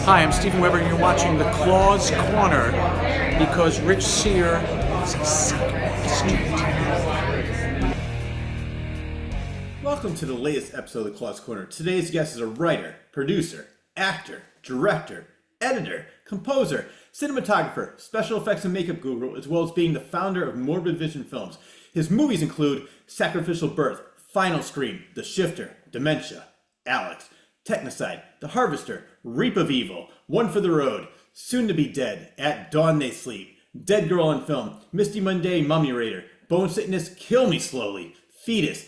Hi, I'm Stephen Weber, and you're watching The Claw's Corner because Rich Sear is a suck bastard. Welcome to the latest episode of The Claw's Corner. Today's guest is a writer, producer, actor, director, editor, composer, cinematographer, special effects and makeup guru, as well as being the founder of Morbid Vision Films. His movies include Sacrificial Birth, Final Scream, The Shifter, Dementia, Alex, Technocide, The Harvester, Reap of Evil, One for the Road, Soon to Be Dead, At Dawn They Sleep, Dead Girl on Film, Misty Monday, Mummy Raider, Bone Sickness, Kill Me Slowly, Fetus,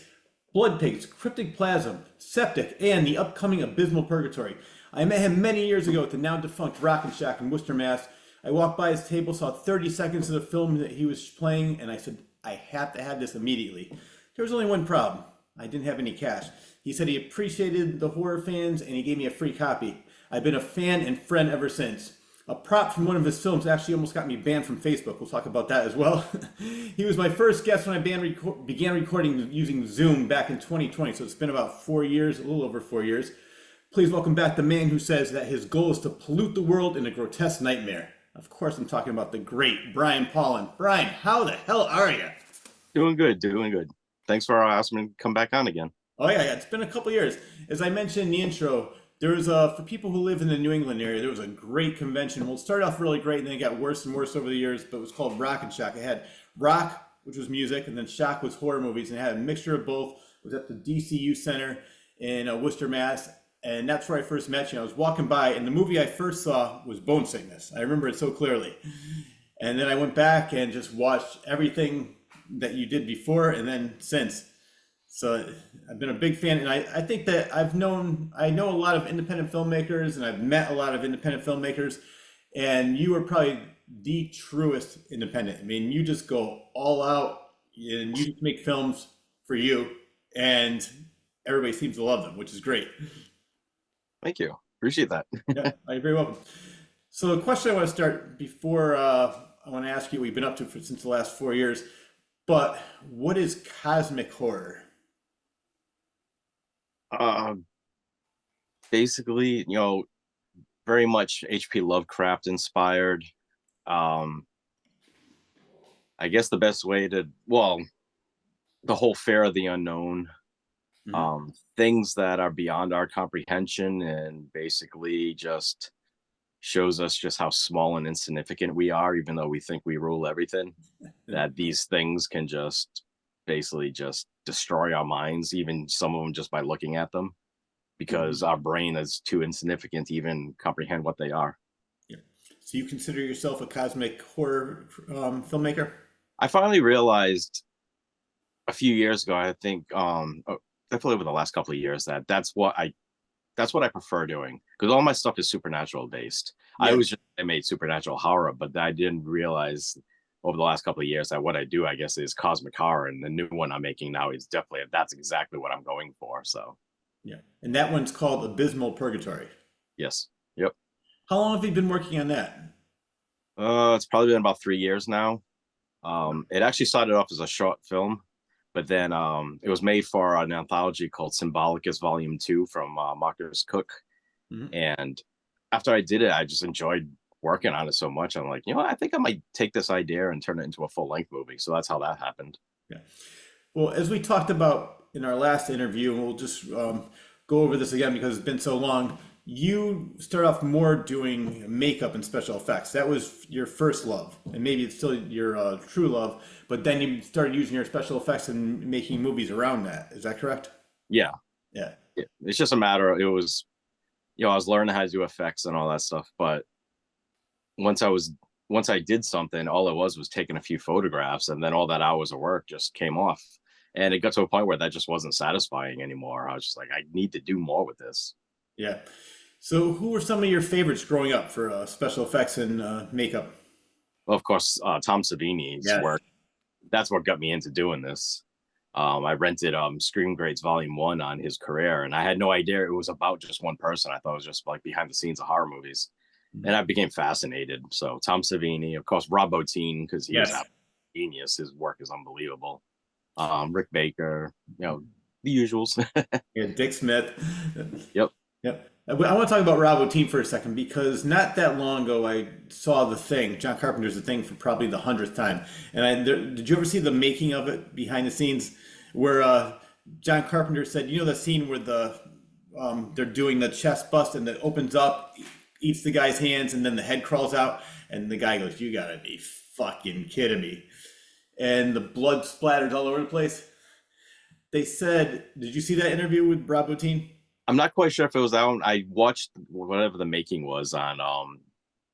Blood Pigs, Cryptic Plasm, Septic, and the upcoming Abysmal Purgatory. I met him many years ago at the now defunct Rockin' Shack in Worcester, Mass. I walked by his table, saw 30 seconds of the film that he was playing, and I said, I have to have this immediately. There was only one problem. I didn't have any cash. He said he appreciated the horror fans, and he gave me a free copy. I've been a fan and friend ever since. A prop from one of his films actually almost got me banned from Facebook. We'll talk about that as well. He was my first guest when I began recording using Zoom back in 2020, so it's been about 4 years, a little over 4 years. Please welcome back the man who says that his goal is to pollute the world in a grotesque nightmare. Of course, I'm talking about the great Brian Paulin. Brian, how the hell are you? Doing good, doing good. Thanks for asking me to come back on again. Oh yeah, it's been a couple years. As I mentioned in the intro, there was for people who live in the New England area, there was a great convention. Well, it started off really great, and then it got worse and worse over the years. But it was called Rockin' Shack. It had rock, which was music, and then Shack was horror movies, and it had a mixture of both. It was at the DCU Center in Worcester, Mass. And that's where I first met you. I was walking by, and the movie I first saw was Bone Sickness. I remember it so clearly. And then I went back and just watched everything that you did before and then since. So I've been a big fan, and I think that I know a lot of independent filmmakers, and I've met a lot of independent filmmakers, and you are probably the truest independent. I mean, you just go all out, and you just make films for you, and everybody seems to love them, which is great. Thank you. Appreciate that. Yeah, you're very welcome. So the question I want to start before I want to ask you what you've been up to since the last 4 years, but what is cosmic horror? Basically, very much H.P. Lovecraft inspired. I guess the best way to, the whole fear of the unknown, things that are beyond our comprehension, and basically just shows us just how small and insignificant we are, even though we think we rule everything. That these things can just basically just destroy our minds, even some of them just by looking at them, because our brain is too insignificant to even comprehend what they are. Yeah. So you consider yourself a cosmic horror filmmaker? I finally realized a few years ago, I think, definitely over the last couple of years, that's what I prefer doing, because all my stuff is supernatural based. Yeah. I made supernatural horror, but I didn't realize over the last couple of years that what I do, I guess, is cosmic horror, and the new one I'm making now is that's exactly what I'm going for. So Yeah. And that one's called Abysmal Purgatory. yes, yep. How long have you been working on that? It's probably been about 3 years now. It actually started off as a short film, but then it was made for an anthology called Symbolicus Volume 2 from Marcus Cook. And after I did it, I just enjoyed working on it so much. I'm like, I think I might take this idea and turn it into a full-length movie. So that's how that happened. Yeah. Well, as we talked about in our last interview, and we'll just go over this again because it's been so long, you start off more doing makeup and special effects. That was your first love, and maybe it's still your true love, but then you started using your special effects and making movies around that. Is that correct? Yeah. Yeah. It's just a matter of, I was learning how to do effects and all that stuff. But once I did something, all it was taking a few photographs, and then all that hours of work just came off. And it got to a point where that just wasn't satisfying anymore. I was just like, I need to do more with this. Yeah. So who were some of your favorites growing up for special effects and makeup? Well, of course, Tom Savini's work. That's what got me into doing this. I rented Scream Greats Volume 1 on his career, and I had no idea it was about just one person. I thought it was just like behind the scenes of horror movies. And I became fascinated. So Tom Savini, of course, Rob Bottin, because he was a genius. His work is unbelievable. Rick Baker, the usuals. Yeah, Dick Smith. Yep. Yep. I want to talk about Rob Bottin for a second because not that long ago I saw The Thing, John Carpenter's The Thing, for probably the 100th time. And did you ever see the making of it behind the scenes where John Carpenter said, you know, the scene where they're doing the chest bust and it opens up, eats the guy's hands, and then the head crawls out, and the guy goes, "You gotta be fucking kidding me!" And the blood splatters all over the place. They said, did you see that interview with Rob Bottin? I'm not quite sure if it was that one. I watched whatever the making was on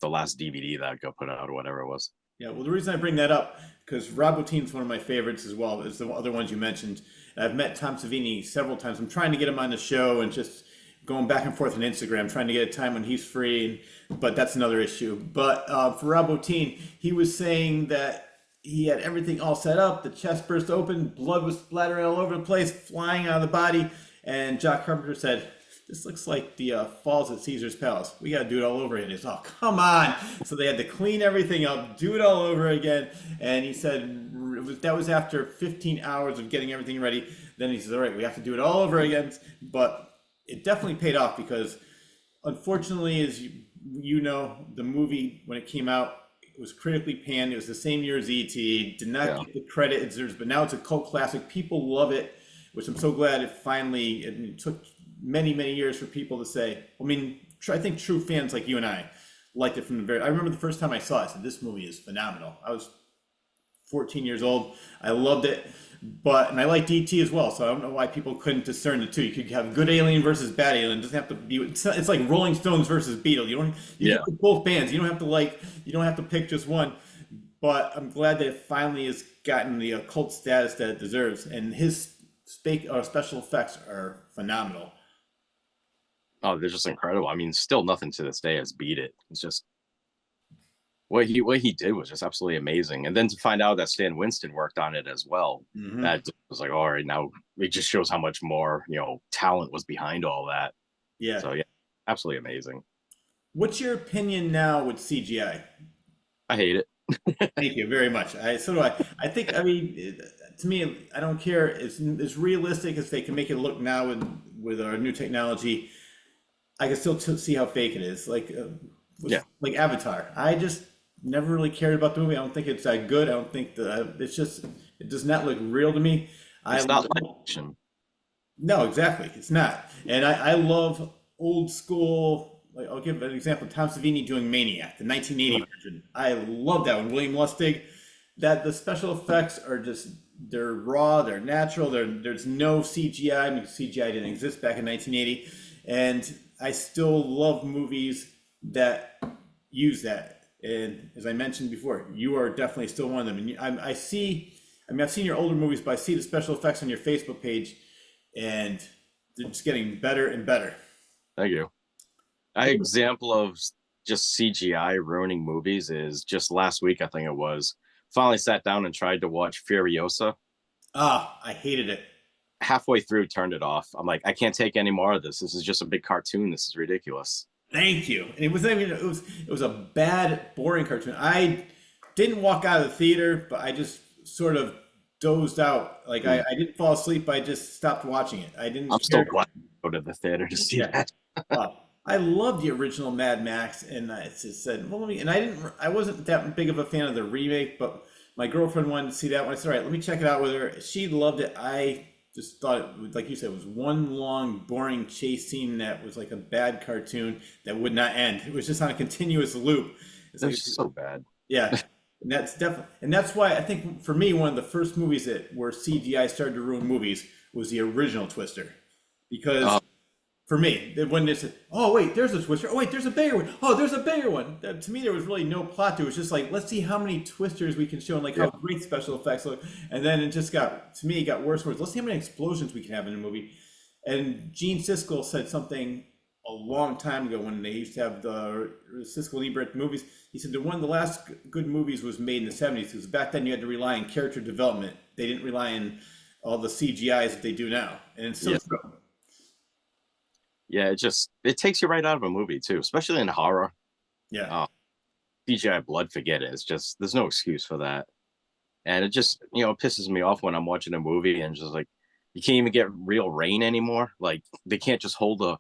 the last DVD that got put out or whatever it was. Yeah, well, the reason I bring that up, because Rob Bottin's one of my favorites as well as the other ones you mentioned. And I've met Tom Savini several times. I'm trying to get him on the show and just going back and forth on Instagram, trying to get a time when he's free, but that's another issue. But for Rob Bottin, he was saying that he had everything all set up. The chest burst open, blood was splattering all over the place, flying out of the body. And John Carpenter said, "This looks like the falls at Caesar's Palace. We got to do it all over again." He's, "Oh, come on." So they had to clean everything up, do it all over again. And he said that was after 15 hours of getting everything ready. Then he says, "All right, we have to do it all over again." But it definitely paid off because unfortunately, as you know, the movie, when it came out, it was critically panned. It was the same year as E.T. Did not get the credit it deserves, but now it's a cult classic. People love it, which I'm so glad it took many, many years for people to say. I mean, I think true fans like you and I liked it from the very. I remember the first time I saw it, I said, "This movie is phenomenal." I was 14 years old. I loved it, and I liked E.T. as well. So I don't know why people couldn't discern the two. You could have good alien versus bad alien. It doesn't have to be. It's like Rolling Stones versus Beatles. You can put both bands. You don't have to pick just one. But I'm glad that it finally has gotten the cult status that it deserves, and his special effects are phenomenal. Oh, they're just incredible. I mean, still nothing to this day has beat it. It's just what he did was just absolutely amazing. And then to find out that Stan Winston worked on it as well, that was like, all right, now it just shows how much more, talent was behind all that. Yeah. So yeah, absolutely amazing. What's your opinion now with CGI? I hate it. Thank you very much. So do I. I think, to me, I don't care. As realistic as they can make it look now with our new technology, I can still see how fake it is. Like Avatar. I just never really cared about the movie. I don't think it's that good. I don't think it does not look real to me. It's not like action. No, exactly. It's not. And I love old school. Like, I'll give an example. Tom Savini doing Maniac, the 1980 version. I love that one. William Lustig. That the special effects are they're raw, they're natural. There's no CGI. I mean, CGI didn't exist back in 1980, and I still love movies that use that. And as I mentioned before, you are definitely still one of them. And I've seen your older movies, but I see the special effects on your Facebook page, and they're just getting better and better. Thank you. An example of just CGI ruining movies is just last week, I think it was, finally sat down and tried to watch Furiosa. I hated it. Halfway through, turned it off. I'm like, I can't take any more of this. This is just a big cartoon. This is ridiculous. Thank you. And it was a bad, boring cartoon. I didn't walk out of the theater, but I just sort of dozed out. Like I didn't fall asleep. I just stopped watching it. I'm still glad to go to the theater to see that. I love the original Mad Max, and I just said, well, I wasn't that big of a fan of the remake, but my girlfriend wanted to see that one. I said, all right, let me check it out with her. She loved it. I just thought it, like you said, it was one long, boring chase scene that was like a bad cartoon that would not end. It was just on a continuous loop. It's like, so bad. Yeah. And that's why I think for me, one of the first movies where CGI started to ruin movies was the original Twister. Because for me, when they said, "Oh wait, there's a Twister. Oh wait, there's a bigger one. Oh, there's a bigger one." To me, there was really no plot to it. It was just like, let's see how many Twisters we can show and how great special effects look. And then it just got worse and worse. Let's see how many explosions we can have in a movie. And Gene Siskel said something a long time ago when they used to have the Siskel and Ebert movies. He said that one of the last good movies was made in the 70s because back then you had to rely on character development. They didn't rely on all the CGIs that they do now. And it's so true. Yeah, it takes you right out of a movie too, especially in horror. Yeah. CGI blood, forget it. It's just, there's no excuse for that. And it just, pisses me off when I'm watching a movie and just like, you can't even get real rain anymore. Like they can't just hold a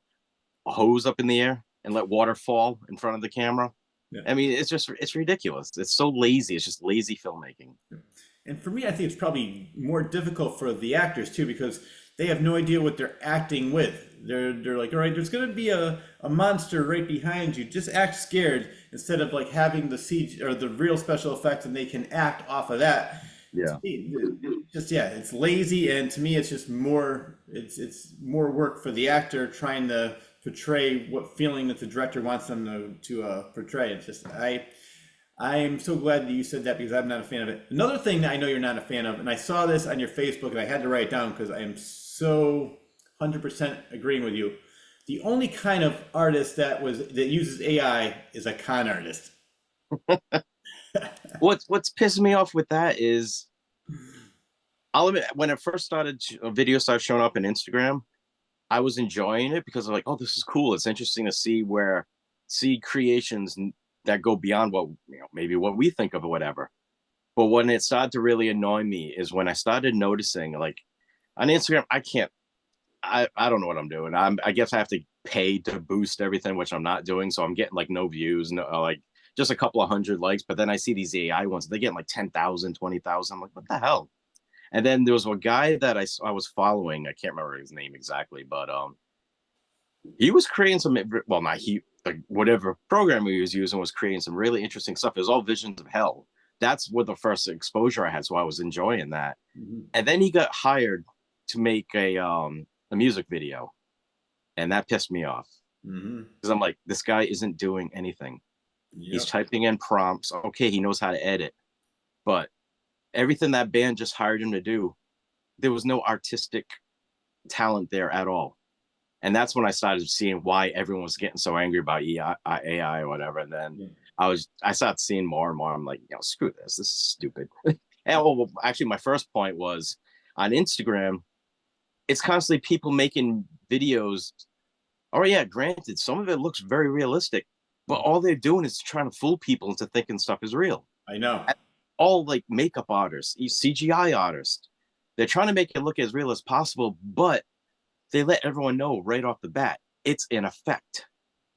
a hose up in the air and let water fall in front of the camera. Yeah. I mean, it's ridiculous. It's so lazy. It's just lazy filmmaking. And for me, I think it's probably more difficult for the actors too, because they have no idea what they're acting with. They're like, all right, there's gonna be a monster right behind you. Just act scared instead of like having the CG or the real special effects, and they can act off of that. Yeah. It's lazy, and to me, it's just more. It's more work for the actor trying to portray what feeling that the director wants them to portray. It's just I am so glad that you said that, because I'm not a fan of it. Another thing that I know you're not a fan of, and I saw this on your Facebook and I had to write it down because I am so 100% agreeing with you. The only kind of artist that uses AI is a con artist. What's pissing me off with that is, I'll admit, when it first started, videos started showing up on Instagram, I was enjoying it because I'm like, oh, this is cool. It's interesting to see creations that go beyond what, maybe what we think of or whatever. But when it started to really annoy me is when I started noticing, like, on Instagram, I don't know what I'm doing. I guess I have to pay to boost everything, which I'm not doing. So I'm getting like no views, no, like just a couple of hundred likes. But then I see these AI ones, they're getting like 10,000, 20,000. I'm like, what the hell? And then there was a guy that I was following. I can't remember his name exactly, but he was creating some, well, not he, like whatever program he was using was creating some really interesting stuff. It was all visions of hell. That's what the first exposure I had, so I was enjoying that. Mm-hmm. And then he got hired to make a music video, and that pissed me off because I'm like, this guy isn't doing anything. Yep. He's typing in prompts. Okay, he knows how to edit, but everything that band just hired him to do, there was no artistic talent there at all. And that's when I started seeing why everyone was getting so angry about AI or whatever. And then I started seeing more and more. I'm like, screw this. This is stupid. And actually, my first point was on Instagram, it's constantly people making videos. Oh yeah, granted, some of it looks very realistic, but all they're doing is trying to fool people into thinking stuff is real. I know. All like makeup artists, CGI artists, they're trying to make it look as real as possible, but they let everyone know right off the bat, it's an effect.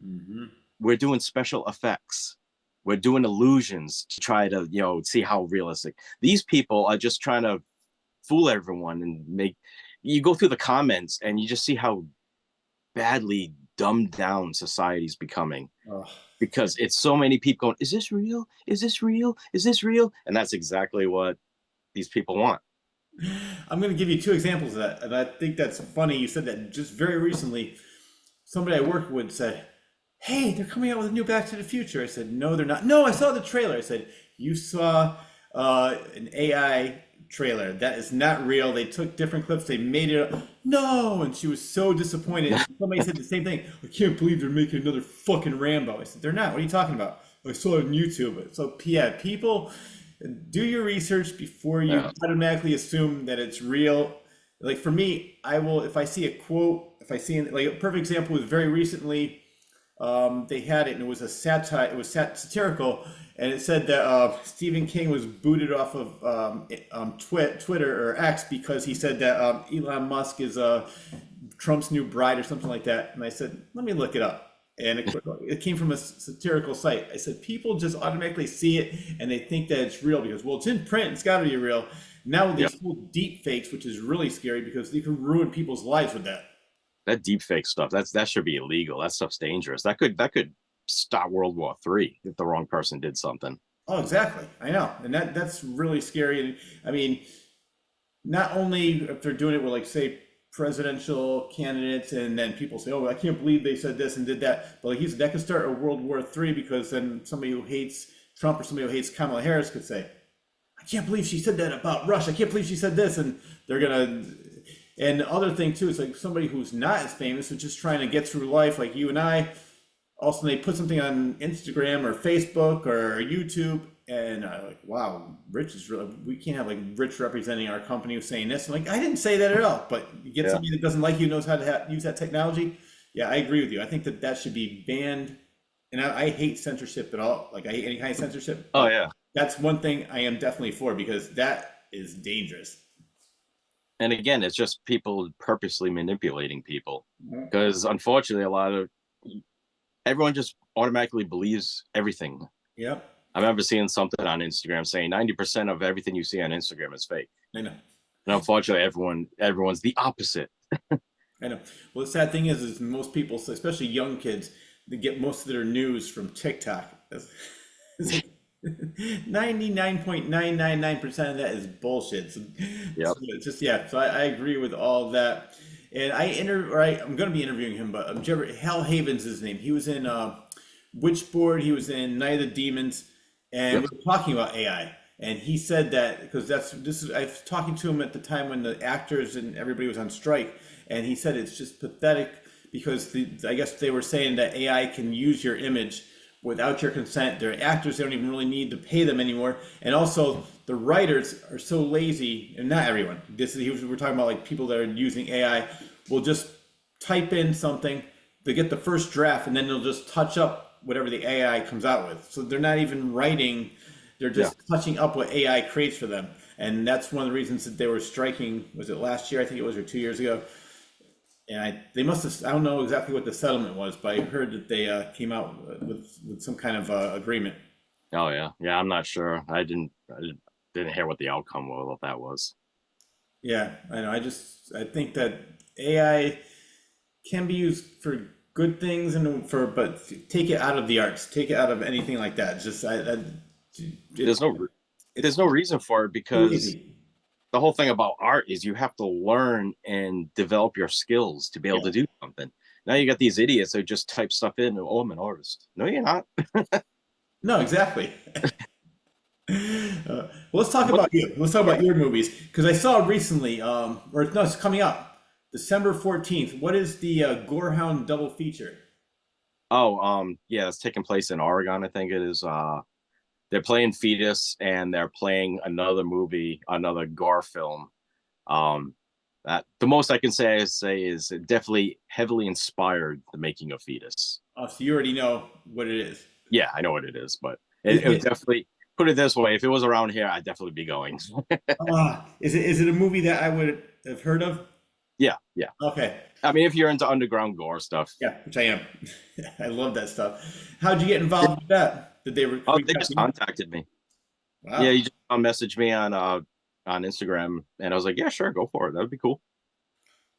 Mm-hmm. We're doing special effects. We're doing illusions to try to, see how realistic. These people are just trying to fool everyone and you go through the comments and you just see how badly dumbed down society's becoming. Oh. Because it's so many people going, is this real? Is this real? Is this real? And that's exactly what these people want. I'm going to give you two examples of that. And I think that's funny. You said that just very recently. Somebody I work with said, hey, they're coming out with a new Back to the Future. I said, no, they're not. No, I saw the trailer. I said, you saw an AI trailer. That is not real. They took different clips. They made it up. No. And she was so disappointed. Somebody said the same thing. I can't believe they're making another fucking Rambo. I said, they're not. What are you talking about? I saw it on YouTube. So yeah, people, do your research before you automatically assume that it's real. Like for me, I will, if I see a quote, if I see, like a perfect example was very recently, they had it and it was a satire, it was satirical, and it said that Stephen King was booted off of Twitter or X because he said that Elon Musk is Trump's new bride or something like that. And I said, let me look it up. And it came from a satirical site. I said, people just automatically see it and they think that it's real because, well, it's in print, it's got to be real. Now there's whole deep fakes, which is really scary because you can ruin people's lives with that. That deep fake stuff, that should be illegal. That stuff's dangerous. That could start World War III if the wrong person did something. Oh, exactly. I know. And that's really scary. I mean, not only if they're doing it with, like, say, presidential candidates, and then people say, oh, I can't believe they said this and did that. But like he said, that could start a World War III because then somebody who hates Trump or somebody who hates Kamala Harris could say, I can't believe she said that about Russia. I can't believe she said this. And they're going to... And the other thing, too, is like somebody who's not as famous and just trying to get through life like you and I, also they put something on Instagram or Facebook or YouTube, and like, wow, Rich is really, we can't have like Rich representing our company who's saying this. I'm like, I didn't say that at all, but you get somebody that doesn't like you, knows how to use that technology. Yeah, I agree with you. I think that should be banned. And I hate censorship at all. Like, I hate any kind of censorship. Oh, yeah. That's one thing I am definitely for because that is dangerous. And again, it's just people purposely manipulating people because unfortunately, a lot of everyone just automatically believes everything. Yep. I remember seeing something on Instagram saying 90% of everything you see on Instagram is fake. I know. And unfortunately, everyone's the opposite. I know. Well, the sad thing is most people, especially young kids, they get most of their news from TikTok. 99.999% of that is bullshit. So Yep. it's just yeah. So I agree with all of that. And I'm going to be interviewing him, but Hal Haven's his name. He was in Witchboard. He was in Night of the Demons, and Yep. we were talking about AI. And he said that because I was talking to him at the time when the actors and everybody was on strike, and he said it's just pathetic because I guess they were saying that AI can use your image without your consent. Their actors, they don't even really need to pay them anymore. And also the writers are so lazy, and not everyone. We're talking about like people that are using AI will just type in something, they get the first draft, and then they'll just touch up whatever the AI comes out with. So they're not even writing, they're just touching up what AI creates for them. And that's one of the reasons that they were striking, was it last year, I think it was, or 2 years ago? And they must have, I don't know exactly what the settlement was, but I heard that they came out with some kind of agreement. Oh yeah. Yeah, I'm not sure. I didn't hear what the outcome of that was. Yeah, I know. I think that AI can be used for good things but take it out of the arts, take it out of anything like that. It's just There's no reason for it, because the whole thing about art is you have to learn and develop your skills to be able to do something. Now you got these idiots that just type stuff in, oh, I'm an artist. No, you're not. No, exactly. Well, let's talk about you. Let's talk about your movies, because I saw recently, it's coming up, December 14th. What is the Gorehound double feature? Oh, yeah, it's taking place in Oregon, I think it is. They're playing Fetus, and they're playing another movie, another gore film. That the most I can say is it definitely heavily inspired the making of Fetus. Oh, so you already know what it is. Yeah, I know what it is, but it would definitely, put it this way, if it was around here, I'd definitely be going. Is it a movie that I would have heard of? Yeah, yeah. Okay. I mean, if you're into underground gore stuff. Yeah, which I am. I love that stuff. How'd you get involved with that? Did they They just contacted me. Wow. Yeah, you just messaged me on Instagram, and I was like, yeah, sure, go for it. That would be cool.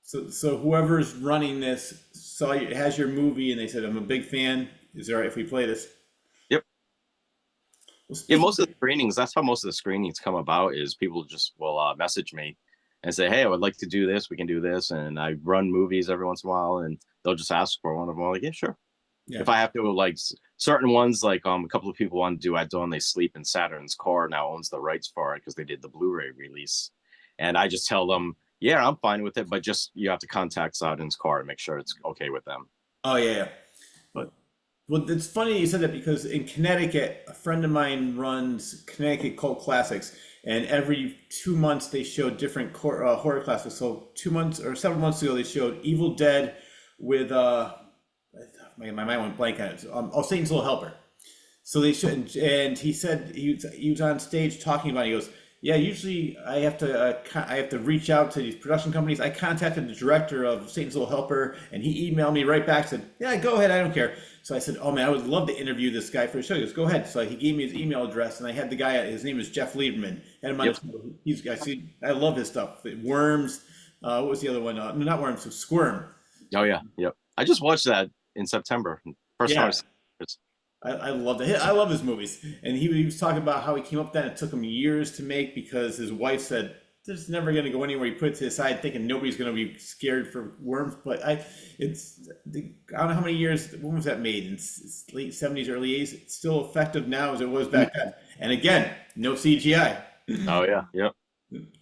So whoever's running this has your movie, and they said, I'm a big fan. Is it all right if we play this? Yep. Well, Yeah, most of the screenings, that's how most of the screenings come about, is people just will message me and say, hey, I would like to do this. We can do this. And I run movies every once in a while, and they'll just ask for one of them. I'm like, yeah, sure. Yeah. If I have to, like certain ones, like a couple of people want to do I Don't They Sleep, and Saturn's Core now owns the rights for it because they did the Blu-ray release. And I just tell them, yeah, I'm fine with it, but just you have to contact Saturn's Core and make sure it's okay with them. Oh, yeah. Well, it's funny you said that, because in Connecticut, a friend of mine runs Connecticut Cult Classics, and every 2 months they show different horror classics. So 2 months or several months ago, they showed Evil Dead with my mind went blank on it. Satan's Little Helper. So they should, and he said he was on stage talking about it. He goes, yeah, usually I have to reach out to these production companies. I contacted the director of Satan's Little Helper, and he emailed me right back, said, yeah, go ahead, I don't care. So I said, oh man, I would love to interview this guy for the show. He goes, go ahead. So he gave me his email address, and I had the guy, his name is Jeff Lieberman. And I love his stuff. Worms, what was the other one? Not Worms, Squirm. Oh yeah, yep. I just watched that in September. First time I loved it. I love his movies. And he was talking about how he came up with that. It took him years to make because his wife said, this is never going to go anywhere. He put it to the side thinking nobody's going to be scared for worms. But I don't know how many years, when was that made? In late 70s, early 80s. It's still effective now as it was back then. And again, no CGI. Oh, yeah. Yep.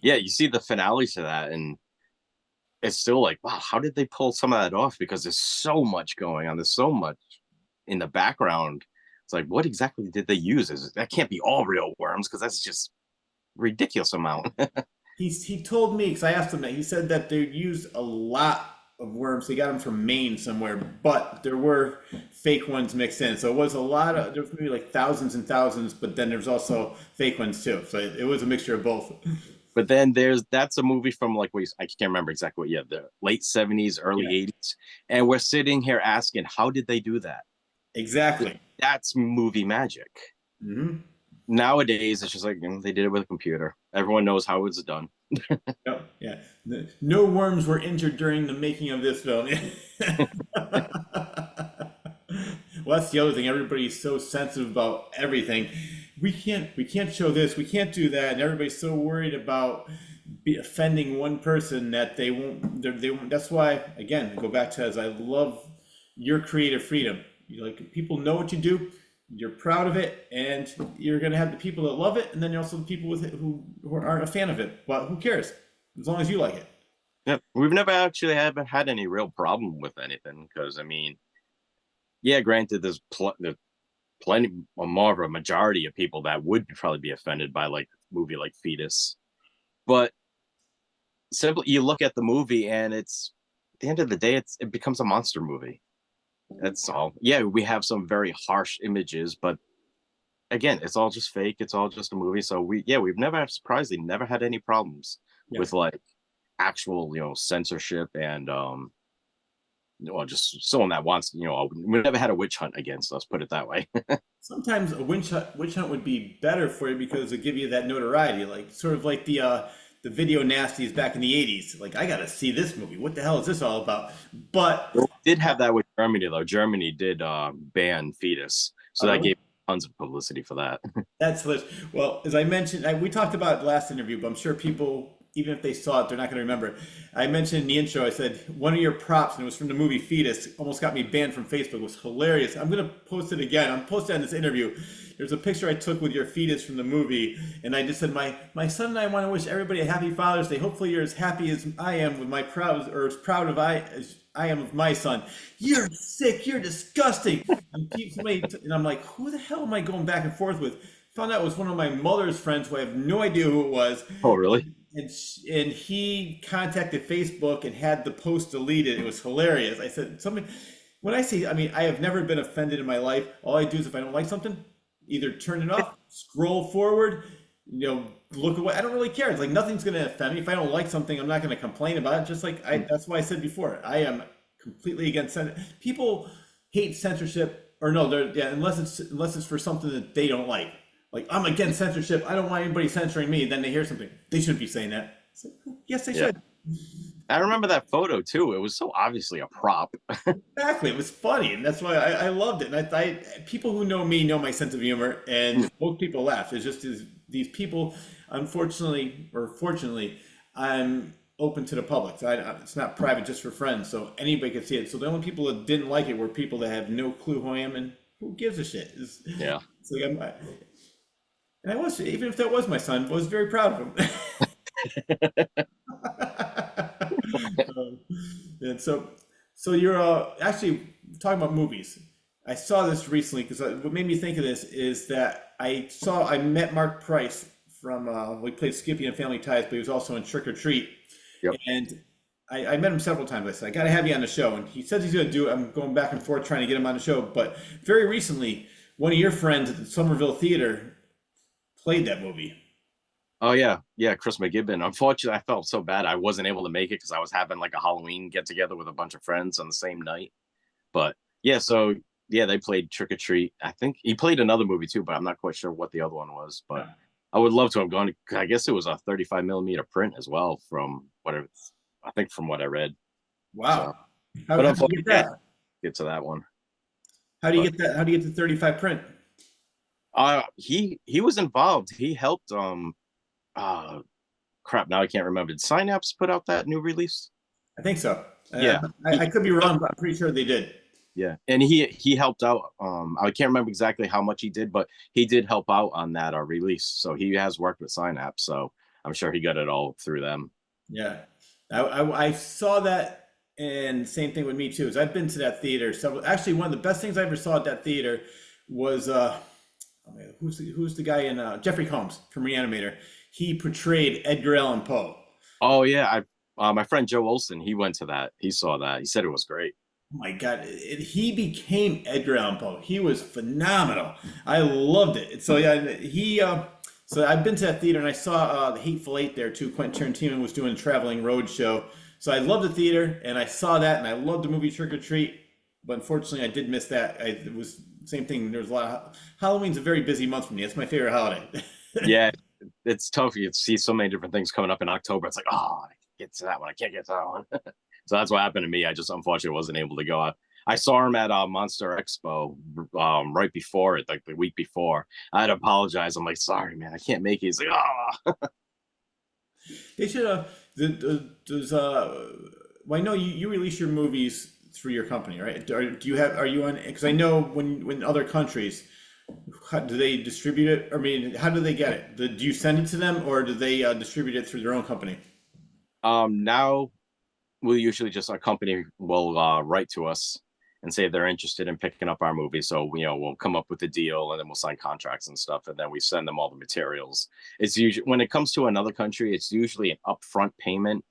Yeah, you see the finale to that, and it's still like, wow, how did they pull some of that off? Because there's so much going on. There's so much in the background. It's like, what exactly did they use? That can't be all real worms, because that's just ridiculous amount. He told me, because I asked him that, he said that they used a lot of worms. They got them from Maine somewhere, but there were fake ones mixed in. So it was there was maybe like thousands and thousands, but then there's also fake ones too. So it was a mixture of both. But then that's a movie from like I can't remember exactly what, yeah, the late 70s, early 80s. And we're sitting here asking, how did they do that? Exactly. That's movie magic. Mm-hmm. Nowadays, it's just like they did it with a computer. Everyone knows how it's done. Yep. Yeah. No worms were injured during the making of this film. Well, that's the other thing. Everybody's so sensitive about everything. We can't show this. We can't do that. And everybody's so worried about offending one person that they won't. They won't. That's why, again, go back to as I love your creative freedom. You like people know what you do. You're proud of it, and you're going to have the people that love it, and then you're also the people with it who aren't a fan of it. But who cares? As long as you like it. Yeah, we've never actually haven't had any real problem with anything because I mean, yeah, granted, there's plenty more of a majority of people that would probably be offended by like a movie like Fetus, but simply you look at the movie and it's at the end of the day, it becomes a monster movie. That's all. Yeah, we have some very harsh images, but again, it's all just fake. It's all just a movie. So we've never surprisingly never had any problems with like actual, censorship and just someone that wants, we never had a witch hunt against us, put it that way. Sometimes a witch hunt would be better for you because it give you that notoriety, like sort of like the video nasties back in the 80s. Like, I gotta see this movie. What the hell is this all about? But We did have that with Germany though. Germany did ban Fetus, so that gave tons of publicity for that. that's well, as I mentioned, we talked about it last interview, but I'm sure people, even if they saw it, they're not going to remember. I mentioned in the intro, I said one of your props, and it was from the movie Fetus, almost got me banned from Facebook. It was hilarious. I'm going to post it again. I'm posting on this interview. There's a picture I took with your fetus from the movie, and I just said, my son and I want to wish everybody a happy Father's Day. Hopefully you're as happy as I am with my as proud of as I am of my son. You're sick. You're disgusting. And I'm like, who the hell am I going back and forth with? Found out it was one of my mother's friends who I have no idea who it was. Oh, really? And he contacted Facebook and had the post deleted. It was hilarious. I said, when I say, I mean, I have never been offended in my life. All I do is if I don't like something, either turn it off, scroll forward, look away. I don't really care. It's like nothing's going to offend me. If I don't like something, I'm not going to complain about it. Just like that's why I said before, I am completely against people hate censorship, or no, unless it's for something that they don't like. Like, I'm against censorship. I don't want anybody censoring me. Then they hear something. They shouldn't be saying that. Like, yes, they should. I remember that photo too. It was so obviously a prop. Exactly. It was funny. And that's why I loved it. And I people who know me know my sense of humor, and most people laugh. It's just these people, unfortunately or fortunately, I'm open to the public. So it's not private, just for friends. So anybody could see it. So the only people that didn't like it were people that have no clue who I am, and who gives a shit? It's like and I was, even if that was my son, I was very proud of him. And so you're actually talking about movies. I saw this recently because what made me think of this is that I met Mark Price from we played Skippy and Family Ties, but he was also in Trick or Treat. Yep. And I met him several times. I said, I got to have you on the show. And he says he's going to do it. I'm going back and forth trying to get him on the show. But very recently, one of your friends at the Somerville Theater played that movie. Oh yeah, Chris McGibbon. Unfortunately, I felt so bad I wasn't able to make it because I was having like a Halloween get together with a bunch of friends on the same night. But yeah, they played Trick or Treat. I think he played another movie too, but I'm not quite sure what the other one was. But I would love to have gone. I guess it was a 35 millimeter print as well, from what I read. Wow. So, How do you get that? Get to that one. How do you get that? How do you get the 35 print? He was involved. He helped. Crap. Now I can't remember. Did Synapse put out that new release? I think so. Yeah. I could be wrong, but I'm pretty sure they did. Yeah, and he helped out. I can't remember exactly how much he did, but he did help out on that release. So he has worked with Synapse. So I'm sure he got it all through them. Yeah, I saw that, and same thing with me too. Is I've been to that theater several. Actually, one of the best things I ever saw at that theater was who's the guy in Jeffrey Combs from Reanimator. He portrayed Edgar Allan Poe. Oh yeah, my friend Joe Olson, he went to that. He saw that. He said it was great. Oh my God, he became Edgar Allan Poe. He was phenomenal. I loved it. So yeah, So I've been to that theater and I saw The Hateful Eight there too. Quentin Tarantino was doing a traveling road show. So I love the theater and I saw that and I loved the movie Trick or Treat. But unfortunately, I did miss that. It was same thing. There's a lot of Halloween's a very busy month for me. It's my favorite holiday. Yeah, it's tough. You see so many different things coming up in October. It's like, oh, I can't get to that one. I can't get to that one. So that's what happened to me. I just unfortunately wasn't able to go. I saw him at Monster Expo right before it, like the week before. I had to apologize. I'm like, sorry, man, I can't make it. He's like, oh. They should does well, I know you release your movies through your company, right? Are you on, because I know when other countries, how do they distribute it? I mean, how do they get it? Do you send it to them or do they distribute it through their own company? Now we'll usually just, our company will write to us and say they're interested in picking up our movie. So, we'll come up with a deal and then we'll sign contracts and stuff. And then we send them all the materials. It's usually, when it comes to another country, it's usually an upfront payment.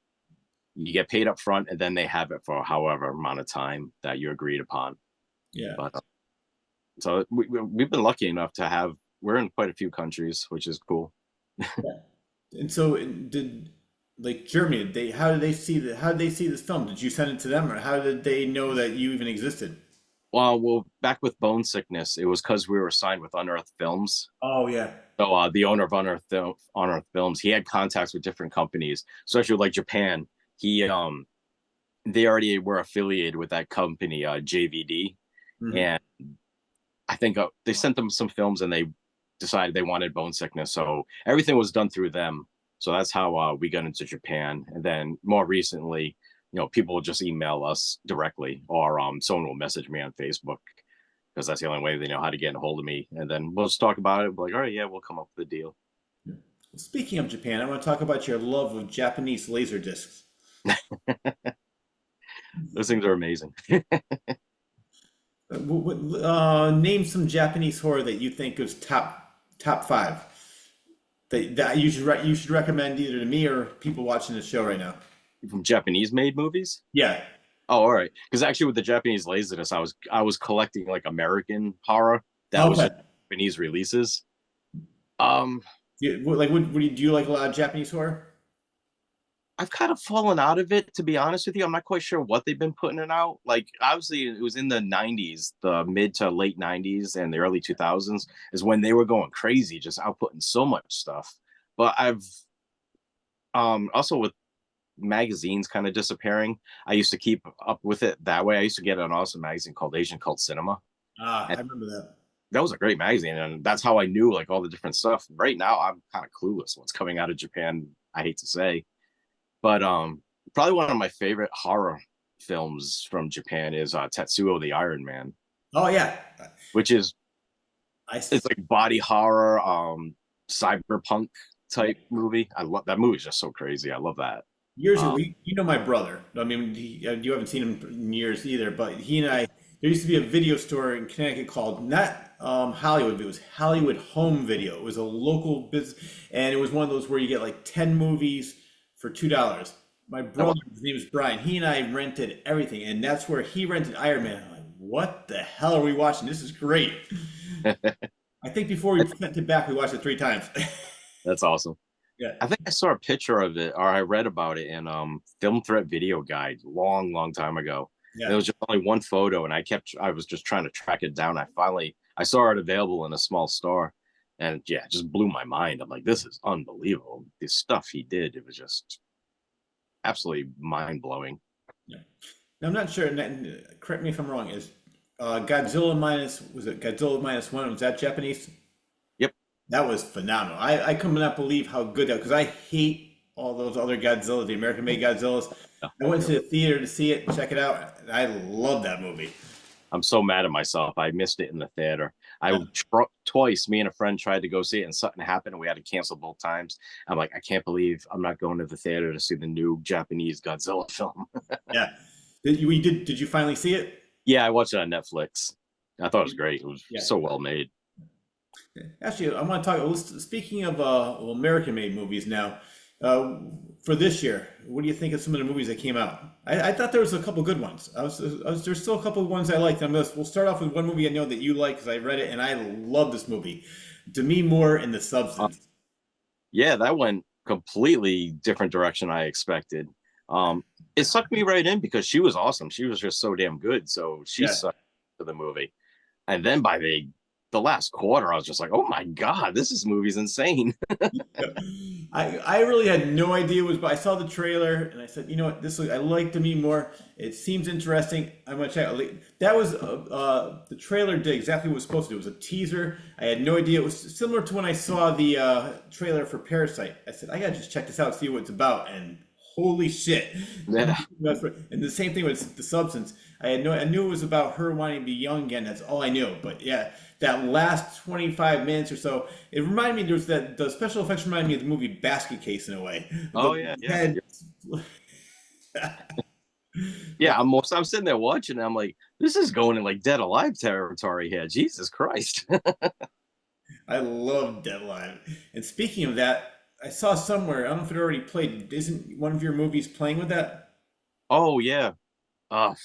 You get paid up front and then they have it for however amount of time that you agreed upon. Yeah. But so we've been lucky enough to we're in quite a few countries, which is cool. Yeah. And so did, like Germany, how did they see this film? Did you send it to them or how did they know that you even existed? Well, back with Bone Sickness, it was because we were signed with Unearthed Films. Oh yeah. So the owner of Unearthed Films, he had contacts with different companies, especially like Japan. They already were affiliated with that company, JVD, Mhm. and I think they sent them some films and they decided they wanted Bone Sickness. So everything was done through them. So that's how we got into Japan. And then more recently, people will just email us directly or someone will message me on Facebook because that's the only way they know how to get a hold of me. And then we'll just talk about it. We're like, all right, yeah, we'll come up with a deal. Speaking of Japan, I want to talk about your love of Japanese laser discs. Those things are amazing. Name some Japanese horror that you think is top five that you should recommend either to me or people watching the show right now. From Japanese made movies? Yeah. Oh, all right. Because actually with the Japanese laserdisc, I was collecting like American horror that was just Japanese releases. Do you like a lot of Japanese horror? I've kind of fallen out of it, to be honest with you. I'm not quite sure what they've been putting it out. Like, obviously, it was in the 90s, the mid to late 90s and the early 2000s is when they were going crazy, just outputting so much stuff. But I've also with magazines kind of disappearing, I used to keep up with it that way. I used to get an awesome magazine called Asian Cult Cinema. I remember that. That was a great magazine, and that's how I knew like all the different stuff. Right now, I'm kind of clueless what's coming out of Japan. I hate to say. But probably one of my favorite horror films from Japan is Tetsuo the Iron Man. Oh yeah, which is it's like body horror, cyberpunk type movie. I love that movie. Is just so crazy. I love that. Years ago, you know my brother. I mean, you haven't seen him in years either, but he and I. There used to be a video store in Connecticut called not Hollywood, but it was Hollywood Home Video. It was a local business, and it was one of those where you get like 10 movies for $2. My brother, his name is Brian. He and I rented everything, and that's where he rented Iron Man. I'm like, what the hell are we watching? This is great. I think before we sent it back, we watched it 3 times. That's awesome. Yeah. I think I saw a picture of it, or I read about it in Film Threat Video Guide long time ago. Yeah. There was just only one photo, and I was just trying to track it down. I saw it available in a small store. And yeah, it just blew my mind. I'm like, this is unbelievable. The stuff he did, it was just absolutely mind blowing. Yeah. Now, I'm not sure, and correct me if I'm wrong, is Godzilla minus one, was that Japanese? Yep. That was phenomenal. I cannot believe how good that, because I hate all those other Godzillas, the American made Godzillas. I went to the theater to see it, check it out, and I love that movie. I'm so mad at myself. I missed it in the theater. Twice, me and a friend tried to go see it, and something happened, and we had to cancel both times. I'm like, I can't believe I'm not going to the theater to see the new Japanese Godzilla film. Yeah. Did you finally see it? Yeah, I watched it on Netflix. I thought it was great. It was so well made. Actually, I want to talk. Speaking of American-made movies now, for this year, what do you think of some of the movies that came out? I thought there was a couple good ones. There's still a couple of ones I liked. We'll start off with one movie I know that you like because I read it and I love this movie, Demi Moore and the Substance. Yeah, that went completely different direction I expected. It sucked me right in because she was awesome. She was just so damn good. So she Yeah. sucked to the movie. And then by the last quarter, I was just like, oh my God, this movie's insane. I really had no idea it was, but I saw the trailer and I said, you know what, I like to me more. It seems interesting. I'm gonna check out. That was the trailer did exactly what it was supposed to do. It was a teaser. I had no idea. It was similar to when I saw the trailer for Parasite. I said, I gotta just check this out, see what it's about, and holy shit! Yeah. And the same thing with The Substance. I knew it was about her wanting to be young again. That's all I knew. But yeah, that last 25 minutes or so, it reminded me. The special effects reminded me of the movie Basket Case in a way. Oh The yeah, head- yeah. I'm sitting there watching, and I'm like, this is going in like Dead Alive territory here. Jesus Christ. I love Dead Alive. And speaking of that, I saw somewhere. I don't know if it already played. Isn't one of your movies playing with that? Oh yeah. Uh,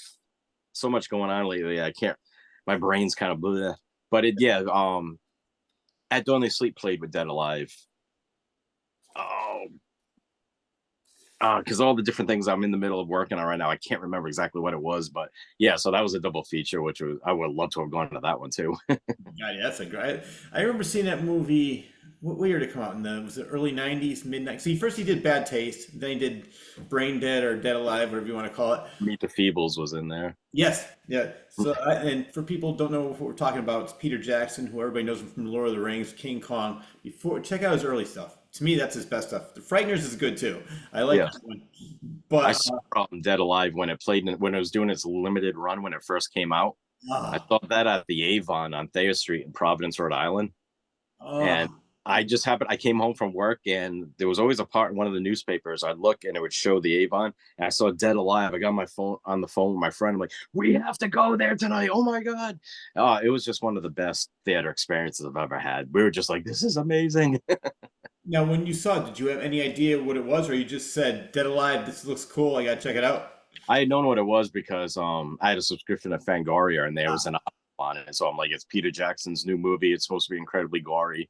so much going on lately. I can't. My brain's kind of bleh. But yeah. At Dawn They Sleep played with Dead Alive. Oh, because all the different things I'm in the middle of working on right now, I can't remember exactly what it was, but yeah, so that was a double feature, which was I would love to have gone to that one too. God, yeah, that's a great. I remember seeing that movie. What year did it come out? Was it early '90s, mid '90s? See, first he did Bad Taste, then he did Brain Dead or Dead Alive, whatever you want to call it. Meet the Feebles was in there. Yes, yeah. So, and for people who don't know what we're talking about, it's Peter Jackson, who everybody knows him from Lord of the Rings, King Kong. Check out his early stuff. To me, that's his best stuff. The Frighteners is good too. I like that one. But I saw Dead Alive when it played when it was doing its limited run when it first came out. I saw that at the Avon on Thayer Street in Providence, Rhode Island, and I came home from work and there was always a part in one of the newspapers. I'd look and it would show the Avon and I saw Dead Alive. I got my phone on the phone with my friend. I'm like, we have to go there tonight. Oh my God. It was just one of the best theater experiences I've ever had. We were just like, this is amazing. Now, when you saw it, did you have any idea what it was, or you just said Dead Alive, this looks cool, I gotta check it out? I had known what it was because I had a subscription to Fangoria and there was an op on it. So I'm like, it's Peter Jackson's new movie. It's supposed to be incredibly gory.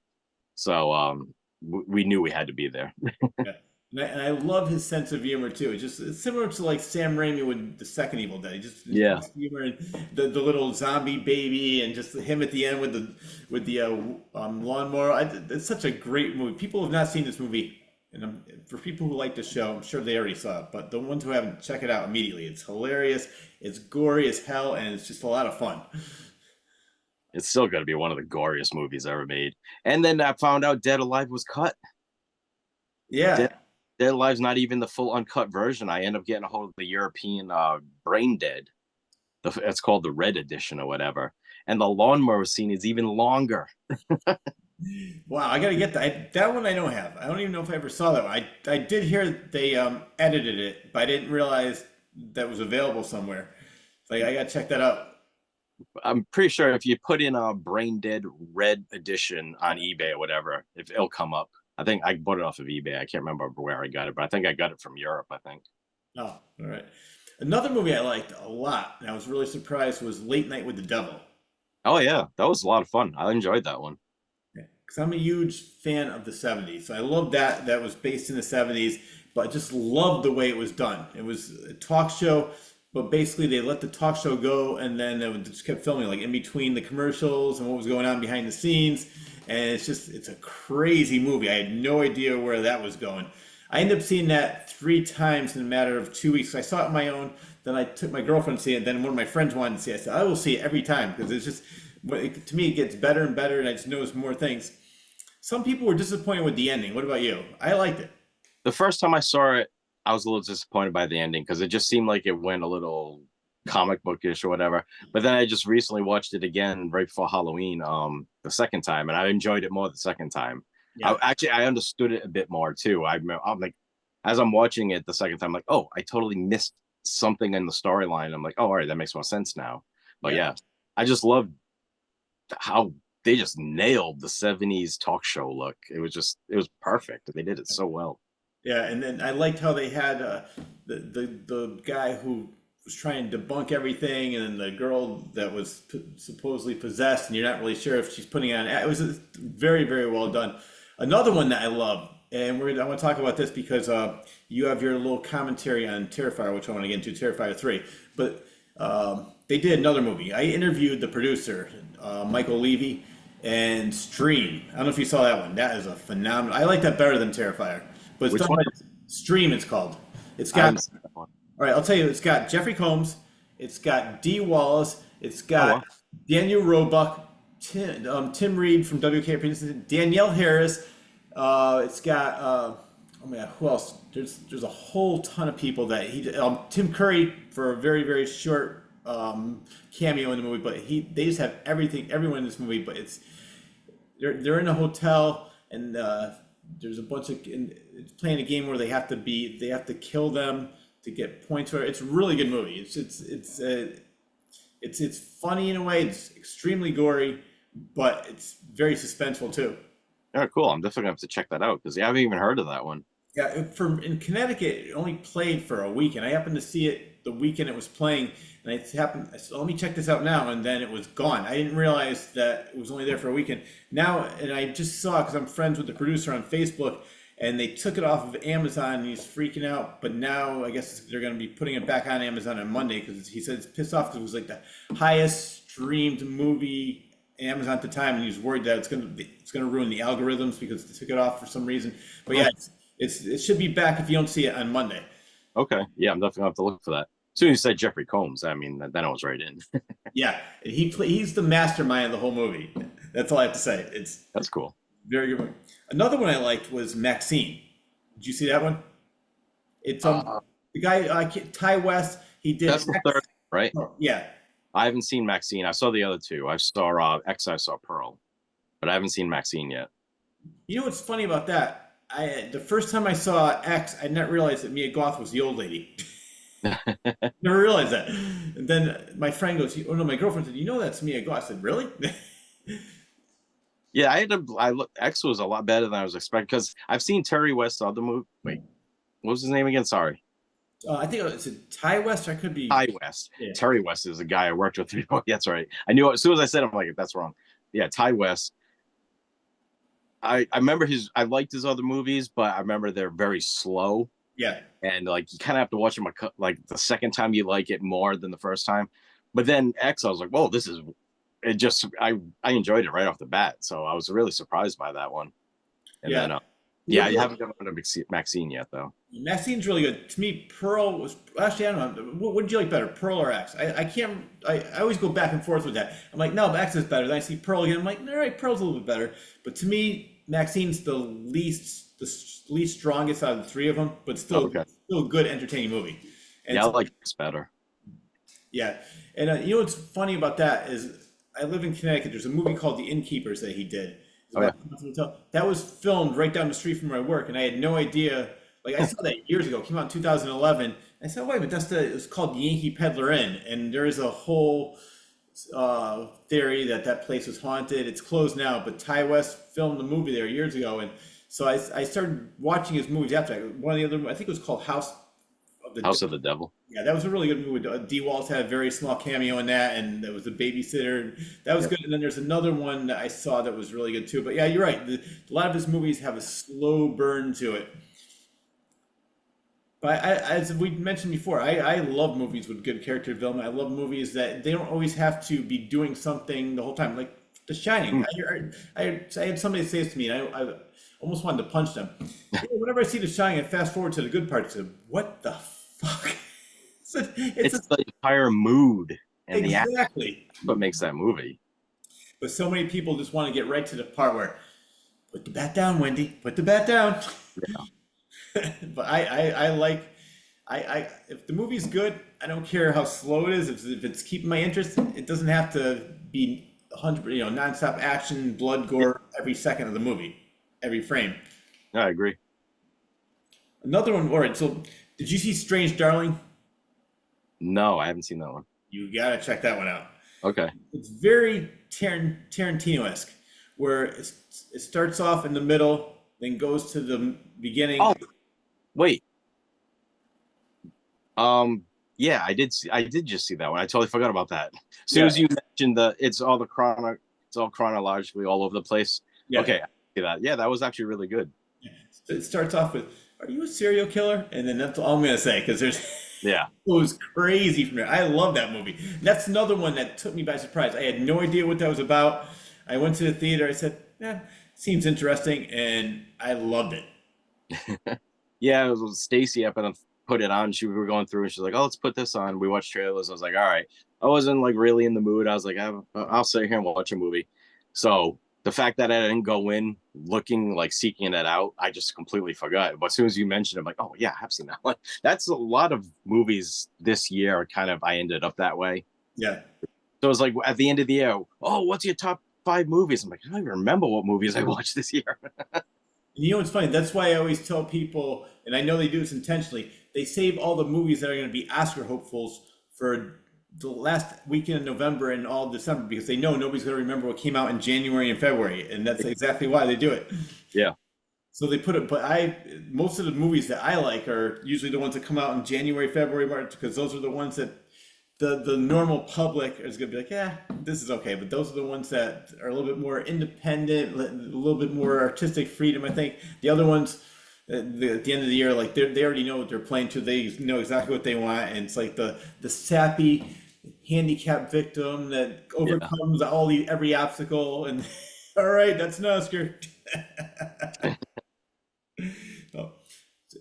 So we knew we had to be there. Yeah. And I love his sense of humor too. It's similar to like Sam Raimi with the second Evil Dead. Yeah. His humor and the little zombie baby and just him at the end with the lawnmower. It's such a great movie. People have not seen this movie, and for people who like the show, I'm sure they already saw it. But the ones who haven't, check it out immediately. It's hilarious. It's gory as hell, and it's just a lot of fun. It's still going to be one of the goriest movies ever made. And then I found out Dead Alive was cut. Yeah. Dead Alive's not even the full uncut version. I end up getting a hold of the European Brain Dead. It's called the Red Edition or whatever. And the lawnmower scene is even longer. Wow, I gotta get that. That one I don't have. I don't even know if I ever saw that one. I did hear they edited it, but I didn't realize that was available somewhere. Like I gotta check that out. I'm pretty sure if you put in a Brain Dead Red Edition on eBay or whatever, if it'll come up. I think I bought it off of eBay. I can't remember where I got it, but I think I got it from Europe, I think. Oh, all right. Another movie I liked a lot, and I was really surprised, was Late Night with the Devil. Oh yeah, that was a lot of fun. I enjoyed that one. Because I'm a huge fan of the 70s. So I love that. That was based in the 70s, but I just loved the way it was done. It was a talk show, but basically they let the talk show go and then they just kept filming like in between the commercials and what was going on behind the scenes. And it's a crazy movie. I had no idea where that was going. I ended up seeing that 3 times in a matter of 2 weeks. I saw it on my own. Then I took my girlfriend to see it. Then one of my friends wanted to see it. I said, I will see it every time because it's just, to me, it gets better and better and I just notice more things. Some people were disappointed with the ending. What about you? I liked it. The first time I saw it, I was a little disappointed by the ending because it just seemed like it went a little comic bookish or whatever. But then I just recently watched it again right before Halloween, the second time, and I enjoyed it more the second time. Yeah. I understood it a bit more too. I'm like, as I'm watching it the second time, I'm like, oh, I totally missed something in the storyline. I'm like, oh, all right, that makes more sense now. But yeah, I just loved how they just nailed the 70s talk show look. It was perfect. They did it so well. Yeah, and then I liked how they had the guy who was trying to debunk everything, and then the girl that was supposedly possessed, and you're not really sure if she's putting on. It was very, very well done. Another one that I love, and I want to talk about this because you have your little commentary on Terrifier, which I want to get into, Terrifier 3. But they did another movie. I interviewed the producer, Michael Levy, and Stream. I don't know if you saw that one. That is a phenomenal. I like that better than Terrifier. But it's Which done one? by Stream, it's called. It's I got, haven't seen that one. all right, I'll tell you, it's got Jeffrey Combs, it's got Dee Wallace, it's got wow. Daniel Roebuck, Tim Reed from WK, Danielle Harris. It's got oh man, who else? There's a whole ton of people that he Tim Curry for a very very short cameo in the movie, but they just have everyone in this movie. But they're in a hotel and there's a bunch of it's playing a game where they have to kill them to get points for it. It's a really good movie. It's funny in a way. It's extremely gory, but it's very suspenseful too. Oh, cool. I'm definitely gonna have to check that out because I haven't even heard of that one. Yeah, in Connecticut, it only played for a week, and I happened to see it the weekend it was playing, and I said, let me check this out now, and then it was gone. I didn't realize that it was only there for a weekend. Now, and I just saw, because I'm friends with the producer on Facebook, and they took it off of Amazon, and he's freaking out, but now I guess they're going to be putting it back on Amazon on Monday, because he said it's pissed off because it was like the highest streamed movie Amazon at the time, and he's worried that it's going to ruin the algorithms because they took it off for some reason. But yeah, it should be back if you don't see it on Monday. Okay, yeah, I'm definitely gonna have to look for that. As soon as you said Jeffrey Combs, I mean, then I was right in. Yeah, and he's the mastermind of the whole movie. That's all I have to say. It's That's cool. very good movie. Another one I liked was Maxine. Did you see that one? It's the guy Ty West. He did. That's the third, right? Yeah. I haven't seen Maxine. I saw the other two. I saw X. I saw Pearl, but I haven't seen Maxine yet. You know what's funny about that? The first time I saw X, I didn't realize that Mia Goth was the old lady. Never realized that. And then my friend goes, "Oh no!" My girlfriend said, "You know that's Mia Goth." I said, "Really?" Yeah, X was a lot better than I was expecting because I've seen Terry West's other movie. Wait, what was his name again? Sorry. I think it's Ty West. Or I could be Ty West. Yeah. Terry West is a guy I worked with. Oh, that's right. I knew as soon as I said it, I'm like, that's wrong. Yeah, Ty West. I remember I liked his other movies, but I remember they're very slow. Yeah. And like you kind of have to watch them like the second time you like it more than the first time. But then X, I was like, whoa, I enjoyed it right off the bat. So I was really surprised by that one. And Yeah. then I haven't gotten to Maxine yet though. Maxine's really good. To me, Pearl was actually, I don't know. What did you like better, Pearl or X? I always go back and forth with that. I'm like, no, X is better. Then I see Pearl again. I'm like, all right, Pearl's a little bit better. But to me, Maxine's the least strongest out of the three of them, but still a good, entertaining movie. And yeah, I like X better. Yeah, and you know what's funny about that is I live in Connecticut. There's a movie called The Innkeepers that he did. That was filmed right down the street from where I work, and I had no idea. Like I saw that years ago. It came out in 2011. I said, "Wait, but it's called the Yankee Peddler Inn," and there is a whole theory that place was haunted. It's closed now, but Ty West filmed the movie there years ago, and so I started watching his movies after that. One of the other, I think it was called House of the Devil. Yeah, that was a really good movie. Dee Wallace had a very small cameo in that, and there was a babysitter. That was good. And then there's another one that I saw that was really good too. But yeah, you're right. A lot of his movies have a slow burn to it. But as we mentioned before, I love movies with good character development. I love movies that they don't always have to be doing something the whole time. Like The Shining. I had somebody say this to me, and I almost wanted to punch them. Whenever I see The Shining and fast forward to the good parts, I say, what the fuck? It's the entire mood and exactly what makes that movie. But so many people just want to get right to the part where, put the bat down, Wendy. Put the bat down. Yeah. But if the movie's good, I don't care how slow it is. If it's keeping my interest, it doesn't have to be 100%, nonstop action, blood, gore every second of the movie, every frame. Yeah, I agree. Another one. All right. So, did you see Strange Darling? No, I haven't seen that one. You gotta check that one out. Okay. It's very Tarantino-esque, where it starts off in the middle, then goes to the beginning. Oh, wait. Yeah, I did just see that one. I totally forgot about that. As soon as you mentioned it's all chronologically all over the place. Yeah. Okay, I see that. Yeah, that was actually really good. It starts off with, "Are you a serial killer?" And then that's all I'm gonna say because there's Yeah. it was crazy from there. I love that movie. That's another one that took me by surprise. I had no idea what that was about. I went to the theater. I said, "Yeah, seems interesting," and I loved it. Yeah, it was Stacy up and put it on. We were going through and she's like, "Oh, let's put this on." We watched trailers. I was like, "All right." I wasn't like really in the mood. I was like, I'll sit here and watch a movie." So the fact that I didn't go in looking like seeking it out, I just completely forgot. But as soon as you mentioned it, I'm like, "Oh yeah, I've seen that one." That's a lot of movies this year. Kind of, I ended up that way. Yeah. So it was like at the end of the year, "Oh, what's your top 5 movies?" I'm like, I don't even remember what movies I watched this year. You know what's funny? That's why I always tell people, and I know they do this intentionally, they save all the movies that are going to be Oscar hopefuls for the last weekend of November and all of December because they know nobody's going to remember what came out in January and February, and that's exactly why they do it. Yeah. So they put it, but most of the movies that I like are usually the ones that come out in January, February, March, because those are the ones that the normal public is going to be like, yeah, this is okay. But those are the ones that are a little bit more independent, a little bit more artistic freedom, I think. The other ones, at the end of the year, like they already know what they're playing to. They know exactly what they want. And it's like the sappy handicap victim that Yeah. overcomes every obstacle. And all right, that's an Oscar. Oh,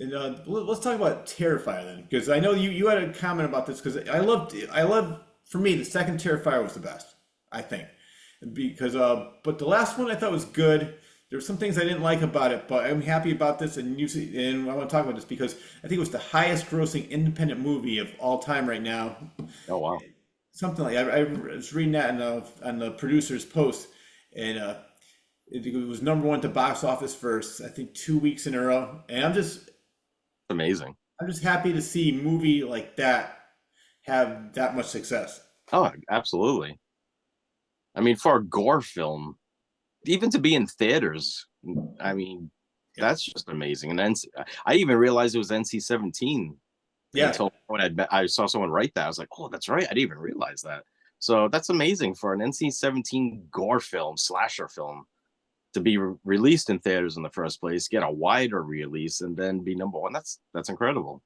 and let's talk about Terrifier then, because I know you had a comment about this because I love for me the second Terrifier was the best, I think, because but the last one I thought was good. There were some things I didn't like about it, but I'm happy about this, and and I want to talk about this because I think it was the highest grossing independent movie of all time right now. Oh wow. Something like I was reading that on the producer's post, and it was number one at the box office for I think 2 weeks in a row, and Amazing. I'm just happy to see a movie like that have that much success. Oh, absolutely. I mean, for a gore film, even to be in theaters, I mean, Yeah. that's just amazing. And then I even realized it was NC-17 Yeah. until when I saw someone write that. I was like, "Oh, that's right. I didn't even realize that." So that's amazing for an NC-17 gore film, slasher film, to be released in theaters in the first place, get a wider release, and then be number one. That's incredible.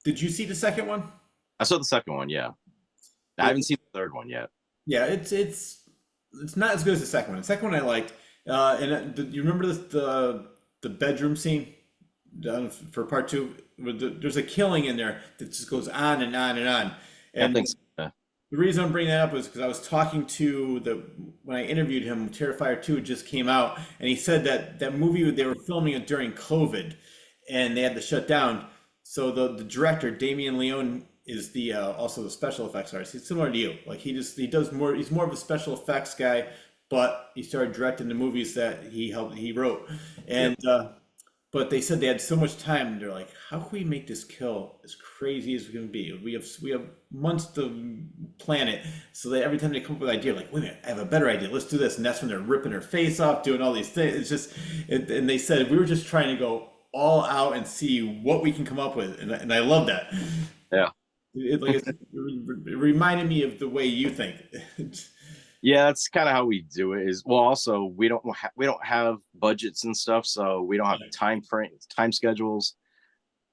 Did you see the second one? I saw the second one, yeah. I It, haven't seen the third one yet. yeah, it's not as good as the second one. The second one I liked, you remember the bedroom scene for part two? There's a killing in there that just goes on and on and on. I And think so. the reason I'm bringing that up is because I was talking to when I interviewed him, Terrifier 2 just came out, and he said that that movie they were filming it during COVID, and they had to shut down. So the director Damien Leone is the also the special effects artist. He's similar to you. Like he does more. He's more of a special effects guy, but he started directing the movies that he wrote, Yep. and but they said they had so much time, and they're like, "How can we make this kill as crazy as we can be? We have months to plan it." So that every time they come up with an idea, like, "Wait a minute, I have a better idea. Let's do this." And that's when they're ripping her face off, doing all these things. It's just, and they said we were just trying to go all out and see what we can come up with, and I love that. Yeah. Like it reminded me of the way you think. Yeah, that's kind of how we do it. Is well, also we don't have budgets and stuff, so we don't have time schedules.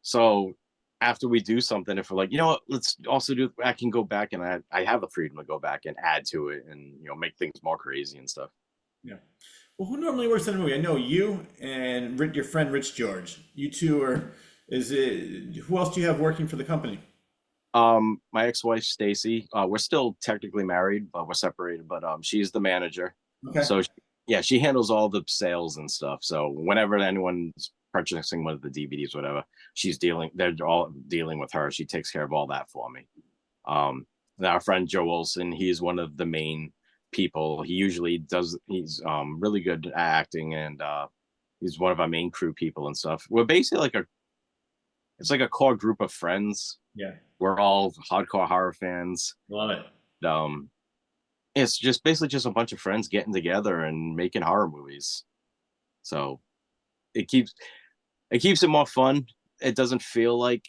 So after we do something, if we're like, let's also do, I can go back and I have the freedom to go back and add to it and make things more crazy and stuff. Yeah. Well, who normally works on a movie? I know you and your friend Rich George. You two are. Is it? Who else do you have working for the company? My ex-wife Stacy, we're still technically married, but we're separated. But she's the manager, Okay. so yeah, she handles all the sales and stuff. So whenever anyone's purchasing one of the DVDs, whatever, they're all dealing with her. She takes care of all that for me. And our friend Joe Olson, he's one of the main people. He's really good at acting, and he's one of our main crew people and stuff. We're basically it's like a core group of friends. Yeah. We're all hardcore horror fans. Love it. Um, it's just basically just a bunch of friends getting together and making horror movies. So it keeps it more fun. It doesn't feel like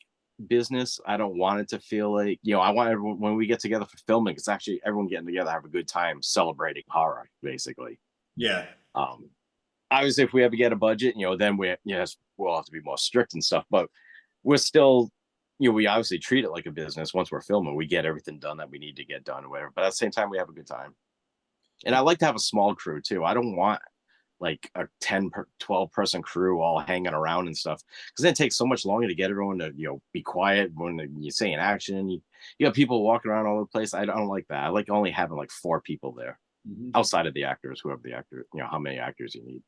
business. I don't want it to feel like, I want everyone, when we get together for filming, it's actually everyone getting together, have a good time celebrating horror, basically. Yeah. Um, obviously if we ever get a budget, then we'll have to be more strict and stuff. But we're still, we obviously treat it like a business. Once we're filming, we get everything done that we need to get done or whatever. But at the same time, we have a good time. And I like to have a small crew too. I don't want like a 12 person crew all hanging around and stuff, because then it takes so much longer to get everyone to be quiet when you say an action. You got people walking around all over the place. I don't like that. I like only having like 4 people there, outside of the actors, whoever the actor, how many actors you need.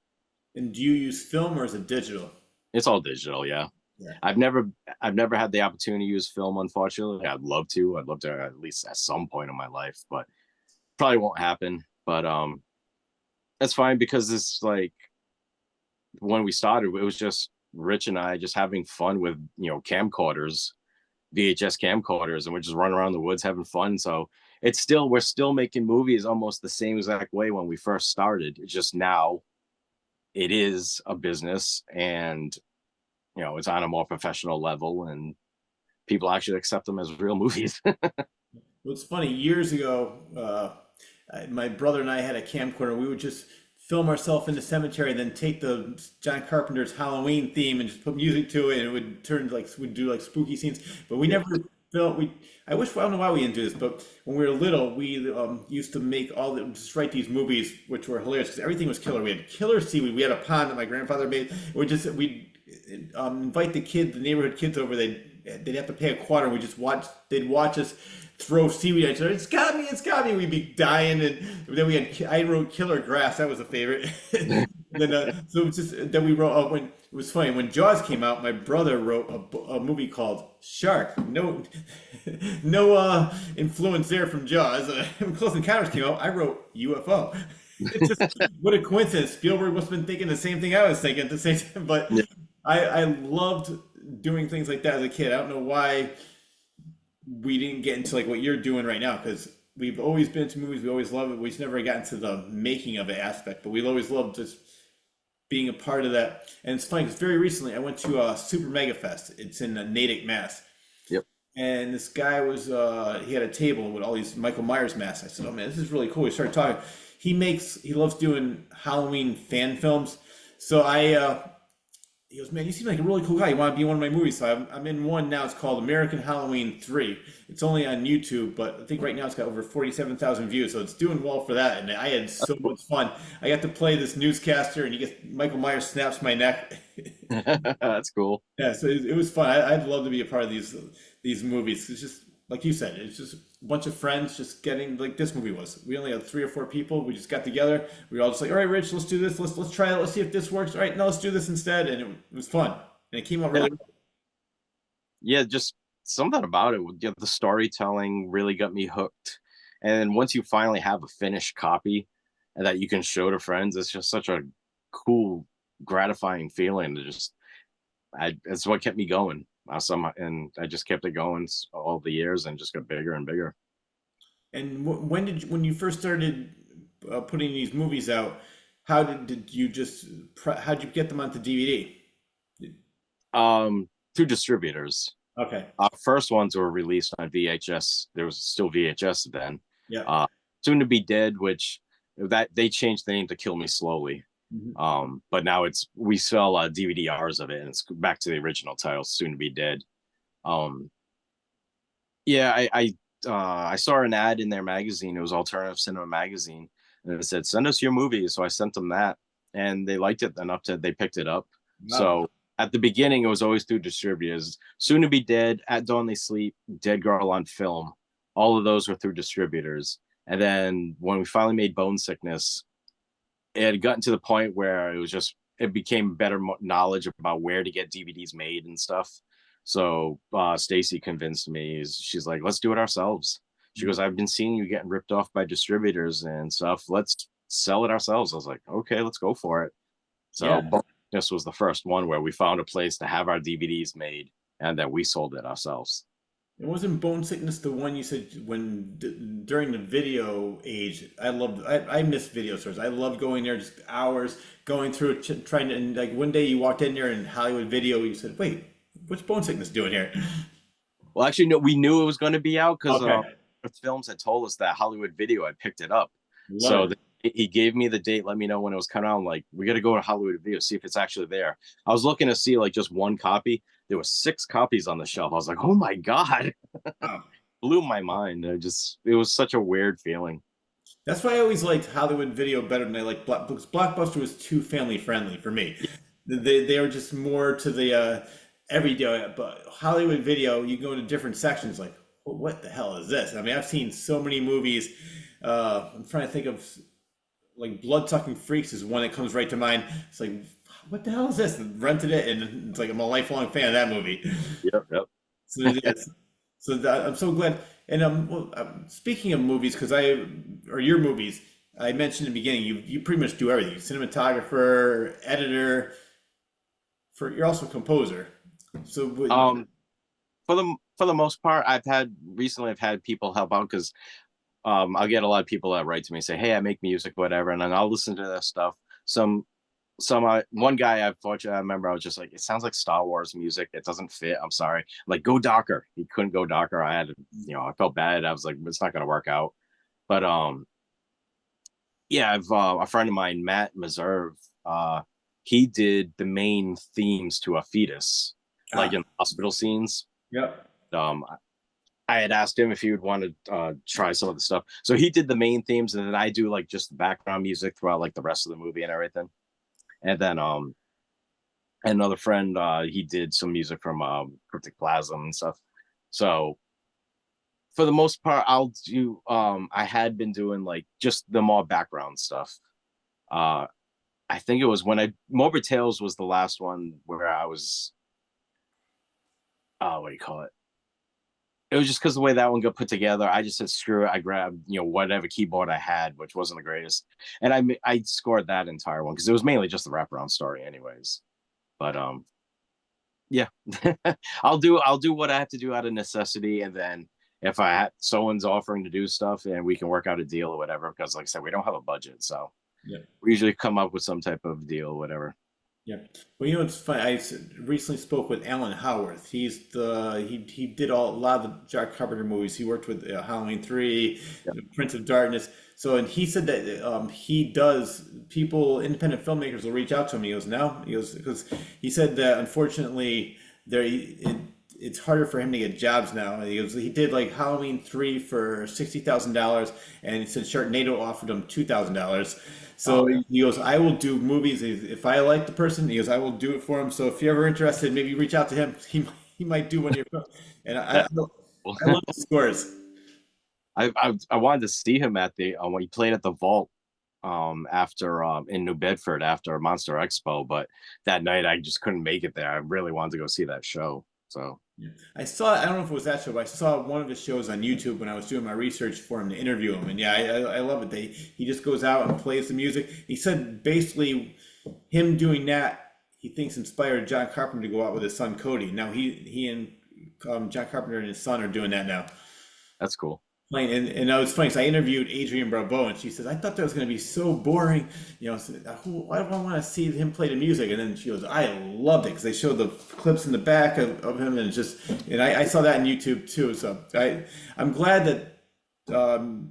And do you use film or is it digital? It's all digital. Yeah. I've never had the opportunity to use film, unfortunately. I'd love to at least at some point in my life, but probably won't happen. But that's fine, because it's like when we started, it was just Rich and I just having fun with camcorders, VHS camcorders, and we're just running around the woods having fun. So we're still making movies almost the same exact way when we first started. It's just now it is a business, and it's on a more professional level, and people actually accept them as real movies. Well, it's funny, years ago, my brother and I had a camcorder. We would just film ourselves in the cemetery and then take the John Carpenter's Halloween theme and just put music to it, and it would turn we'd do like spooky scenes. But we never filmed. I don't know why we didn't do this, but when we were little, we used to just write these movies, which were hilarious because everything was killer. We had killer seaweed. We had a pond that my grandfather made. We'd invite the neighborhood kids over. They'd have to pay a quarter. They'd watch us throw seaweed at each other. It's got me. We'd be dying, and then I wrote Killer Grass. That was a favorite. Then so it's just then we wrote. When it was funny when Jaws came out, my brother wrote a movie called Shark. No influence there from Jaws. When Close Encounters came out, I wrote UFO. It's just what a coincidence. Spielberg must have been thinking the same thing I was thinking at the same time. But yeah. I loved doing things like that as a kid. I don't know why we didn't get into like what you're doing right now, because we've always been to movies. We always love it. We just never got into the making of it aspect, but we always loved just being a part of that. And it's funny because very recently I went to Super Mega Fest. It's in Natick, Mass. Yep. And this guy was he had a table with all these Michael Myers masks. I said, "Oh man, this is really cool." We started talking. He loves doing Halloween fan films. So he goes, "Man, you seem like a really cool guy. You want to be in one of my movies?" So I'm in one now. It's called American Halloween 3. It's only on YouTube, but I think right now it's got over 47,000 views. So it's doing well for that. And I had so much fun. I got to play this newscaster, and Michael Myers snaps my neck. That's cool. Yeah, so it was fun. I'd love to be a part of these movies. It's just like you said. It's just a bunch of friends just getting like this movie was. We only had 3 or 4 people. We just got together. We were all just like, "All right, Rich, let's do this. Let's try it. Let's see if this works. All right, no, let's do this instead." And it was fun. And it came out really well. Yeah, just something about it. The storytelling really got me hooked. And once you finally have a finished copy and that you can show to friends, it's just such a cool, gratifying feeling. It's what kept me going. And I just kept it going all the years and just got bigger and bigger. And when you first started putting these movies out, how'd you get them onto DVD? Through distributors. Okay. Our first ones were released on VHS. There was still VHS then. Yeah. Soon to be Dead, which they changed the name to Kill Me Slowly. Mm-hmm. But now we sell DVD-Rs of it, and it's back to the original title, Soon to be Dead. Yeah, I saw an ad in their magazine. It was Alternative Cinema Magazine, and it said, "Send us your movies." So I sent them that, and they liked it enough that they picked it up. Wow. So at the beginning, it was always through distributors. Soon to be Dead, At Dawn They Sleep, Dead Girl on Film. All of those were through distributors. And then when we finally made Bone Sickness, it had gotten to the point where it became better knowledge about where to get DVDs made and stuff. So Stacy convinced me. She's like, "Let's do it ourselves." She goes, "I've been seeing you getting ripped off by distributors and stuff. Let's sell it ourselves." I was like, "Okay, let's go for it." So yeah. This was the first one where we found a place to have our DVDs made, and then we sold it ourselves. It wasn't Bone Sickness the one you said during the video age? I miss video stores. I loved going there, just hours going through it, trying to. And like one day you walked in there in Hollywood Video, you said, "Wait, what's Bone Sickness doing here?" Well, actually, no, we knew it was going to be out because Films had told us that Hollywood Video had picked it up. So he gave me the date, let me know when it was coming out. I'm like, we got to go to Hollywood Video, see if it's actually there. I was looking to see like just one copy. There was 6 copies on the shelf. I was like, oh my God. Wow. Blew my mind. It was such a weird feeling. That's why I always liked Hollywood Video better than I like because Blockbuster was too family friendly for me. They were just more to the everyday. But Hollywood Video, you go into different sections like, well, what the hell is this? I mean, I've seen so many movies. I'm trying to think of like Blood-Sucking Freaks is one that comes right to mind. It's like, what the hell is this? And rented it, and it's like I'm a lifelong fan of that movie. Yep, yep. So, I'm so glad. And speaking of movies, or your movies, I mentioned in the beginning, you pretty much do everything. Cinematographer, editor, you're also a composer. So For the most part, I've had people help out because I'll get a lot of people that write to me and say, hey, I make music, whatever, and then I'll listen to their stuff. One guy I remember I was just like, it sounds like Star Wars music. It doesn't fit. I'm sorry. I'm like, go darker. He couldn't go darker. I felt bad. I was like, it's not gonna work out. But yeah, I've a friend of mine, Matt Meserve, he did the main themes to A Fetus, like in hospital scenes. Yep. I had asked him if he would want to try some of the stuff. So he did the main themes, and then I do like just the background music throughout like the rest of the movie and everything. And then another friend, he did some music from Cryptic Plasm and stuff. So for the most part, I'll do I had been doing like just the more background stuff. I think it was when Morbid Tales was the last one where I was what do you call it? It was just because the way that one got put together, I just said screw it. I grabbed whatever keyboard I had, which wasn't the greatest, and I scored that entire one because it was mainly just the wraparound story, anyways. But yeah, I'll do what I have to do out of necessity, and then if someone's offering to do stuff and we can work out a deal or whatever, because like I said, we don't have a budget, so Yeah. we usually come up with some type of deal or whatever. Yeah. Well, it's funny. I recently spoke with Alan Howarth. He did a lot of the Jack Carpenter movies. He worked with Halloween 3, Prince of Darkness. So, and he said that independent filmmakers will reach out to him. He goes, no, because he said that unfortunately it's harder for him to get jobs now. He did like Halloween 3 for $60,000, and he said Sharknado offered him $2,000. So he goes, I will do movies if I like the person. He goes, I will do it for him. So if you're ever interested, maybe reach out to him. He might do one of your films. And I love the scores. I wanted to see him at the when he played at the Vault after in New Bedford after Monster Expo, but that night I just couldn't make it there. I really wanted to go see that show. So I don't know if it was that show, but I saw one of his shows on YouTube when I was doing my research for him to interview him. And yeah, I love it. He just goes out and plays the music. He said basically him doing that, he thinks inspired John Carpenter to go out with his son Cody. Now he and John Carpenter and his son are doing that now. That's cool. And it was funny because I interviewed Adrienne Barbeau, and she says, I thought that was going to be so boring. Why do I want to see him play the music? And then she goes, I loved it because they showed the clips in the back of him, and I saw that on YouTube too. So I'm glad that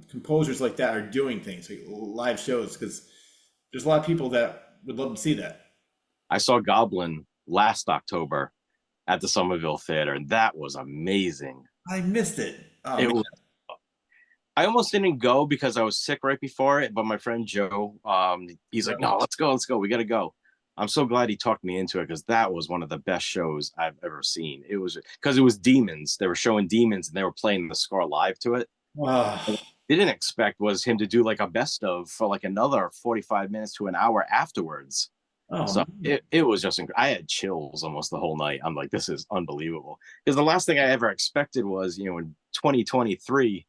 composers like that are doing things like live shows, because there's a lot of people that would love to see that. I saw Goblin last October at the Somerville Theater, and that was amazing. I missed it. I almost didn't go because I was sick right before it, but my friend Joe, he's like, no, let's go. We got to go. I'm so glad he talked me into it because that was one of the best shows I've ever seen. It was because it was Demons. They were showing Demons and they were playing the score live to it. Wow. Didn't expect was him to do like a best of for like another 45 minutes to an hour afterwards. So it was just I had chills almost the whole night. I'm like, this is unbelievable. Because the last thing I ever expected was, in 2023,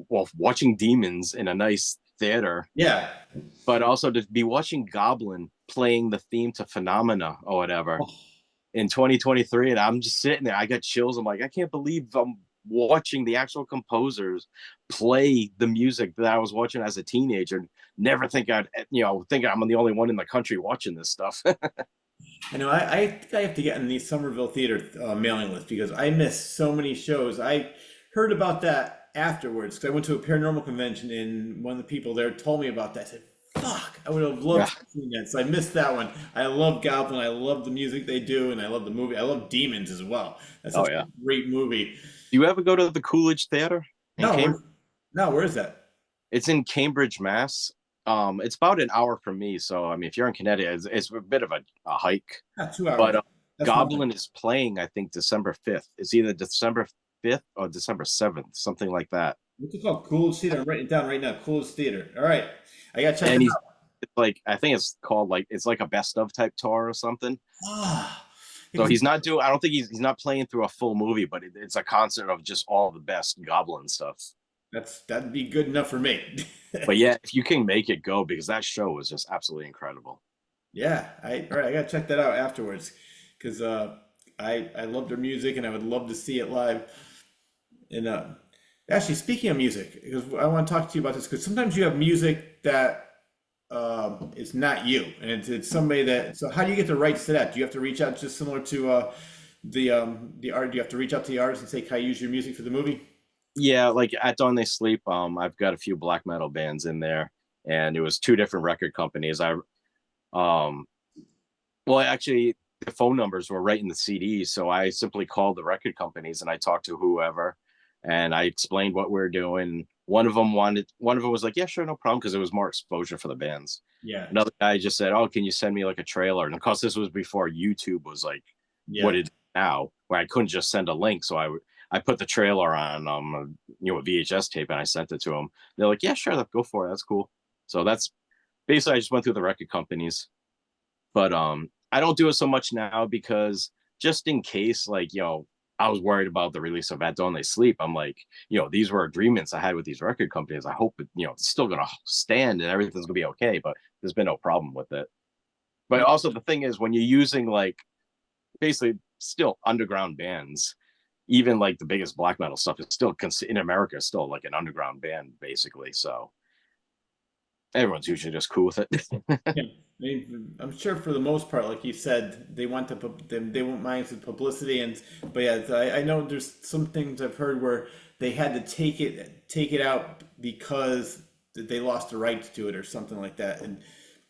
well, watching Demons in a nice theater. Yeah. But also to be watching Goblin playing the theme to Phenomena or whatever in 2023. And I'm just sitting there. I got chills. I'm like, I can't believe I'm watching the actual composers play the music that I was watching as a teenager. Never think think I'm the only one in the country watching this stuff. I know. I think I have to get on the Somerville Theater mailing list because I miss so many shows. I heard about that afterwards because I went to a paranormal convention and one of the people there told me about that. I said, "Fuck, I would have loved Yeah. to have seen that." So I missed that one. I love Goblin. I love the music they do, and I love the movie. I love Demons as well. That's Oh such yeah. a great movie. Do you ever go to the Coolidge Theater in No, Cambridge? no, where is that? It's in Cambridge, Mass. It's about an hour from me, so I mean, if you're in Connecticut, it's a bit of a hike. Not 2 hours. But That's Goblin nothing. is playing, I think, December 5th. It's either December 5th or December 7th, something like that. What's it called? Coolidge Theater. I'm writing it down right now. Coolidge Theater. All right, I gotta check And it he's out. it's like, I think it's called like, it's like a best of type tour or something. Ah, So because he's not doing, I don't think he's not playing through a full movie, but it's a concert of just all the best Goblin stuff. that'd be good enough for me. But yeah, if you can make it, go, because that show was just absolutely incredible. Yeah, all right, I gotta check that out afterwards because I love their music and I would love to see it live. And actually, speaking of music, because I want to talk to you about this because sometimes you have music that is not you, and it's somebody that. So how do you get the rights to that? Do you have to reach out just similar to the art? Do you have to reach out to the artist and say, "Can I use your music for the movie?" Yeah, like at Dawn They Sleep, I've got a few black metal bands in there, and it was two different record companies. Um, well, actually, the phone numbers were right in the CD, so I simply called the record companies and I talked to whoever, and I explained what we are doing. One of them was like, "Yeah, sure, no problem," because it was more exposure for the bands. Yeah, Another guy just said, "Oh, can you send me like a trailer?" And of course, this was before YouTube was like yeah. what it is now, where I couldn't just send a link. So I put the trailer on a VHS tape and I sent it to them. They're like, "Yeah, sure, go for it. That's cool." So that's basically, I just went through the record companies. But I don't do it so much now because just in case, like, I was worried about the release of At Dawn They Sleep. I'm like, these were agreements I had with these record companies. I hope it's still gonna stand and everything's gonna be okay. But there's been no problem with it. But also the thing is, when you're using like basically still underground bands, even like the biggest black metal stuff is still in America is still like an underground band basically. So everyone's usually just cool with it. Yeah, I'm sure for the most part, like you said, they want they won't mind the publicity but yeah, I know there's some things I've heard where they had to take it out because they lost the rights to it or something like that. And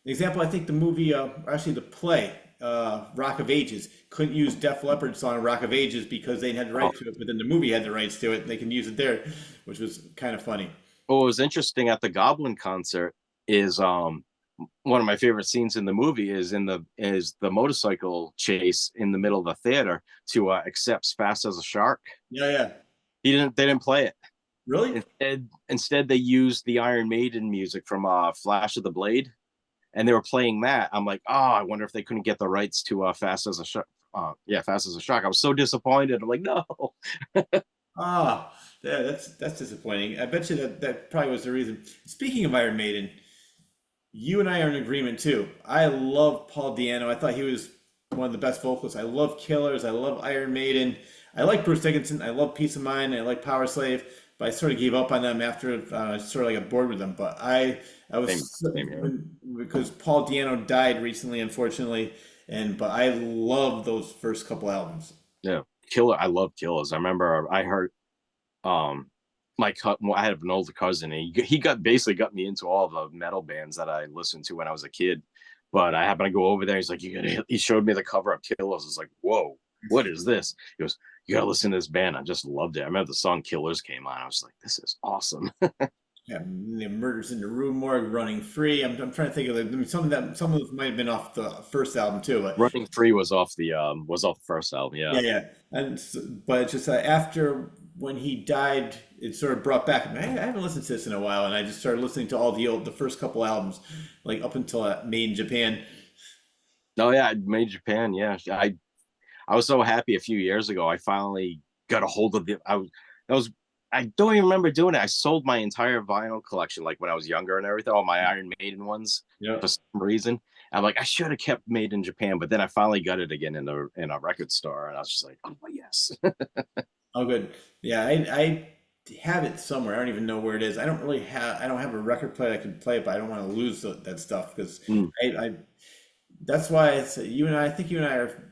the example, I think the movie, actually the play, Rock of Ages, couldn't use Def Leppard's song Rock of Ages because they had the Oh, rights to it, but then the movie had the rights to it and they can use it there, which was kind of funny. what was interesting at the Goblin concert is one of my favorite scenes in the movie is the motorcycle chase in the middle of the theater to Accept's Fast as a Shark. Yeah, yeah. They didn't play it. Really? Instead they used the Iron Maiden music from Flash of the Blade, and they were playing that. I'm like, oh, I wonder if they couldn't get the rights to Fast as a Shark. Yeah, Fast as a Shark. I was so disappointed. I'm like, no. Ah, yeah, that's disappointing. I bet you that probably was the reason. Speaking of Iron Maiden, you and I are in agreement too. I love Paul Diano. I thought he was one of the best vocalists. I love Killers. I love Iron Maiden. I like Bruce Dickinson. I love Peace of Mind. I like Power Slave. But I sort of gave up on them after I sort of like got bored with them. But I Same, was same here. because Paul Diano died recently, unfortunately, but I love those first couple albums. Yeah, Killer. I love Killers. I remember I heard um I have an older cousin, and he basically got me into all the metal bands that I listened to when I was a kid. But I happened to go over there. He's like, he showed me the cover of Killers. I was like, whoa, what is this? He goes, you gotta listen to this band. I just loved it. I remember the song Killers came on. I was like, this is awesome. Yeah, the Murders in the Rue Morgue, Running Free. I'm trying to think of I mean, some of those might have been off the first album too, but Running Free was off the first album. yeah, Yeah. yeah. But it's just after when he died, it sort of brought back. I haven't listened to this in a while, and I just started listening to all the first couple albums, like up until Made in Japan. No, yeah, I made Japan. Yeah, I was so happy a few years ago. I finally got a hold of that was I don't even remember doing it. I sold my entire vinyl collection like when I was younger and everything, all my Iron Maiden ones Yeah. for some reason. I'm like, I should have kept Made in Japan, but then I finally got it again in a record store, and I was just like, oh yes. Oh, good. Yeah, I have it somewhere. I don't even know where it is. I don't have a record player I can play it, but I don't want to lose that stuff because Mm. I that's why it's you and I think you and I are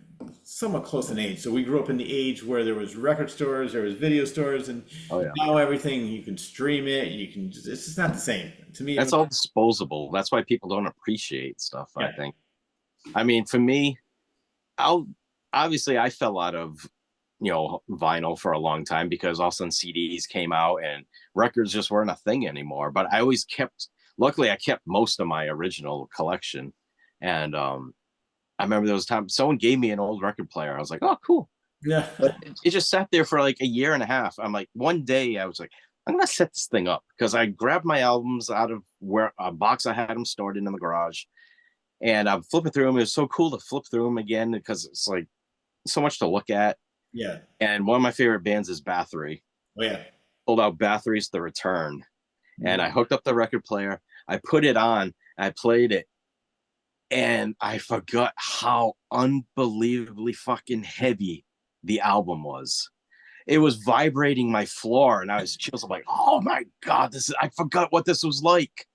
somewhat close in age. So we grew up in the age where there was record stores, there was video stores, and Oh yeah. now everything you can stream it. It's just not the same to me. That's all disposable. That's why people don't appreciate stuff, I Yeah, think. I mean, for me, I'll obviously I fell out of vinyl for a long time because all of a sudden CDs came out and records just weren't a thing anymore. But I always kept, luckily, I kept most of my original collection. And I remember there was time someone gave me an old record player. I was like, oh, cool. yeah, But it just sat there for like a year and a half. I'm like, one day I was like, I'm gonna set this thing up because I grabbed my albums out of where a box I had them stored in the garage, and I'm flipping through them. It was so cool to flip through them again because it's like so much to look at. yeah. And one of my favorite bands is Bathory. Oh yeah. Pulled out Bathory's The Return, and I hooked up the record player. I put it on. I played it, and I forgot how unbelievably fucking heavy the album was. It was vibrating my floor, and I was chills. I'm like, oh my god, I forgot what this was like.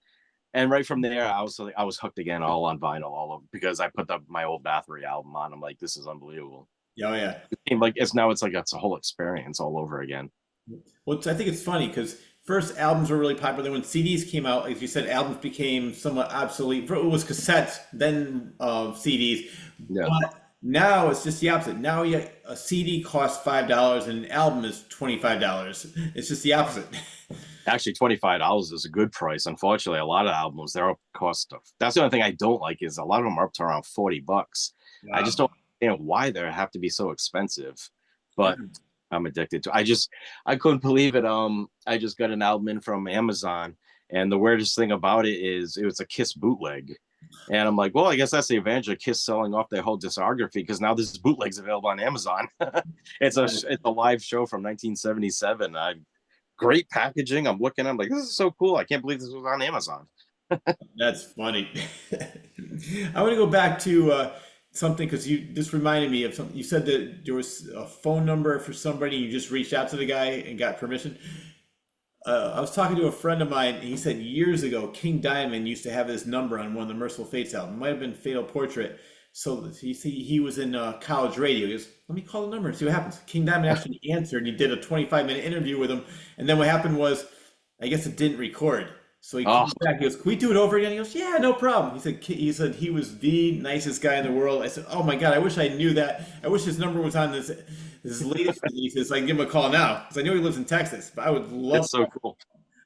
And right from there, I was hooked again, all on vinyl, all of because I put my old Bathory album on. I'm like, this is unbelievable. Oh yeah. It's a whole experience all over again. Well, I think it's funny because first albums were really popular. When CDs came out, as you said, albums became somewhat obsolete. It was cassettes, then CDs. Yeah. But now it's just the opposite. Now a CD costs $5 and an album is $25. It's just the opposite. Actually, $25 is a good price. Unfortunately, a lot of albums they're up cost of. That's the only thing I don't like is a lot of them are up to around $40. Wow. I just don't understand why they have to be so expensive. But I'm addicted to. I couldn't believe it. I just got an album in from Amazon, and the weirdest thing about it is it was a Kiss bootleg. And I'm like, well, I guess that's the advantage of Kiss selling off their whole discography because now this bootleg's available on Amazon. It's a live show from 1977. Great packaging. I'm like, this is so cool. I can't believe this was on Amazon. That's funny. I want to go back to something because this reminded me of something. You said that there was a phone number for somebody. You just reached out to the guy and got permission. I was talking to a friend of mine, and he said years ago, King Diamond used to have his number on one of the Merciful Fates albums. It might have been Fatal Portrait. So he was in college radio. He goes, let me call the number and see what happens. King Diamond actually answered, and he did a 25-minute interview with him. And then what happened was, I guess it didn't record. So he comes back. He goes, can we do it over again? He goes, yeah, no problem. He said he was the nicest guy in the world. I said, oh my God, I wish I knew that. I wish his number was on this latest release so I can give him a call now because I know he lives in Texas. But I would love. That's so cool.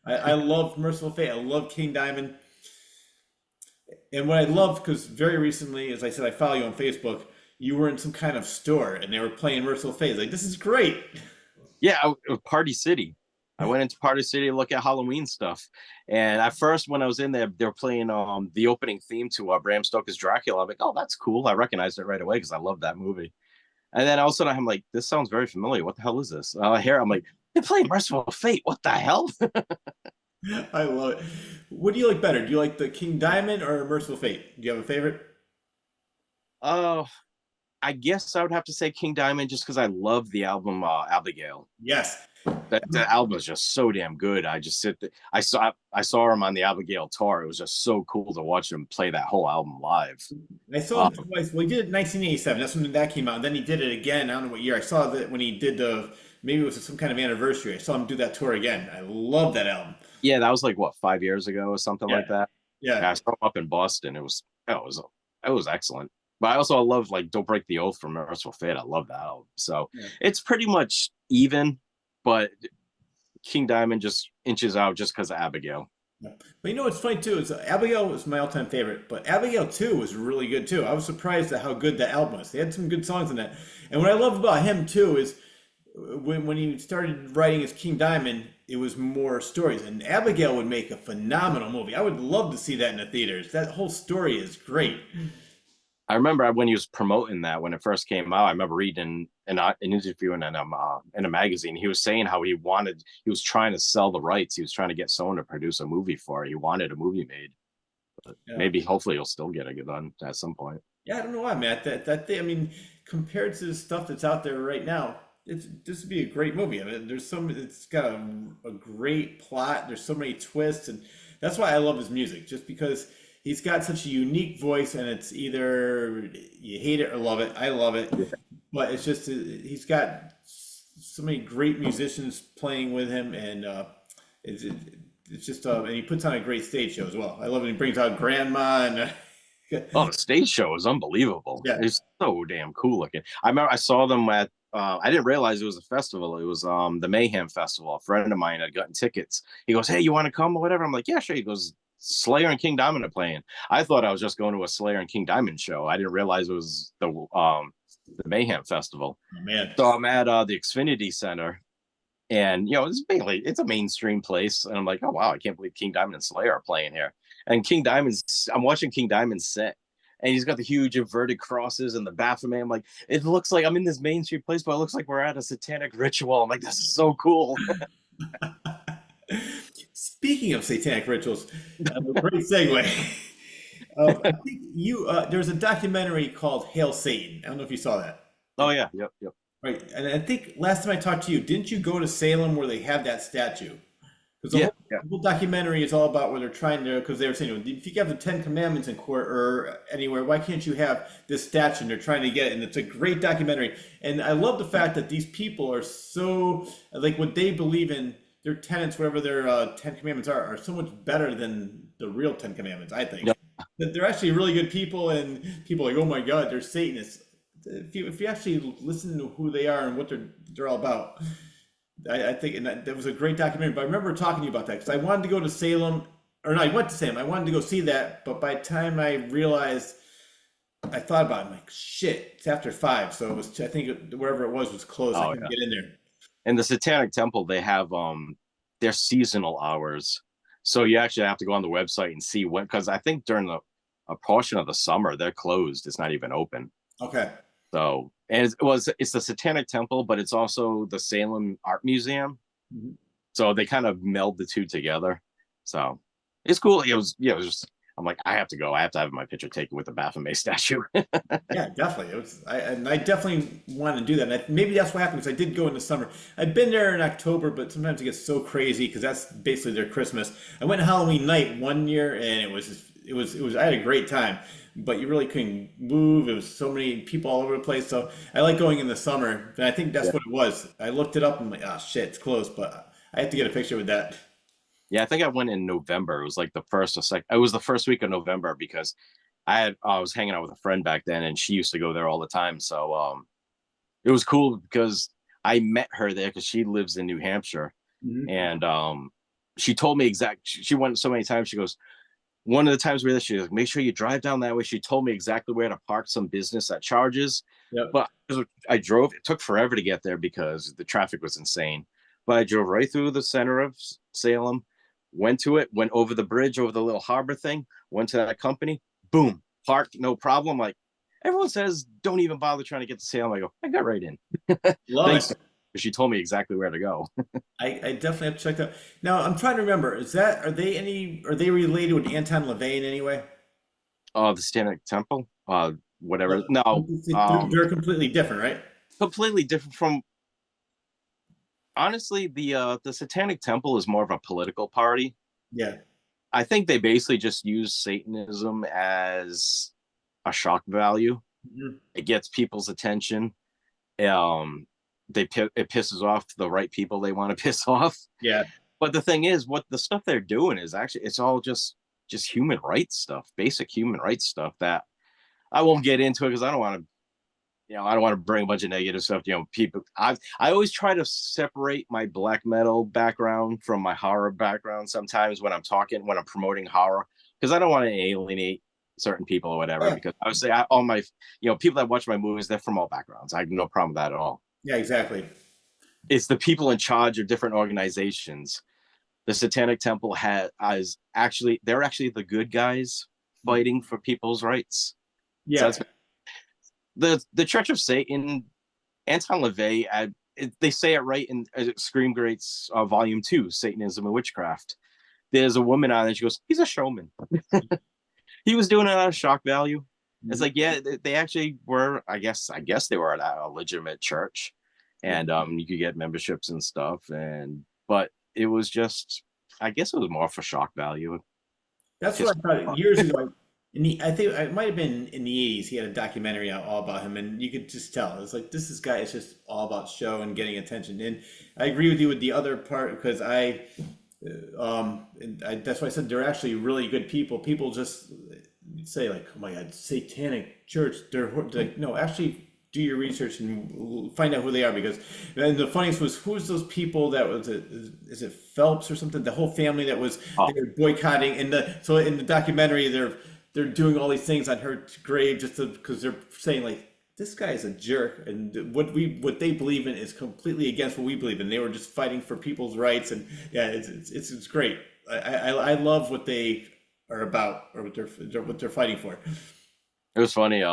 I love Merciful Fate. I love King Diamond. And what I loved, because very recently, as I said, I follow you on Facebook, you were in some kind of store and they were playing Merciful Fate. Like, this is great. Yeah, Party City. I went into Party City to look at Halloween stuff. And at first, when I was in there, they were playing the opening theme to Bram Stoker's Dracula. I'm like, oh, that's cool. I recognized it right away because I love that movie. And then all of a sudden, I'm like, this sounds very familiar. What the hell is this? I hear, I'm like, they're playing Merciful Fate. What the hell? I love it. What do you like better? Do you like the King Diamond or Merciful Fate? Do you have a favorite? I guess I would have to say King Diamond just because I love the album Abigail. Yes. The album is just so damn good. I just sit there. I saw him on the Abigail tour. It was just so cool to watch him play that whole album live. I saw him twice. Well, he did it in 1987. That's when that came out. And then he did it again. I don't know what year. I saw that when he did maybe it was some kind of anniversary. I saw him do that tour again. I love that album. Yeah, that was like what, 5 years ago or something like that. Yeah. I saw him up in Boston. It was excellent. But I also love like Don't Break the Oath from Merciful Fate. I love that album. So it's pretty much even, but King Diamond just inches out just because of Abigail. Yeah. But you know what's funny too is Abigail was my all-time favorite, but Abigail 2 was really good too. I was surprised at how good that album was. They had some good songs in that. And what I love about him too is when he started writing his King Diamond, it was more stories. And Abigail would make a phenomenal movie. I would love to see that in the theaters. That whole story is great. I remember when he was promoting that when it first came out. I remember reading an interview in a magazine. He was saying how he was trying to sell the rights. He was trying to get someone to produce a movie for it. He wanted a movie made. But maybe, hopefully, he'll still get it done at some point. Yeah, I don't know why, Matt. That thing, I mean, compared to the stuff that's out there right now, this would be a great movie. I mean, it's got a great plot. There's so many twists, and that's why I love his music. Just because he's got such a unique voice, and it's either you hate it or love it. I love it. but it's just he's got so many great musicians playing with him, and it's it's just and he puts on a great stage show as well. I love when he brings out Grandma and Oh, the stage show is unbelievable. yeah. It's so damn cool looking. I remember I saw them at I didn't realize it was a festival. It was the Mayhem Festival. A friend of mine had gotten tickets. He goes, "Hey, you want to come or whatever?" I'm like, "Yeah, sure." He goes, "Slayer and King Diamond are playing." I thought I was just going to a Slayer and King Diamond show. I didn't realize it was the Mayhem Festival. Oh, man. So I'm at the Xfinity Center, and it's a mainstream place, and I'm like, "Oh wow, I can't believe King Diamond and Slayer are playing here." And I'm watching King Diamond's set, and he's got the huge inverted crosses and the Baphomet. I'm like, it looks like I'm in this mainstream place, but it looks like we're at a satanic ritual. I'm like, this is so cool. Speaking of satanic rituals, great segue. I think there's a documentary called Hail Satan. I don't know if you saw that. Oh yeah, yep. Right. And I think last time I talked to you, didn't you go to Salem where they have that statue? Because the whole documentary is all about where they're trying to, because they were saying, if you have the Ten Commandments in court or anywhere, why can't you have this statue? And they're trying to get it. And it's a great documentary. And I love the fact that these people are so, like what they believe in, their tenets, whatever their Ten Commandments are so much better than the real Ten Commandments, I think. Yep. That they're actually really good people, and people are like, oh my God, they're Satanists. If you actually listen to who they are and what they're all about, I think, and that was a great documentary. But I remember talking to you about that because I wanted to go to Salem, or no, I went to Salem. I wanted to go see that, but by the time I realized, I thought about it, I'm like, shit, it's after 5, so it was. I think wherever it was closed. I couldn't get in there. And the Satanic Temple, they have their seasonal hours, so you actually have to go on the website and see when, because I think during a portion of the summer they're closed. It's not even open. Okay. So, and it's the Satanic Temple, but it's also the Salem Art Museum. Mm-hmm. So they kind of meld the two together. So it's cool. It was just, I'm like, I have to go. I have to have my picture taken with the Baphomet statue. Yeah, definitely. It was, I definitely want to do that. And maybe that's what happened because I did go in the summer. I'd been there in October, but sometimes it gets so crazy because that's basically their Christmas. I went Halloween night one year, and it was. I had a great time, but you really couldn't move. It was so many people all over the place. So I like going in the summer, and I think that's what it was. I looked it up and I'm like, oh shit, it's closed, but I have to get a picture with that. Yeah, I think I went in November. It was like the first or second. It was the first week of November because I was hanging out with a friend back then, and she used to go there all the time. So it was cool because I met her there because she lives in New Hampshire, Mm-hmm. and she told me She went so many times. She goes, one of the times we were there, she goes, make sure you drive down that way. She told me exactly where to park some business that charges. Yep. But I drove. It took forever to get there because the traffic was insane. But I drove right through the center of Salem. Went to it, went over the bridge, over the little harbor thing, went to that company, boom, parked, no problem. Like everyone says, don't even bother trying to get to Salem. I go, I got right in. Love it. She told me exactly where to go. I definitely have to check that. Now I'm trying to remember. Are they related with Anton LaVey in any way? The Satanic Temple, whatever. No, They're completely different, right? completely different from. Honestly, the Satanic Temple is more of a political party. Yeah. I think they basically just use Satanism as a shock value. Mm-hmm. It gets people's attention. It pisses off the right people they want to piss off. Yeah. But the thing is, what the stuff they're doing is actually, it's all just human rights stuff, basic human rights stuff that I won't get into it because I don't want to. I don't want to bring a bunch of negative stuff. People. I always try to separate my black metal background from my horror background. Sometimes when I'm promoting horror, because I don't want to alienate certain people or whatever. Yeah. Because I would say all my, people that watch my movies, they're from all backgrounds. I have no problem with that at all. Yeah, exactly. It's the people in charge of different organizations. The Satanic Temple they're actually the good guys fighting for people's rights. Yeah. So the Church of Satan, Anton LaVey, they say it right in Scream Greats Volume 2, Satanism and Witchcraft. There's a woman on it, and she goes, he's a showman. He was doing it out of shock value. Mm-hmm. It's like, yeah, they actually were, I guess they were at a legitimate church, and you could get memberships and stuff, but it was just, I guess it was more for shock value. That's what I thought years ago. I think it might have been in the '80s. He had a documentary out all about him, and you could just tell it's like guy is just all about show and getting attention. And I agree with you with the other part because that's why I said they're actually really good people. People just say like, "Oh my God, satanic church." They're like, no, actually do your research and find out who they are because. And the funniest was who's those people that was it? Is it Phelps or something? The whole family that was Oh, they were boycotting. So in the documentary, they're doing all these things on her grave just because they're saying like this guy is a jerk and what they believe in is completely against what we believe in. They were just fighting for people's rights and yeah, it's great. I love what they are about or what they're fighting for. it was funny.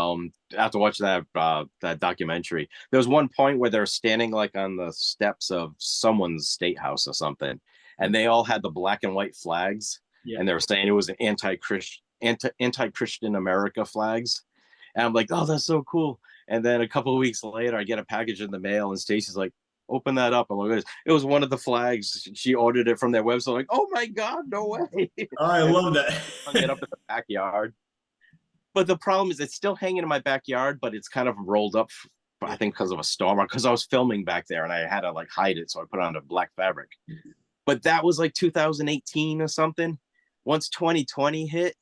After watching that documentary, there was one point where they're standing like on the steps of someone's state house or something, and they all had the black and white flags, Yeah. and they were saying it was an anti-Christian America flags. And I'm like, oh, that's so cool. And then a couple of weeks later, I get a package in the mail, and Stacy's like, open that up. I'm like, it was one of the flags. She ordered it from their website. I'm like, oh my God, no way. Oh, I And love hung it that. up in the backyard. But the problem is, it's still hanging in my backyard, but it's kind of rolled up. I think because of a storm, or because I was filming back there and I had to like hide it, so I put it on a black fabric. But that was like 2018 or something. Once 2020 hit,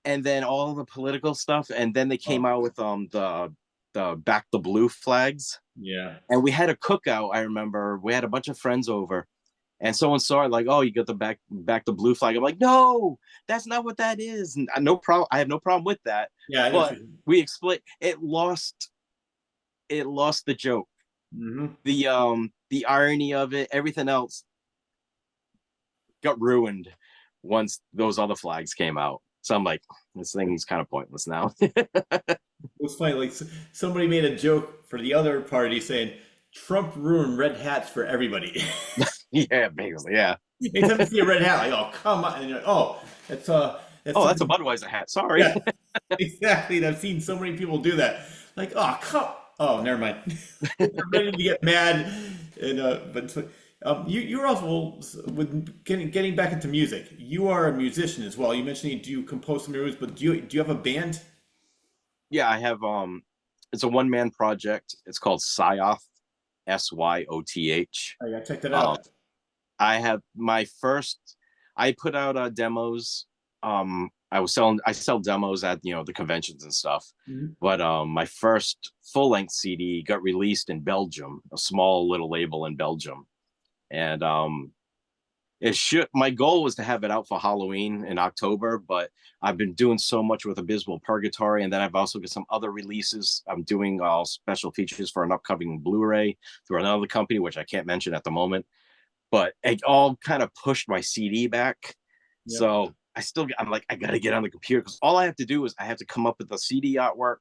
and then all the political stuff, and then they came Oh, out with the back the blue flags, yeah. and we had a cookout. I remember we had a bunch of friends over, and someone saw it like, oh, you got the back the blue flag. I'm like, no, that's not what that is. And no problem. I have no problem with that. Yeah, I know what But you. we explain it lost the joke, Hmm. the irony of it, everything else got ruined once those other flags came out. So I'm like, this thing is kind of pointless now. It was funny. Like somebody made a joke for the other party saying Trump ruined red hats for everybody. Yeah, basically, yeah. Anytime you see a red hat, like, oh, come on. And you're like, oh, that's Oh, that's a something. Budweiser hat. Sorry. Yeah, exactly. And I've seen so many people do that. Like, oh, oh, never mind. They're ready to get mad. And, you're also, with getting back into music, you are a musician as well. You mentioned you do compose some music, but do you have a band? Yeah, I have it's a one-man project. It's called Syoth, Syoth. I gotta check that Um, out. I have my first. I put out demos. I sell demos at the conventions and stuff. Mhm. But my first full-length CD got released in Belgium, a small little label in Belgium, and it should. My goal was to have it out for Halloween in October, but I've been doing so much with Abysmal Purgatory, and then I've also got some other releases. I'm doing all special features for an upcoming Blu-ray through another company, which I can't mention at the moment. But it all kind of pushed my CD back. Yep. So I'm like, I gotta get on the computer because all I have to do is I have to come up with the CD artwork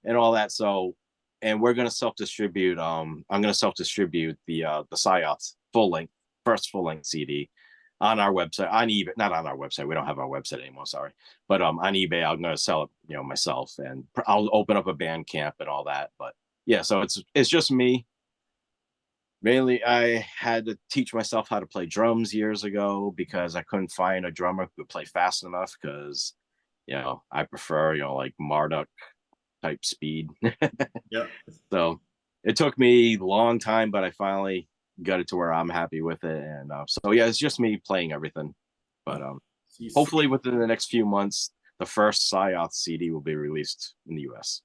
and all that. So, and we're gonna self-distribute. I'm gonna self-distribute the Psyops first full length CD on our website, on eBay. Not on our website. We don't have our website anymore. Sorry, but on eBay, I'm gonna sell it, myself, and I'll open up a band camp and all that. But yeah, so it's just me. Mainly, I had to teach myself how to play drums years ago because I couldn't find a drummer who could play fast enough. Because I prefer like Marduk type speed. Yep. So it took me a long time, but I finally got it to where I'm happy with it. And so yeah, it's just me playing everything. But So you see, hopefully within the next few months, the first Syoth CD will be released in the U.S.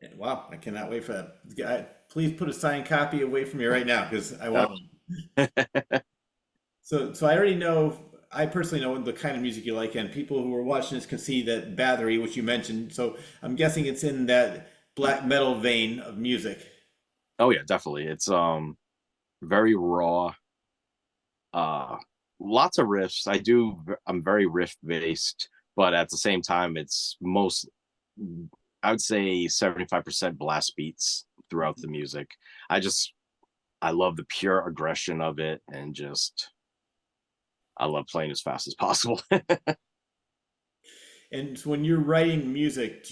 yeah, wow, I cannot wait for that. Please put a signed copy away from me right now because I want. So I already know. I personally know the kind of music you like, and people who are watching this can see that Bathory, which you mentioned. So I'm guessing it's in that black metal vein of music. Oh yeah, definitely. It's very raw. Uh, Lots of riffs. I'm very riff based, but at the same time, I would say 75% blast beats throughout the music. I love the pure aggression of it, and just I love playing as fast as possible. And so when you're writing music,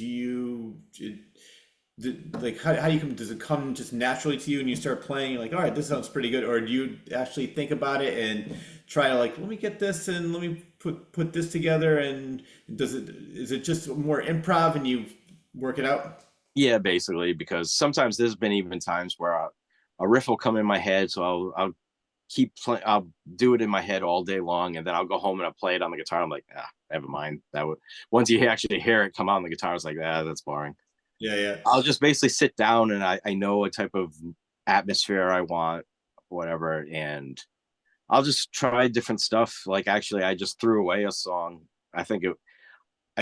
Like how do you come? Does it come just naturally to you and you start playing like, all right, this sounds pretty good, or do you actually think about it and try to like, let me get this and let me put this together, and is it just more improv and you work it out? Yeah, basically, because sometimes there's been even times where a riff will come in my head, so I'll keep playing. I'll do it in my head all day long, and then I'll go home and I'll play it on the guitar. I'm like, never mind. That would once you actually hear it come out on the guitar, it's like, that's boring. Yeah, yeah. I'll just basically sit down and I know what type of atmosphere I want, whatever, and I'll just try different stuff. Like actually, I just threw away a song. I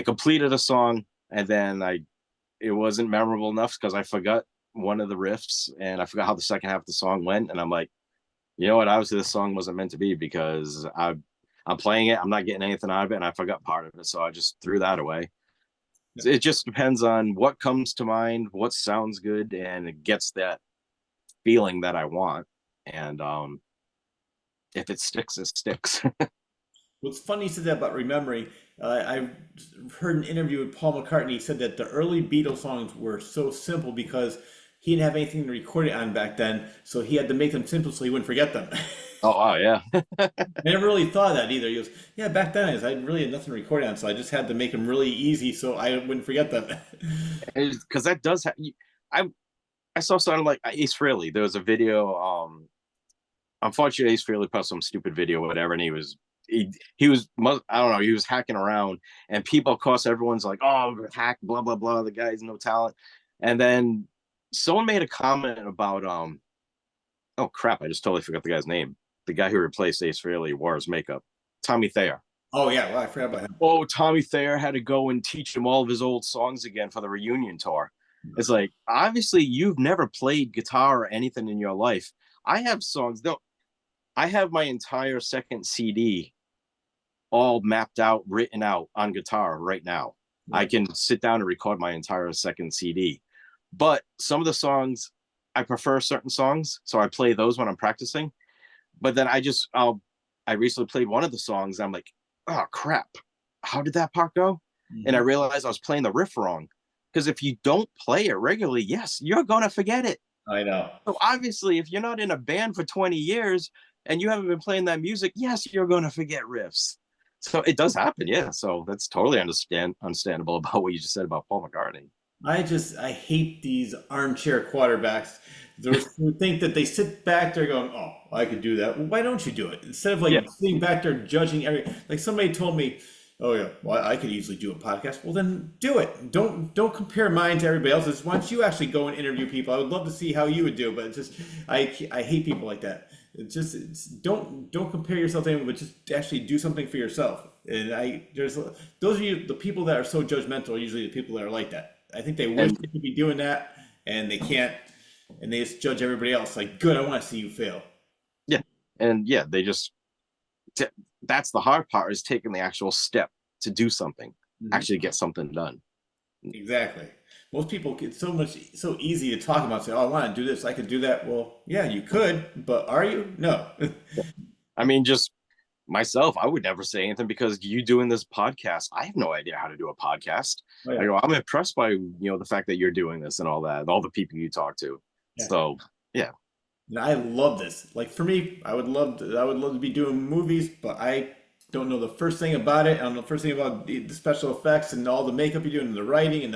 completed a song, and then it wasn't memorable enough because I forgot one of the riffs and I forgot how the second half of the song went, and I'm like, you know what? Obviously, this song wasn't meant to be because I'm playing it, I'm not getting anything out of it, and I forgot part of it, so I just threw that away. It just depends on what comes to mind, what sounds good, and it gets that feeling that I want. And if it sticks, it sticks. What's funny you said that about remembering. I heard an interview with Paul McCartney. He said that the early Beatles songs were so simple because he didn't have anything to record it on back then, so he had to make them simple so he wouldn't forget them. Oh, wow, yeah. I never really thought of that either. He goes, "Yeah, back then I really had nothing to record on, so I just had to make them really easy so I wouldn't forget them." Because that does have. I saw something like Ace Frehley. There was a video. Unfortunately, Ace Frehley posted some stupid video, or whatever, and he was I don't know, he was hacking around, and people, of course, everyone's like, oh, hack, blah blah blah. The guy's no talent, and then someone made a comment about oh crap, I just totally forgot the guy's name. The guy who replaced Ace Frehley wore his makeup. Tommy Thayer. Oh yeah, well I forgot about him. Oh, Tommy Thayer had to go and teach him all of his old songs again for the reunion tour. It's like, obviously you've never played guitar or anything in your life. I have songs though. I have my entire second CD all mapped out, written out on guitar right now. I can sit down and record my entire second CD. But some of the songs, I prefer certain songs, so I play those when I'm practicing. But then I recently played one of the songs. I'm like, oh crap, how did that part go? Mm-hmm. And I realized I was playing the riff wrong. Because if you don't play it regularly, yes, you're gonna forget it. I know. So obviously, if you're not in a band for 20 years and you haven't been playing that music, yes, you're gonna forget riffs. So it does happen, yeah. So that's totally understandable about what you just said about Paul McCartney. I hate these armchair quarterbacks. Those who think that they sit back there going, "Oh, I could do that." Well, why don't you do it instead of like sitting back there judging every? Like somebody told me, "Oh yeah, well I could easily do a podcast." Well then do it. Don't compare mine to everybody else's. Why don't you actually go and interview people? I would love to see how you would do, but it's just I hate people like that. Don't compare yourself to anyone, but just actually do something for yourself. And those are the people that are so judgmental are usually the people that are like that. I think they wish they could be doing that and they can't, and they just judge everybody else. Like, good, I want to see you fail. Yeah, and yeah, that's the hard part, is taking the actual step to do something, actually get something done. Exactly. Most people get so easy to talk about. Say, "Oh, I want to do this. I could do that." Well, yeah, you could, but are you? No. I mean, just myself, I would never say anything because you doing this podcast, I have no idea how to do a podcast. Oh, yeah. I'm impressed by the fact that you're doing this and all that, and all the people you talk to. Yeah. So yeah. And I love this. Like for me, I would love to be doing movies, but I don't know the first thing about it. I don't know the first thing about the special effects and all the makeup you're doing and the writing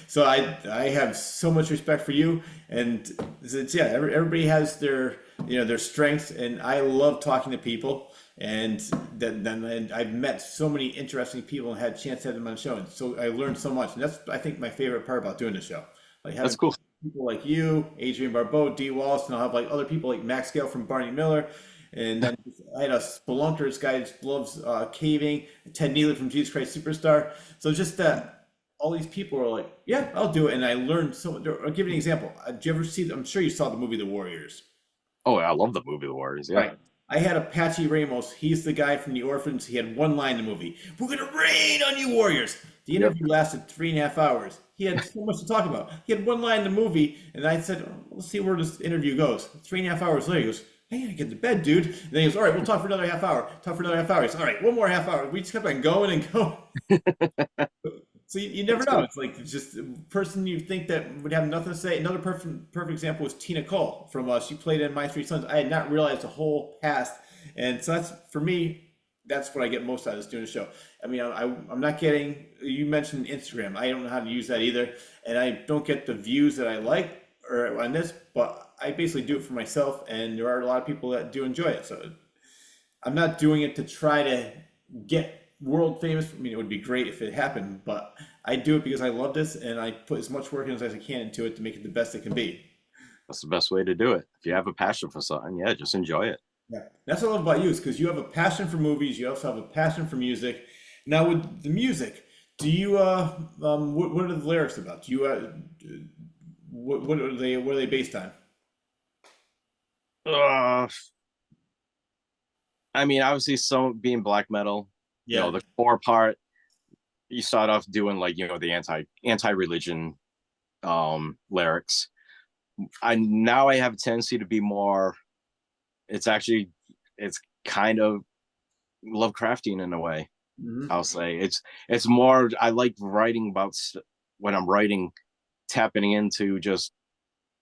so I have so much respect for you. And everybody has their their strengths, and I love talking to people. And then I've met so many interesting people and had a chance to have them on the show, and so I learned so much. And that's, I think, my favorite part about doing the show. Like having that's cool. People like you, Adrian Barbeau, Dee Wallace, and I'll have like other people like Max Gale from Barney Miller. And then I had a spelunker, this guy just loves caving, Ted Neely from Jesus Christ Superstar. So just that all these people are like, yeah, I'll do it. And I learned so much. I'll give you an example. Did you ever see, I'm sure you saw the movie The Warriors. Oh, I love the movie The Warriors, yeah. Right. I had Apache Ramos. He's the guy from The Orphans. He had one line in the movie. "We're going to rain on you, Warriors." The interview lasted 3.5 hours. He had so much to talk about. He had one line in the movie, and I said, let's see where this interview goes. 3.5 hours later, he goes, "I gotta get to bed, dude." And then he goes, "All right, we'll talk for another half hour. Talk for another half hour." He goes, "All right, one more half hour." We just kept on going and going. So you never It's know. good. It's like it's just a person you think that would have nothing to say. Another perfect example was Tina Cole from she played in My Three Sons. I had not realized the whole cast, and so that's for me. That's what I get most out of this doing a show. I mean, I'm not getting. You mentioned Instagram. I don't know how to use that either, and I don't get the views that I like or on this. But I basically do it for myself, and there are a lot of people that do enjoy it. So I'm not doing it to try to get world famous. I mean, it would be great if it happened, but I do it because I love this and I put as much work in as I can into it to make it the best it can be. That's the best way to do it. If you have a passion for something, yeah, just enjoy it. Yeah. That's what I love about you is because you have a passion for movies. You also have a passion for music. Now with the music, do you what are the lyrics about? Do you what are they based on? Uh, I mean, obviously, some being black metal, Yeah. the core part, you start off doing like the anti-religion lyrics. I have a tendency to be more. It's actually it's kind of Lovecraftian in a way. Hmm. I'll say it's more. I like writing about when I'm writing, tapping into just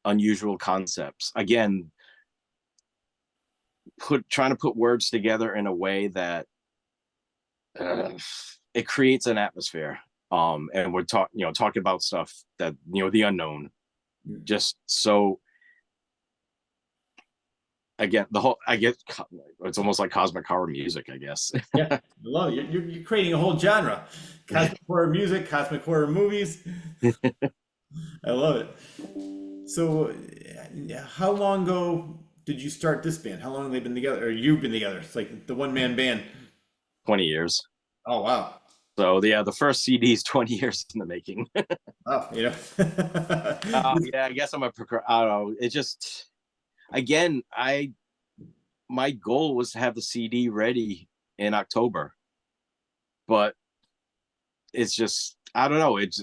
unusual concepts. Again, trying to put words together in a way that uh, it creates an atmosphere. And we're talking about stuff that the unknown. Just so again, I get it's almost like cosmic horror music, I guess. Yeah, I love it. You're creating a whole genre. Cosmic horror music, cosmic horror movies. I love it. So, how long ago did you start this band? How long have they been together? Or you've been together? It's like the one man band. 20 years. Oh wow. So yeah, the first CD is 20 years in the making. Oh, Yeah, I guess I don't know. It just again, my goal was to have the CD ready in October, but it's just I don't know. It's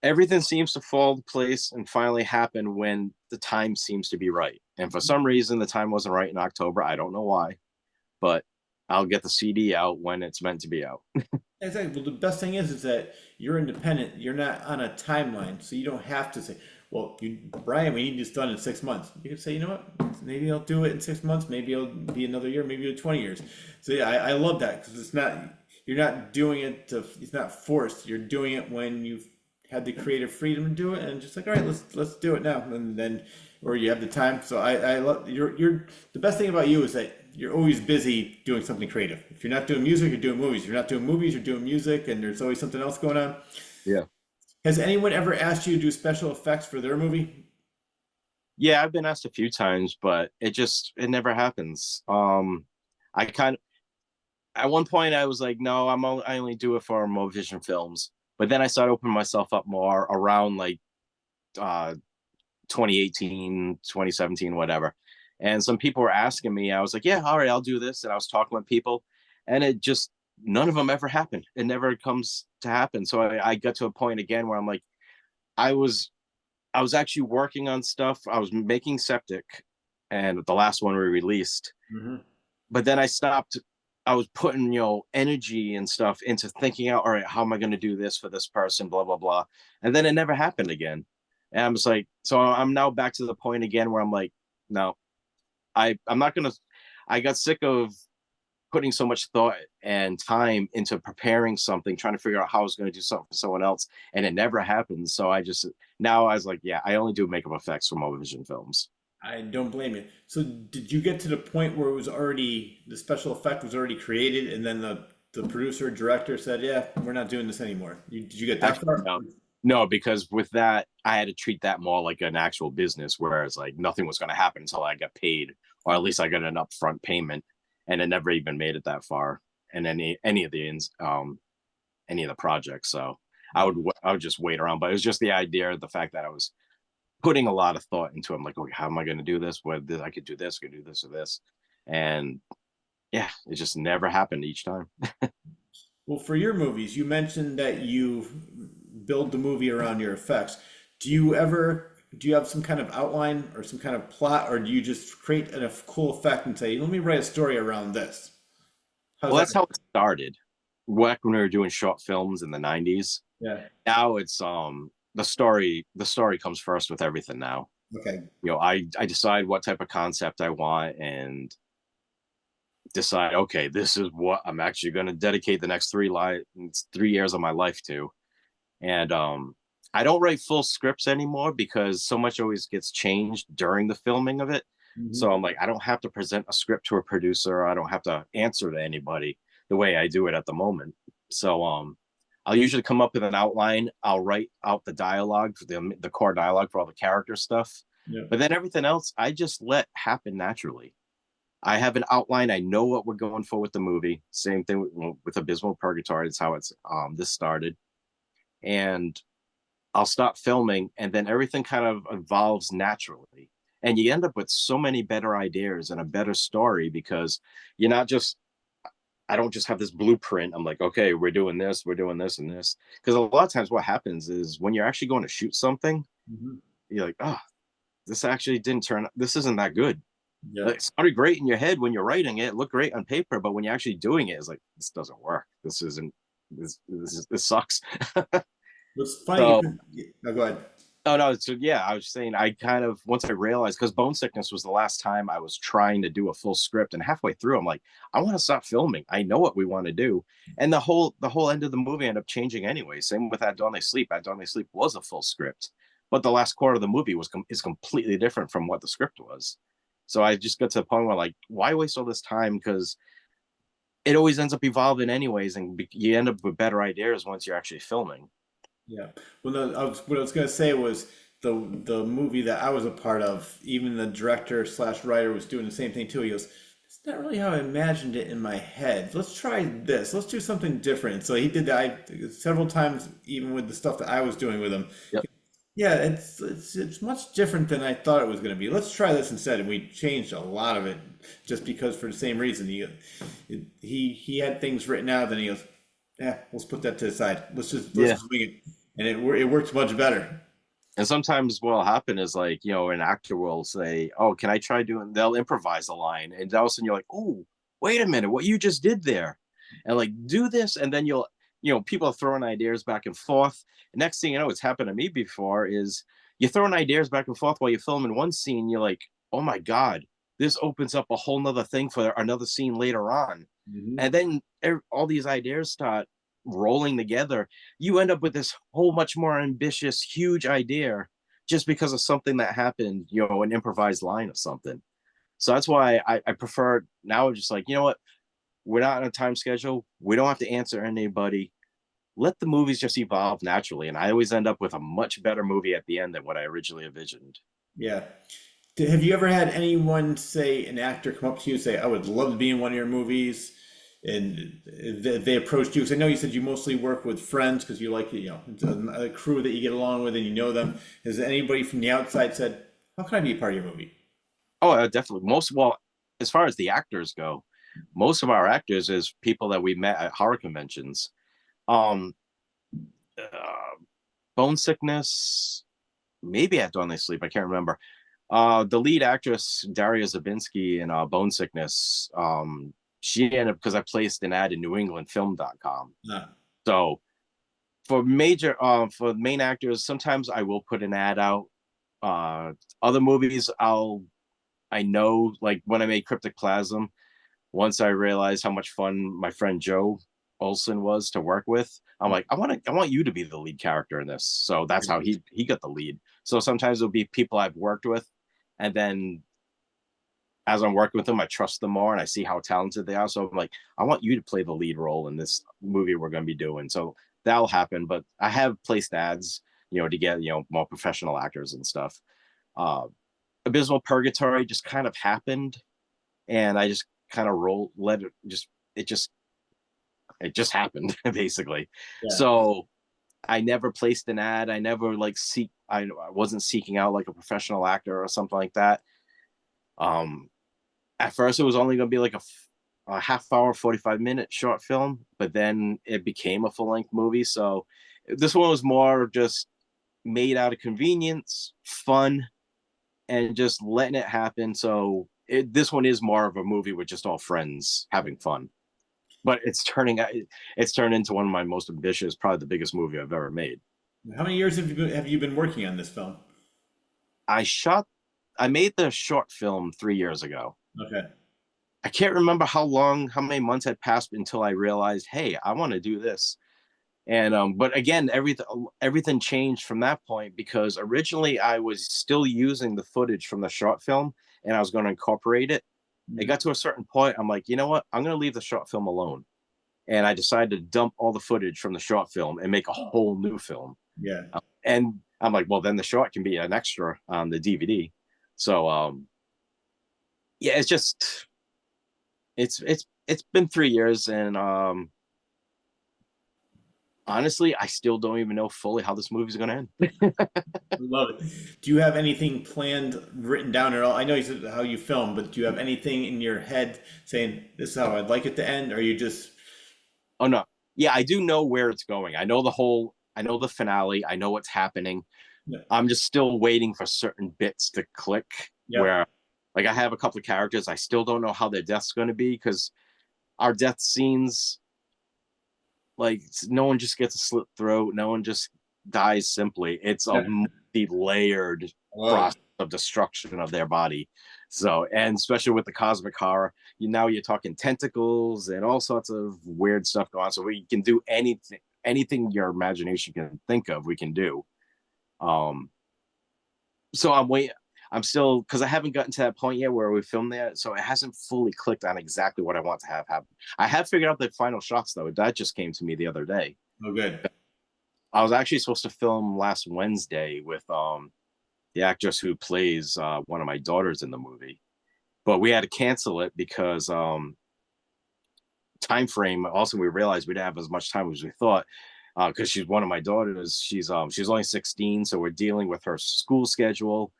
everything seems to fall into place and finally happen when the time seems to be right. And for some reason, the time wasn't right in October. I don't know why, but I'll get the CD out when it's meant to be out. Exactly. Well, the best thing is that you're independent. You're not on a timeline, so you don't have to say, "Well, Brian, we need this done in 6 months." You can say, "You know what? Maybe I'll do it in 6 months. Maybe it'll be another year. Maybe it'll be 20 years." So yeah, I love that because it's not you're not doing it to. It's not forced. You're doing it when you've had the creative freedom to do it, and just like, all right, let's do it now, and then or you have the time. So I love you're the best thing about you is that you're always busy doing something creative. If you're not doing music, you're doing movies. If you're not doing movies, you're doing music, and there's always something else going on. Yeah. Has anyone ever asked you to do special effects for their movie? Yeah, I've been asked a few times, but it never happens. I kind of at one point I was like, no, I only do it for Morbid Vision Films. But then I started opening myself up more around like uh 2018, 2017, whatever. And some people were asking me, I was like, yeah, all right, I'll do this. And I was talking with people, and it just none of them ever happened. It never comes to happen. So I got to a point again where I'm like, I was I was actually working on stuff. I was making Septic, and the last one we released. Hmm. But then I stopped. I was putting energy and stuff into thinking out. All right, how am I going to do this for this person? Blah blah blah. And then it never happened again. And I'm just like, so I'm now back to the point again where I'm like, no, I'm not gonna. I got sick of putting so much thought and time into preparing something, trying to figure out how I was going to do something for someone else, and it never happened. So I was like, yeah, I only do makeup effects for Morbid Vision Films. I don't blame you. So did you get to the point where it was already the special effect was already created, and then the producer director said, "Yeah, we're not doing this anymore." Did you get that Actually, far? no, no, because with that, I had to treat that more like an actual business, whereas like nothing was going to happen until I got paid, or at least I got an upfront payment, and it never even made it that far in any of the projects. So I would just wait around, but it was just the idea, the fact that I was putting a lot of thought into it. I'm like, okay, how am I going to do this? I could do this, I could do this or this, and yeah, it just never happened each time. Well, for your movies, you mentioned that you build the movie around your effects. Do you have some kind of outline or some kind of plot, or do you just create a cool effect and say, "Let me write a story around this"? How's Well, that? that's how it started. back when we were doing short films in the 90s. Yeah. Now it's the story comes first with everything now. Okay. I decide what type of concept I want and decide, okay, this is what I'm actually going to dedicate the next 3 years of my life to. And I don't write full scripts anymore because so much always gets changed during the filming of it. Mhm. So I'm like, I don't have to present a script to a producer. I don't have to answer to anybody the way I do it at the moment. So I'll usually come up with an outline. I'll write out the dialogue for the core dialogue for all the character stuff. Yeah. But then everything else, I just let happen naturally. I have an outline. I know what we're going for with the movie. Same thing with Abysmal Purgatory. That's how it's this started. And I'll stop filming, and then everything kind of evolves naturally. And you end up with so many better ideas and a better story because you're not just, I don't just have this blueprint. I'm like, okay, we're doing this, and this. Because a lot of times what happens is when you're actually going to shoot something, Mhm. you're like, oh, this actually didn't turn, this isn't that good. Yeah. Like, it sounded great in your head when you're writing it, looked great on paper, but when you're actually doing it, it's like, this doesn't work. This sucks. What's funny, So no, go ahead. oh no, so yeah, I was saying I kind of once I realized because Bone Sickness was the last time I was trying to do a full script, and halfway through, I'm like, I want to stop filming. I know what we want to do, and the whole end of the movie ended up changing anyway. Same with At Dawn They Sleep. At Dawn They Sleep was a full script, but the last quarter of the movie is completely different from what the script was. So I just got to the point where like, why waste all this time? Because it always ends up evolving anyways, and you end up with better ideas once you're actually filming. Yeah. Well, no, what I was gonna say was the movie that I was a part of. Even the director slash writer was doing the same thing too. He goes, "It's not really how I imagined it in my head. Let's try this. Let's do something different." So he did that several times, even with the stuff that I was doing with him. Yep. Yeah, it's much different than I thought it was going to be. Let's try this instead, and we changed a lot of it just because for the same reason. He had things written out, then he goes, "Yeah, let's put that to the side. Let's Yeah. just wing it," and it works much better. And sometimes what'll happen is like, an actor will say, oh, can I try doing, they'll improvise a line. And all of a sudden you're like, oh, wait a minute, what you just did there. And like, do this. And then people are throwing ideas back and forth. Next thing you know, it's happened to me before is you're throwing ideas back and forth while you're filming one scene. You're like, oh my God, this opens up a whole nother thing for another scene later on. Hmm. And then all these ideas start rolling together. You end up with this whole much more ambitious, huge idea just because of something that happened, an improvised line or something. So that's why I prefer now, just like, you know what, we're not on a time schedule, we don't have to answer anybody, let the movies just evolve naturally, and I always end up with a much better movie at the end than what I originally envisioned. Yeah. Have you ever had anyone say, an actor come up to you and say, "I would love to be in one of your movies," and they approached you? Because I know you said you mostly work with friends because you like, it's a crew that you get along with and you know them. Has anybody from the outside said, "How can I be a part of your movie?" Oh, definitely. Well, as far as the actors go, most of our actors is people that we met at horror conventions. um uh, Bone Sickness, maybe At Dawn They Sleep, I can't remember. The lead actress Daria Zabinski in Bone Sickness, she ended up because I placed an ad in NewEnglandFilm.com. No. So for main actors, sometimes I will put an ad out. Uh, Other movies, I know, like when I made Cryptic Plasm, once I realized how much fun my friend Joe Olson was to work with, I'm like, I want you to be the lead character in this. So that's how he got the lead. So sometimes it'll be people I've worked with, and then as I'm working with them, I trust them more and I see how talented they are. So I'm like, I want you to play the lead role in this movie we're going to be doing. So that'll happen. But I have placed ads, to get, more professional actors and stuff. Uh, Abysmal Purgatory just kind of happened, and I just kind of it just happened basically. Yeah. So I never placed an ad. I never I wasn't seeking out like a professional actor or something like that. Um, at first it was only going to be like a half hour, 45-minute short film, but then it became a full length movie. So this one was more just made out of convenience, fun, and just letting it happen. So this one is more of a movie with just all friends having fun. but it's turned into one of my most ambitious, probably the biggest movie I've ever made. How many years have you been working on this film? I shot, I made the short film 3 years ago. Okay. I can't remember how many months had passed until I realized, hey, I want to do this. And but again, everything changed from that point because originally I was still using the footage from the short film and I was going to incorporate it. It got to a certain point, I'm like, you know what? I'm going to leave the short film alone. And I decided to dump all the footage from the short film and make a whole new film. Yeah. And I'm like, well, then the short can be an extra on the DVD. So yeah, it's been 3 years, and honestly, I still don't even know fully how this movie's going to end. Love it. Do you have anything planned, written down at all? I know you said how you film, but do you have anything in your head saying this is how I'd like it to end, or are you just? Oh no, yeah, I do know where it's going. I know the finale. I know what's happening. Yeah. I'm just still waiting for certain bits to click. Yeah. Where, like, I have a couple of characters. I still don't know how their death's going to be because our death scenes, like, no one just gets a slit throat. No one just dies simply. It's a multi-layered process of destruction of their body. So, and especially with the cosmic horror, you're talking tentacles and all sorts of weird stuff going on. So we can do anything your imagination can think of, we can do. So I'm still, because I haven't gotten to that point yet where we filmed that, so it hasn't fully clicked on exactly what I want to have happen. I have figured out the final shots though. That just came to me the other day. Oh, good. I was actually supposed to film last Wednesday with the actress who plays one of my daughters in the movie, but we had to cancel it because time frame. Also, we realized we didn't have as much time as we thought because she's one of my daughters. She's only 16, so we're dealing with her school schedule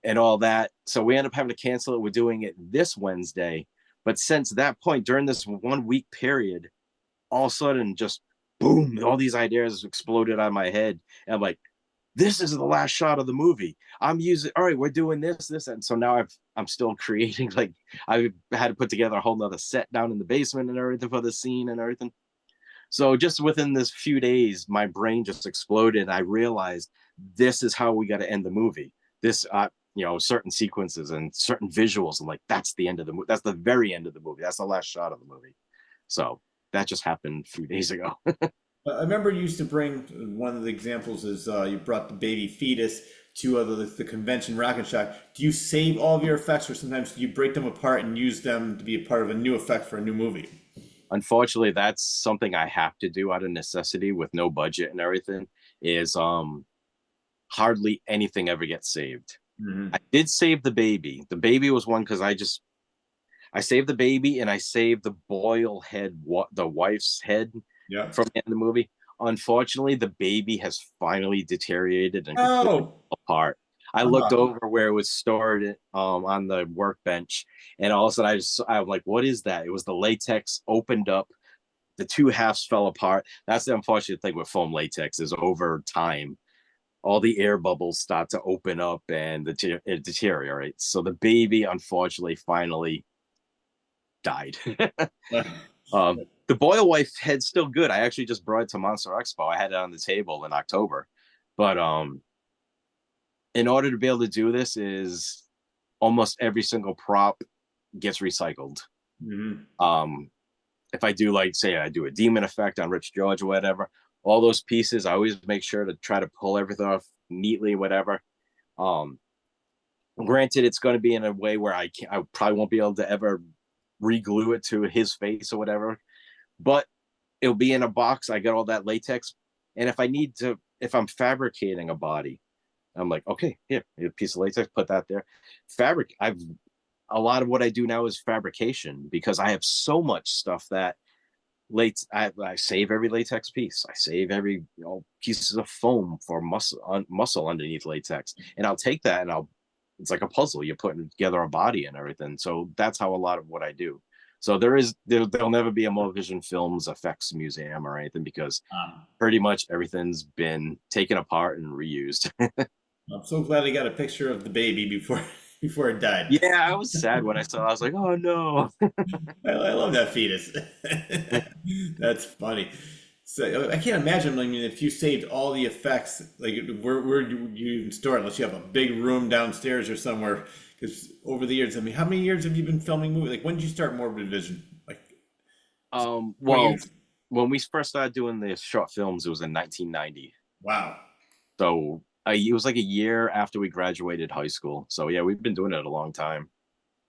and all that. So we end up having to cancel it. We're doing it this Wednesday, but since that point, during this 1 week period, all of a sudden, just boom, all these ideas exploded out of my head. And I'm like, this is the last shot of the movie. All right, we're doing this. And so now I'm still creating, like, I had to put together a whole nother set down in the basement and everything for the scene and everything. So just within this few days, my brain just exploded. I realized this is how we got to end the movie. This, certain sequences and certain visuals. I'm like, that's the end of the movie. That's the very end of the movie. That's the last shot of the movie. So that just happened a few days ago. I remember you used to bring, one of the examples is you brought the baby fetus to the convention Rocket Shock. Do you save all of your effects, or sometimes do you break them apart and use them to be a part of a new effect for a new movie? Unfortunately, that's something I have to do out of necessity with no budget and everything. Is hardly anything ever gets saved. I did save the baby. The baby was one because I saved the baby and I saved the Boyle head, the wife's head from the end of the movie. Unfortunately, the baby has finally deteriorated and completely fell apart. I looked over where it was stored on the workbench, and all of a sudden I'm like, what is that? It was the latex opened up. The two halves fell apart. That's the unfortunate thing with foam latex is over time, all the air bubbles start to open up and it deteriorates. So the baby, unfortunately, finally died. The Boyle wife head's still good. I actually just brought it to Monster Expo. I had it on the table in October. But in order to be able to do this is almost every single prop gets recycled. If I do, like, say I do a demon effect on Rich George or whatever, all those pieces, I always make sure to try to pull everything off neatly, whatever. Granted, it's going to be in a way where I probably won't be able to ever re-glue it to his face or whatever, but it'll be in a box. I got all that latex, and if I'm fabricating a body, I'm like, okay, here, a piece of latex, put that there. A lot of what I do now is fabrication because I have so much stuff that I save every latex piece. I save every pieces of foam for muscle underneath latex, and I'll take that and it's like a puzzle. You're putting together a body and everything. So that's how a lot of what I do. So there'll never be a Morbid Vision Films effects museum or anything because pretty much everything's been taken apart and reused. I'm so glad I got a picture of the baby before before it died. Yeah, I was sad when I saw it. I was like, oh no. I love that fetus. That's funny. So I can't imagine. I mean, if you saved all the effects, like where do you even store it? Unless you have a big room downstairs or somewhere. Because over the years, I mean, how many years have you been filming movies? Like, when did you start Morbid Vision? Like, 20 Well, years? when we first started doing the short films, it was in 1990. Wow. So it was like a year after we graduated high school. So yeah, we've been doing it a long time.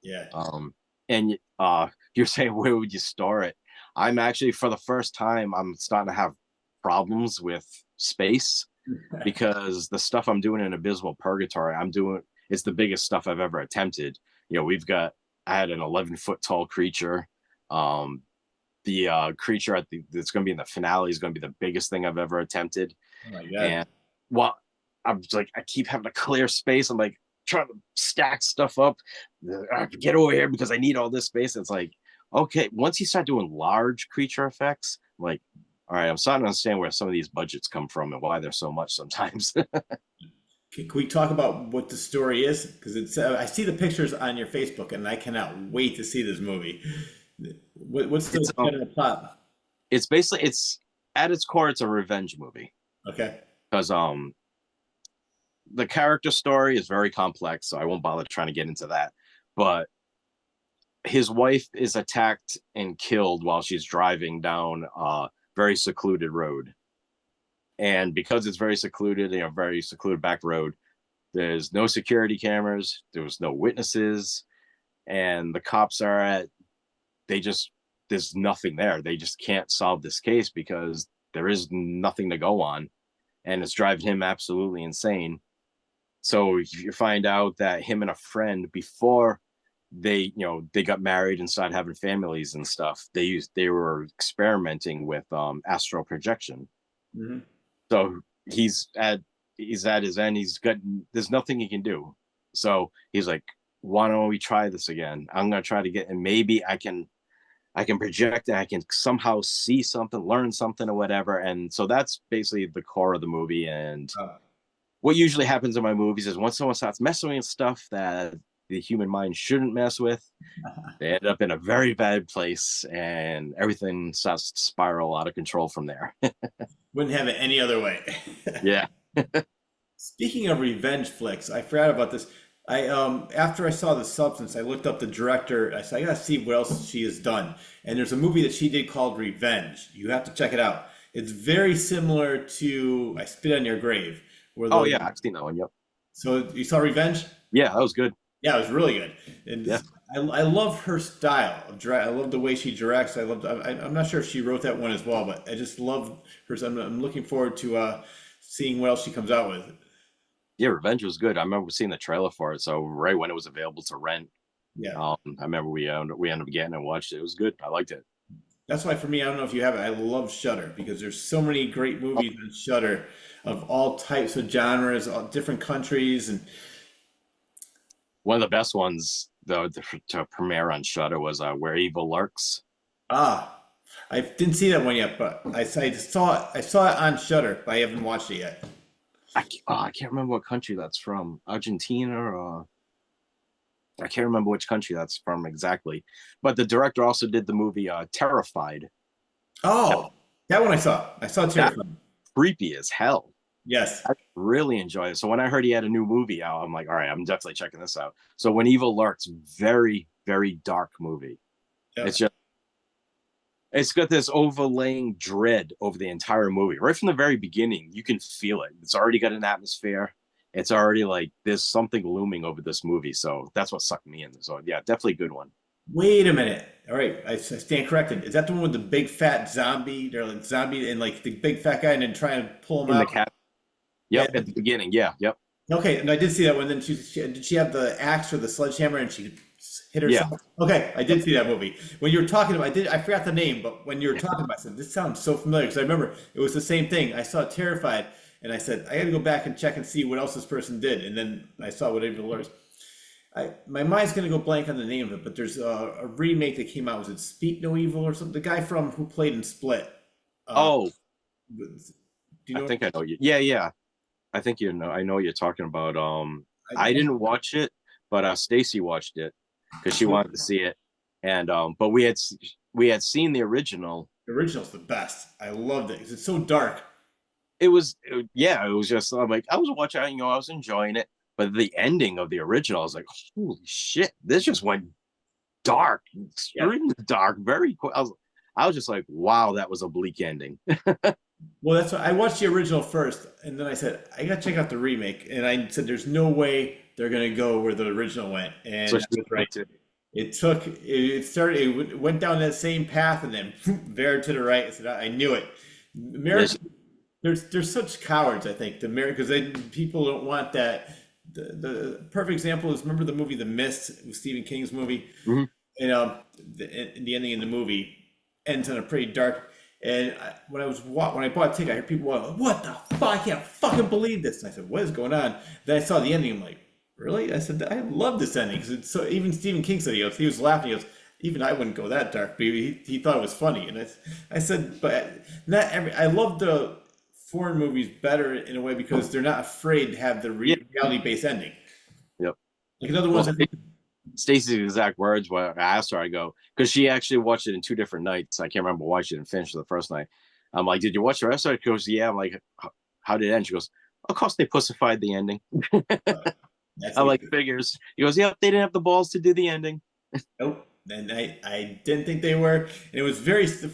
Yeah. And you're saying where would you store it? I'm actually, for the first time, I'm starting to have problems with space because the stuff I'm doing in Abysmal Purgatory, it's the biggest stuff I've ever attempted. You know, I had an 11-foot tall creature. The creature that's going to be in the finale is going to be the biggest thing I've ever attempted. Oh my God. And well, I'm like, I keep having to clear space. I'm like trying to stack stuff up. I have to get over here because I need all this space. It's like, okay, once you start doing large creature effects, I'm like, all right, I'm starting to understand where some of these budgets come from and why there's so much sometimes. Can we talk about what the story is? Because I see the pictures on your Facebook, and I cannot wait to see this movie. What's the general plot? It's basically, at its core, it's a revenge movie. Okay. Because the character story is very complex, so I won't bother trying to get into that. But his wife is attacked and killed while she's driving down a very secluded road. And because it's very secluded, very secluded back road, there's no security cameras, there was no witnesses, and the cops there's nothing there. They just can't solve this case because there is nothing to go on, and it's driving him absolutely insane. So you find out that him and a friend, before they got married and started having families and stuff, they were experimenting with astral projection. Mm-hmm. So he's at his end. There's nothing he can do. So he's like, why don't we try this again? I'm gonna try to and maybe I can project and I can somehow see something, learn something or whatever. And so that's basically the core of the movie. And what usually happens in my movies is once someone starts messing with stuff that the human mind shouldn't mess with, they end up in a very bad place and everything starts to spiral out of control from there. Wouldn't have it any other way. Yeah. Speaking of revenge flicks, I forgot about this. After I saw The Substance, I looked up the director. I said, I gotta see what else she has done. And there's a movie that she did called Revenge. You have to check it out. It's very similar to I Spit on Your Grave. Oh yeah, I've seen that one. Yep. So you saw Revenge? Yeah, that was good. Yeah, it was really good. And yeah. I love her style of direct. I love the way she directs. I'm not sure if she wrote that one as well, but I just love her. I'm looking forward to seeing what else she comes out with. Yeah, Revenge was good. I remember seeing the trailer for it. So right when it was available to rent, yeah, I remember we ended up getting it and watched it. It was good. I liked it. That's why for me, I don't know if you have it. I love Shudder because there's so many great movies on Shudder of all types of genres, all different countries, and one of the best ones though to premiere on Shudder was Where Evil Lurks. I didn't see that one yet, but I saw it on Shudder, but I haven't watched it yet. I can't remember what country that's from. Argentina or I can't remember which country that's from exactly. But the director also did the movie Terrified. Oh, that one I saw. I saw Terrified. Creepy as hell. Yes. I really enjoyed it. So when I heard he had a new movie out, I'm like, all right, I'm definitely checking this out. So When Evil Lurks, very, very dark movie. Yeah. It's got this overlaying dread over the entire movie. Right from the very beginning, you can feel it. It's already got an atmosphere. It's already like there's something looming over this movie. So that's what sucked me in. So yeah, definitely a good one. Wait a minute. All right, I stand corrected. Is that the one with the big fat zombie? They're like zombie and like the big fat guy and then trying to pull him out? Yep, at the beginning. Yeah, yep. Okay, and I did see that one. Then did she have the axe or the sledgehammer and she hit herself? Yeah. Okay, I did see that movie. When you were talking about, I forgot the name, but when you were talking about it, I said, this sounds so familiar because I remember it was the same thing. I saw Terrified and I said, I got to go back and check and see what else this person did. And then I saw What Evil Lurks. My mind's going to go blank on the name of it, but there's a remake that came out. Was it Speak No Evil or something? The guy who played in Split. Do you know I think I know you. Yeah. I think I know what you're talking about. I didn't watch it, but Stacy watched it because she wanted to see it, and but we had seen the original. The original's the best. I loved it because it's so dark. Yeah, it was just, I'm like, I was watching, you know, I was enjoying it, but the ending of the original, I was like, holy shit, this just went dark, extremely dark, very quick. I was just like, wow, that was a bleak ending. Well, that's why I watched the original first, and then I said I gotta check out the remake, and I said there's no way they're gonna go where the original went, and So I was right. It started, it went down that same path, and then veered to the right. I said I knew it. America, there's such cowards, I think, the America, because people don't want that. The perfect example is, remember the movie The Mist? It was Stephen King's movie. Mhm. And the ending in the movie ends on a pretty dark. And when I bought a ticket, I heard people going, "What the fuck? I can't fucking believe this!" And I said, "What is going on?" Then I saw the ending. I'm like, "Really?" I said, "I love this ending because it's so." Even Stephen King said he was laughing. He goes, "Even I wouldn't go that dark." But he thought it was funny. And I said, "But not every." I love the foreign movies better in a way because they're not afraid to have the reality-based ending. Yep. Like another ones. Stacey's exact words when I asked her, I go, because she actually watched it in 2 different nights. I can't remember why she didn't finish the first night. I'm like, did you watch the rest of it? She goes, yeah. I'm like, how did it end? She goes, of course they pussified the ending. I'm like, figures. He goes, yeah, they didn't have the balls to do the ending. Nope. And I didn't think they were. And it was the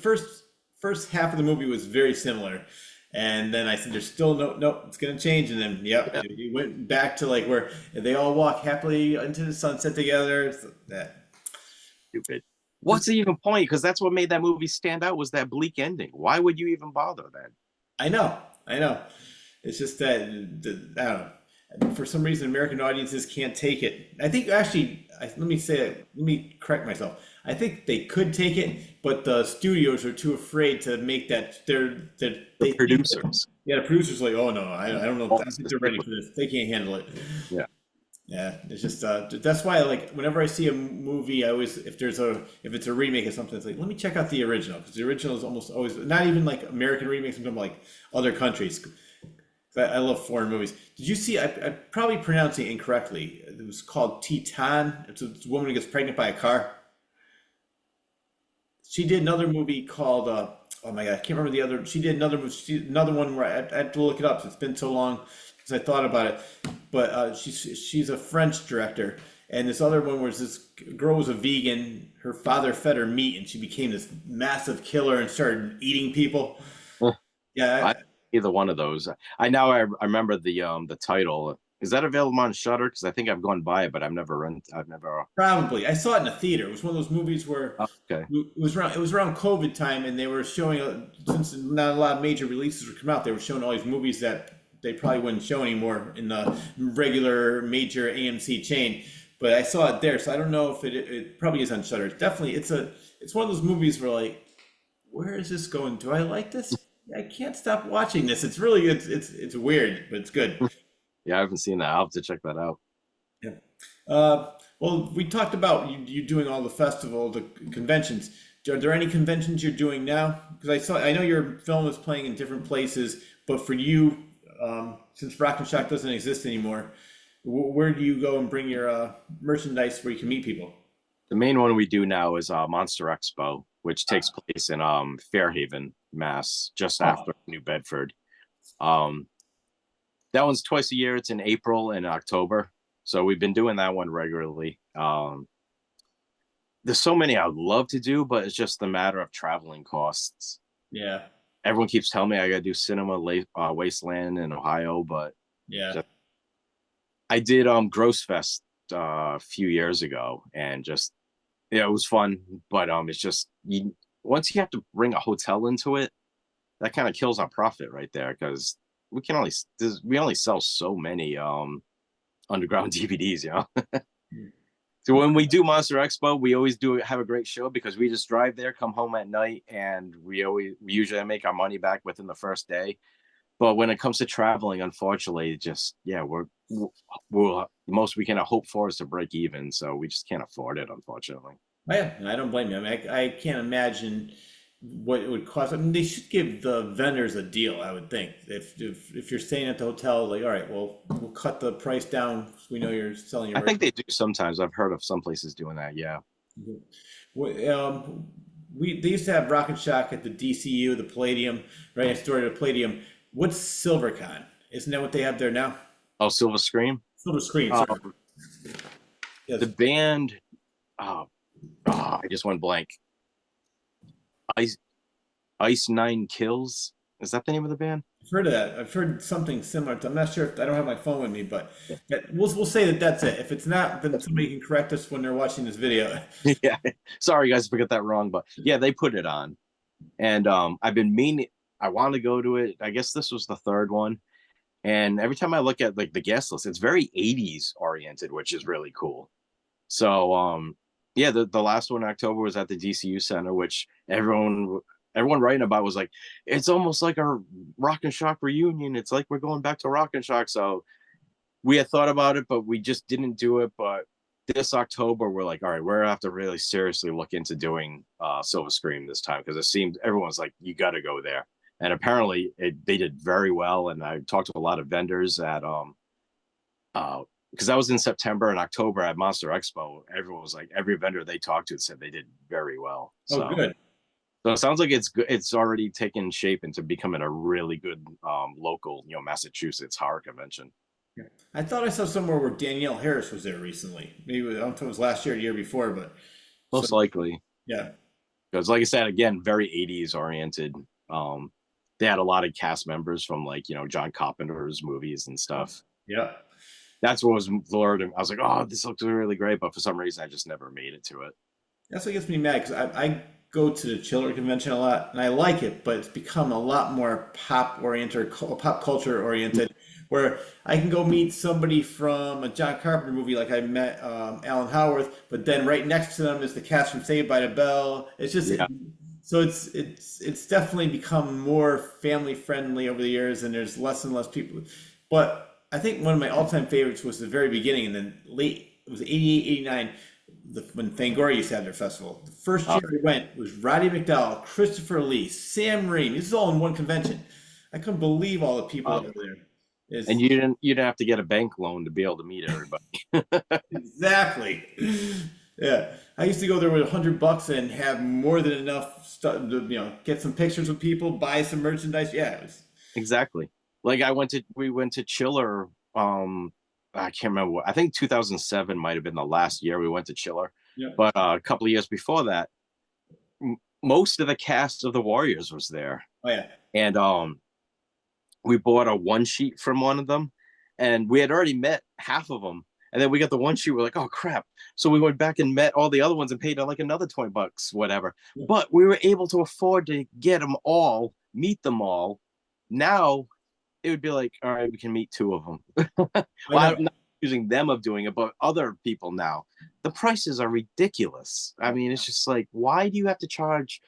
first half of the movie was very similar. And then I said, there's still no, it's going to change. And then, he went back to like where they all walk happily into the sunset together. So Stupid. What's the even point? Because that's what made that movie stand out, was that bleak ending. Why would you even bother then? I know. It's just that, I don't know. For some reason, American audiences can't take it. I think actually, let me correct myself. I think they could take it, but the studios are too afraid to make that. The producers. The producers are like, oh no, I don't know. I think they're ready for this. They can't handle it. Yeah. It's just that's why, like, whenever I see a movie, I always, if it's a remake of something, it's like, let me check out the original, because the original is almost always not even like American remakes. I'm talking about like other countries. I love foreign movies. Did you see? I'm probably pronouncing it incorrectly. It was called Titan. It's a woman who gets pregnant by a car. She did another movie called. Oh my god, I can't remember the other. She did another movie. Another one where I had to look it up. It's been so long since I thought about it. But she's a French director, and this other one was this girl was a vegan. Her father fed her meat, and she became this massive killer and started eating people. Yeah. Either one of those. I remember the title. Is that available on Shudder? Because I think I've gone by it, but I've never. Probably. I saw it in a theater. It was one of those movies where okay. It was around COVID time, and they were showing, since not a lot of major releases were coming out, they were showing all these movies that they probably wouldn't show anymore in the regular major AMC chain. But I saw it there, so I don't know if it probably is on Shudder. Definitely, it's one of those movies where, like, where is this going? Do I like this? I can't stop watching this. It's really good. It's weird, but it's good. Yeah, I haven't seen that. I'll have to check that out. Yeah. Well, we talked about you doing all the the conventions. Are there any conventions you're doing now? Because I know your film is playing in different places, but for you, since Rock and Shock doesn't exist anymore, where do you go and bring your merchandise where you can meet people? The main one we do now is Monster Expo, which takes place in Fairhaven, Mass, just after New Bedford. That one's twice a year. It's in April and October. So we've been doing that one regularly. There's so many I'd love to do, but it's just a matter of traveling costs. Yeah. Everyone keeps telling me I got to do Cinema Wasteland in Ohio, but I did Gross Fest a few years ago, and just, it was fun, but it's just, once you have to bring a hotel into it, that kind of kills our profit right there, because we only sell so many underground DVDs, you know. So when we do Monster Expo, we always have a great show, because we just drive there, come home at night, and we usually make our money back within the first day. But when it comes to traveling, unfortunately, just we're the most we can hope for is to break even, so we just can't afford it, unfortunately. Oh, yeah, and I don't blame you. I mean, I can't imagine what it would cost. I mean, they should give the vendors a deal, I would think. If you're staying at the hotel, like, all right, well, we'll cut the price down so we know you're selling your I think merch. they do sometimes. I've heard of some places doing that. Yeah. We, um, they used to have Rocket Shock at the DCU, the Palladium, right next door to the Palladium. What's SilverCon? Isn't that what they have there now? Oh, Silver Scream. Silver Screen, sorry. Um, Yes. the band. Oh, I just went blank. Ice Ice Nine Kills. Is that the name of the band? I've heard of that. I've heard something similar. I'm not sure if I don't have my phone with me, but we'll say that that's it. If it's not, then somebody can correct us when they're watching this video. Yeah. Sorry, guys, if I got that wrong, but yeah, they put it on, and I've been meaning. I want to go to it. I guess this was the third one, and every time I look at like the guest list, it's very 80s oriented, which is really cool. So yeah, the last one in October was at the DCU Center, which everyone writing about was like, it's almost like a Rock and Shock reunion. It's like we're going back to Rock and Shock. So we had thought about it, but we just didn't do it. But this October, we're like, all right, we're gonna have to really seriously look into doing Silver Scream this time, because it seems everyone's like, you got to go there. And apparently they did very well. And I talked to a lot of vendors at because I was in September and October at Monster Expo. Everyone was like, every vendor they talked to said they did very well. So, Oh, good. so it sounds like it's good. It's already taken shape into becoming a really good local, Massachusetts horror convention. I thought I saw somewhere where Danielle Harris was there recently. Maybe I don't know if it was last year or the year before, but Most likely, yeah. because like I said, again, very 80s oriented. They had a lot of cast members from like John Carpenter's movies and stuff. Yeah. That's what was lured. I was like, oh, this looks really great, but for some reason, I just never made it to it. That's what gets me mad because I go to the Chiller convention a lot and I like it, but it's become a lot more pop oriented, pop culture oriented, where I can go meet somebody from a John Carpenter movie, like I met Alan Howarth, but then right next to them is the cast from Saved by the Bell. It's just Yeah. so it's definitely become more family friendly over the years, and there's less and less people. But I think one of my all-time favorites was the very beginning, and then it was 88, 89, when Fangoria used to have their festival. The first year I went was Roddy McDowell, Christopher Lee, Sam Raimi. This is all in one convention. I couldn't believe all the people that were there. And you didn't have to get a bank loan to be able to meet everybody. Exactly. Yeah, I used to go there with $100 and have more than enough stuff to, get some pictures with people, buy some merchandise. Yeah, it was. Exactly. Like we went to Chiller. I can't remember. I think 2007 might have been the last year we went to Chiller. Yeah. But a couple of years before that, most of the cast of the Warriors was there. Oh yeah. And we bought a one sheet from one of them, and we had already met half of them. And then we got the one sheet. We're like, oh crap! So we went back and met all the other ones and paid like another $20, whatever. Yeah. But we were able to afford to get them all, meet them all. Now it would be like, all right, we can meet two of them. Well, I'm not accusing them of doing it, but other people now, the prices are ridiculous. I mean, it's just like, why do you have to charge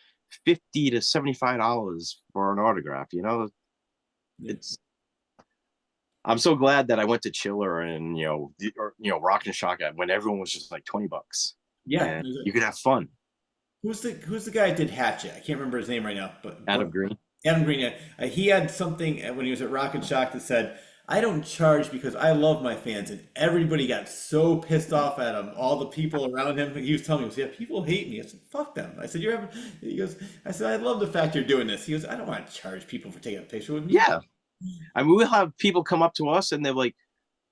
$50 to $75 for an autograph? It's. I'm so glad that I went to Chiller and Rock and Shock when everyone was just like $20. Yeah. And you could have fun. Who's the guy that did Hatchet? I can't remember his name right now, but Adam Green. Adam Green. Yeah. He had something when he was at Rock and Shock that said, "I don't charge because I love my fans," and everybody got so pissed off at him. All the people around him. He was telling me, "Yeah, people hate me." I said, "Fuck them." I said, He goes, "I said, I love the fact you're doing this." He goes, "I don't want to charge people for taking a picture with me." Yeah. I mean, we'll have people come up to us and they're like,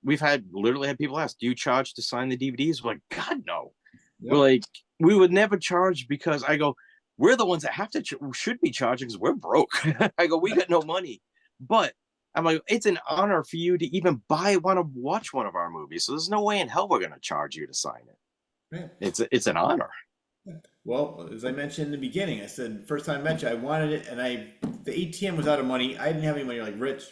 we've literally had people ask, do you charge to sign the DVDs? We're like, God, no. Yep. We're like, we would never charge, because I go, we're the ones that should be charging because we're broke. I go, we got no money. But I'm like, it's an honor for you to even want to watch one of our movies. So there's no way in hell we're going to charge you to sign it. Yeah. It's an honor. Well, as I mentioned in the beginning, I said first time I met you, I wanted it, and the ATM was out of money. I didn't have any money. You're like, Rich,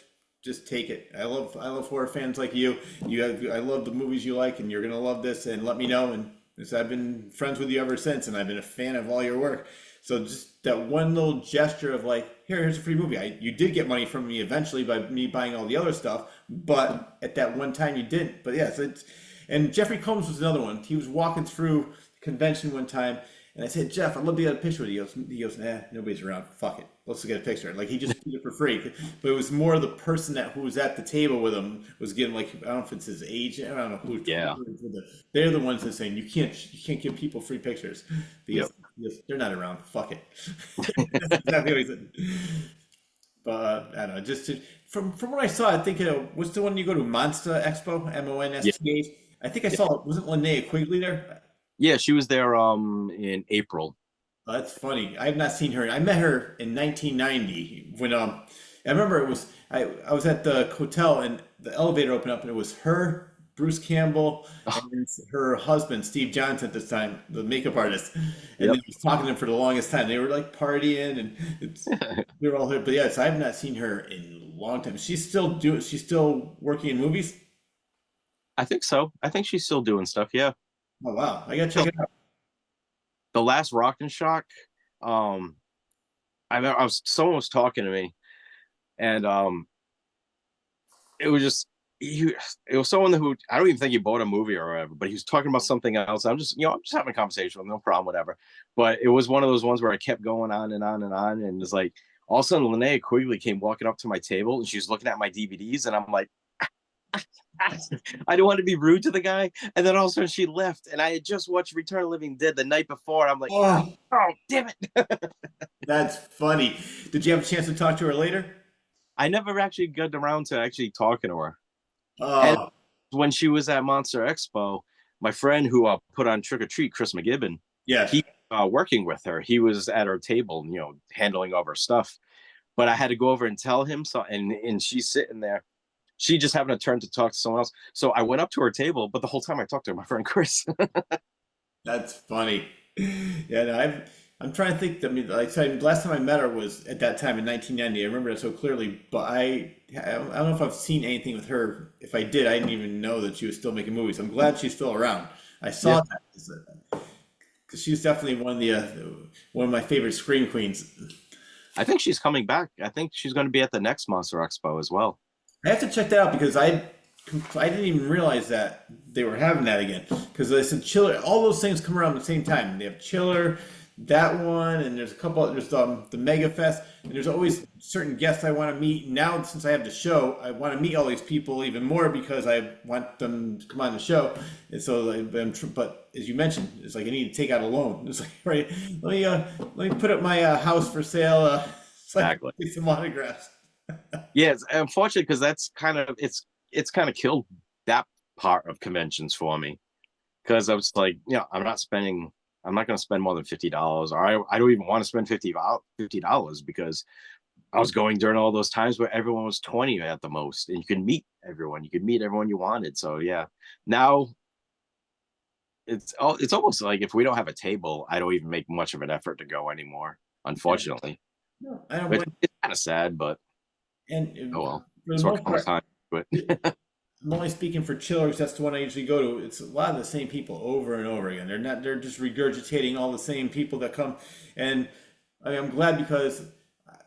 just take it. I love horror fans like you. I love the movies you like, and you're gonna love this. And let me know. And I've been friends with you ever since, and I've been a fan of all your work. So just that one little gesture of like, here's a free movie. You did get money from me eventually by me buying all the other stuff, but at that one time you didn't. But yes, and Jeffrey Combs was another one. He was walking through the convention one time, And I said, Jeff, I'd love to get a picture with you. He goes, nah, nobody's around. Fuck it. Let's get a picture. Like he just did it for free. But it was more the person who was at the table with him was getting like, I don't know if it's his age. I don't know who. Yeah. They're the ones that saying you can't give people free pictures because, Yep. because they're not around. Fuck it. That's exactly what he said. But I don't know. From what I saw, I think what's the one you go to? Monster Expo, Yeah. MONSTA. I think I saw. Wasn't Linnea Quigley there? Yeah, she was there in April. Oh, that's funny. I have not seen her. I met her in 1990 when I remember it was I was at the hotel and the elevator opened up and it was her, Bruce Campbell, and her husband Steve Johnson at this time, the makeup artist, and Yep. they was talking to them for the longest time. They were like partying and they were all here. But yes, I have not seen her in a long time. She's still working in movies. I think so. I think she's still doing stuff. Yeah. Oh wow, I gotta check it out. The last Rock and Shock, I remember someone was talking to me, and it was just it was someone who I don't even think he bought a movie or whatever, but he was talking about something else. I'm just having a conversation with him, no problem, whatever. But it was one of those ones where I kept going on and on and on, and it's like all of a sudden Linnea Quigley came walking up to my table and she was looking at my DVDs, and I'm like. I don't want to be rude to the guy, and then all of a sudden she left, and I had just watched Return of the Living Dead the night before. I'm like, Oh, damn it! that's funny. Did you have a chance to talk to her later? I never actually got around to actually talking to her. And Oh, when she was at Monster Expo, my friend who put on Trick or Treat, Chris McGibbon, yeah. he working with her. He was at her table, handling all her stuff. But I had to go over and tell him so, and she's sitting there. She just happened to turn to talk to someone else. So I went up to her table, but the whole time I talked to my friend Chris. That's funny. Yeah, no, I'm trying to think. I mean, like I said, last time I met her was at that time in 1990. I remember it so clearly, but I don't know if I've seen anything with her. If I did, I didn't even know that she was still making movies. I'm glad she's still around. I saw that because she's definitely one of my favorite scream queens. I think she's coming back. I think she's going to be at the next Monster Expo as well. I have to check that out because I didn't even realize that they were having that again. Because they said Chiller, all those things come around at the same time. They have Chiller, that one, and there's a couple. There's the Mega Fest, and there's always certain guests I want to meet. Now, since I have the show, I want to meet all these people even more because I want them to come on the show. And so, but as you mentioned, it's like I need to take out a loan. It's like, right, let me put up my house for sale. So I can get some autographs. Yeah, it's unfortunate because that's kind of it's kind of killed that part of conventions for me because I was like, I'm not going to spend more than $50, or I don't even want to spend $50 because I was going during all those times where everyone was 20 at the most, and you could meet everyone you wanted. So yeah, now it's almost like if we don't have a table, I don't even make much of an effort to go anymore, unfortunately. No, I don't. It's kind of sad, but. And Oh well, for the it's most part, time. But I'm only speaking for Chillers. That's the one I usually go to. It's a lot of the same people over and over again. They're just regurgitating all the same people that come. And I'm glad because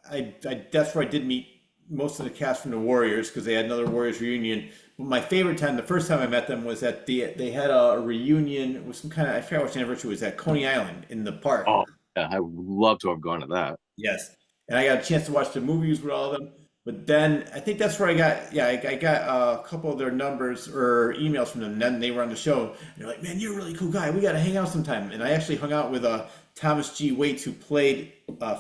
that's where I did meet most of the cast from the Warriors because they had another Warriors reunion. But my favorite time, the first time I met them, was at they had a reunion with some kind of, I forgot which anniversary it was, at Coney Island in the park. oh yeah, I would love to have gone to that. Yes. And I got a chance to watch the movies with all of them. But then I think that's where I got a couple of their numbers or emails from them. And then they were on the show. And they're like, man, you're a really cool guy. We got to hang out sometime. And I actually hung out with Thomas G. Waits, who played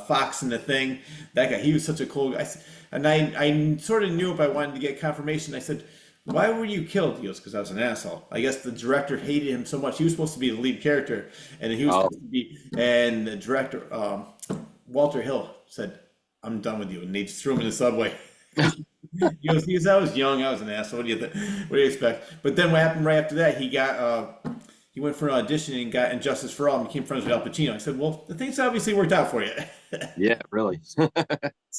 Fox in The Thing. That guy, he was such a cool guy. And I sort of knew if I wanted to get confirmation. I said, why were you killed? He goes, because I was an asshole. I guess the director hated him so much. He was supposed to be the lead character. And he was supposed to be, and the director, Walter Hill, said, I'm done with you. And they just threw him in the subway. He goes, I was young, I was an asshole. What do you expect? But then what happened right after that, he went for an audition and got Injustice for All and became friends with Al Pacino. I said, well, the things obviously worked out for you. Yeah, really. So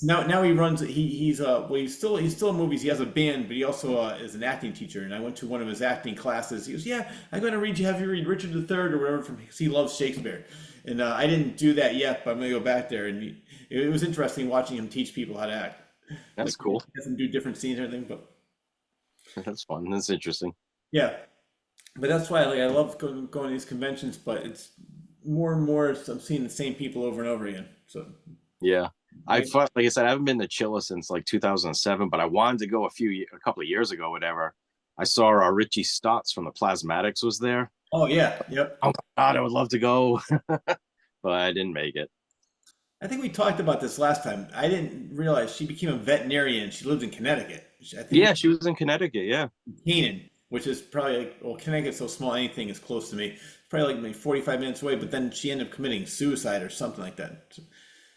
now he runs, he's still in movies. He has a band, but he also is an acting teacher. And I went to one of his acting classes. He goes, yeah, I'm going to have you read Richard III or whatever because he loves Shakespeare. And I didn't do that yet, but I'm going to go back there. And it was interesting watching him teach people how to act. That's cool. He doesn't do different scenes or anything, but that's fun. That's interesting. yeah. But that's why I love going to these conventions. But more and more, I'm seeing the same people over and over again. So Yeah. right. Like I said, I haven't been to Chilla since like 2007, but I wanted to go a couple of years ago, whatever. I saw Richie Stotts from the Plasmatics was there. Oh yeah, yep. Oh my God, I would love to go, but I didn't make it. I think we talked about this last time. I didn't realize she became a veterinarian. She lives in Connecticut. I think Yeah, she was in Connecticut. Yeah. Canaan, which is probably like, well, Connecticut's so small, anything is close to me. It's probably like maybe 45 minutes away, but then she ended up committing suicide or something like that.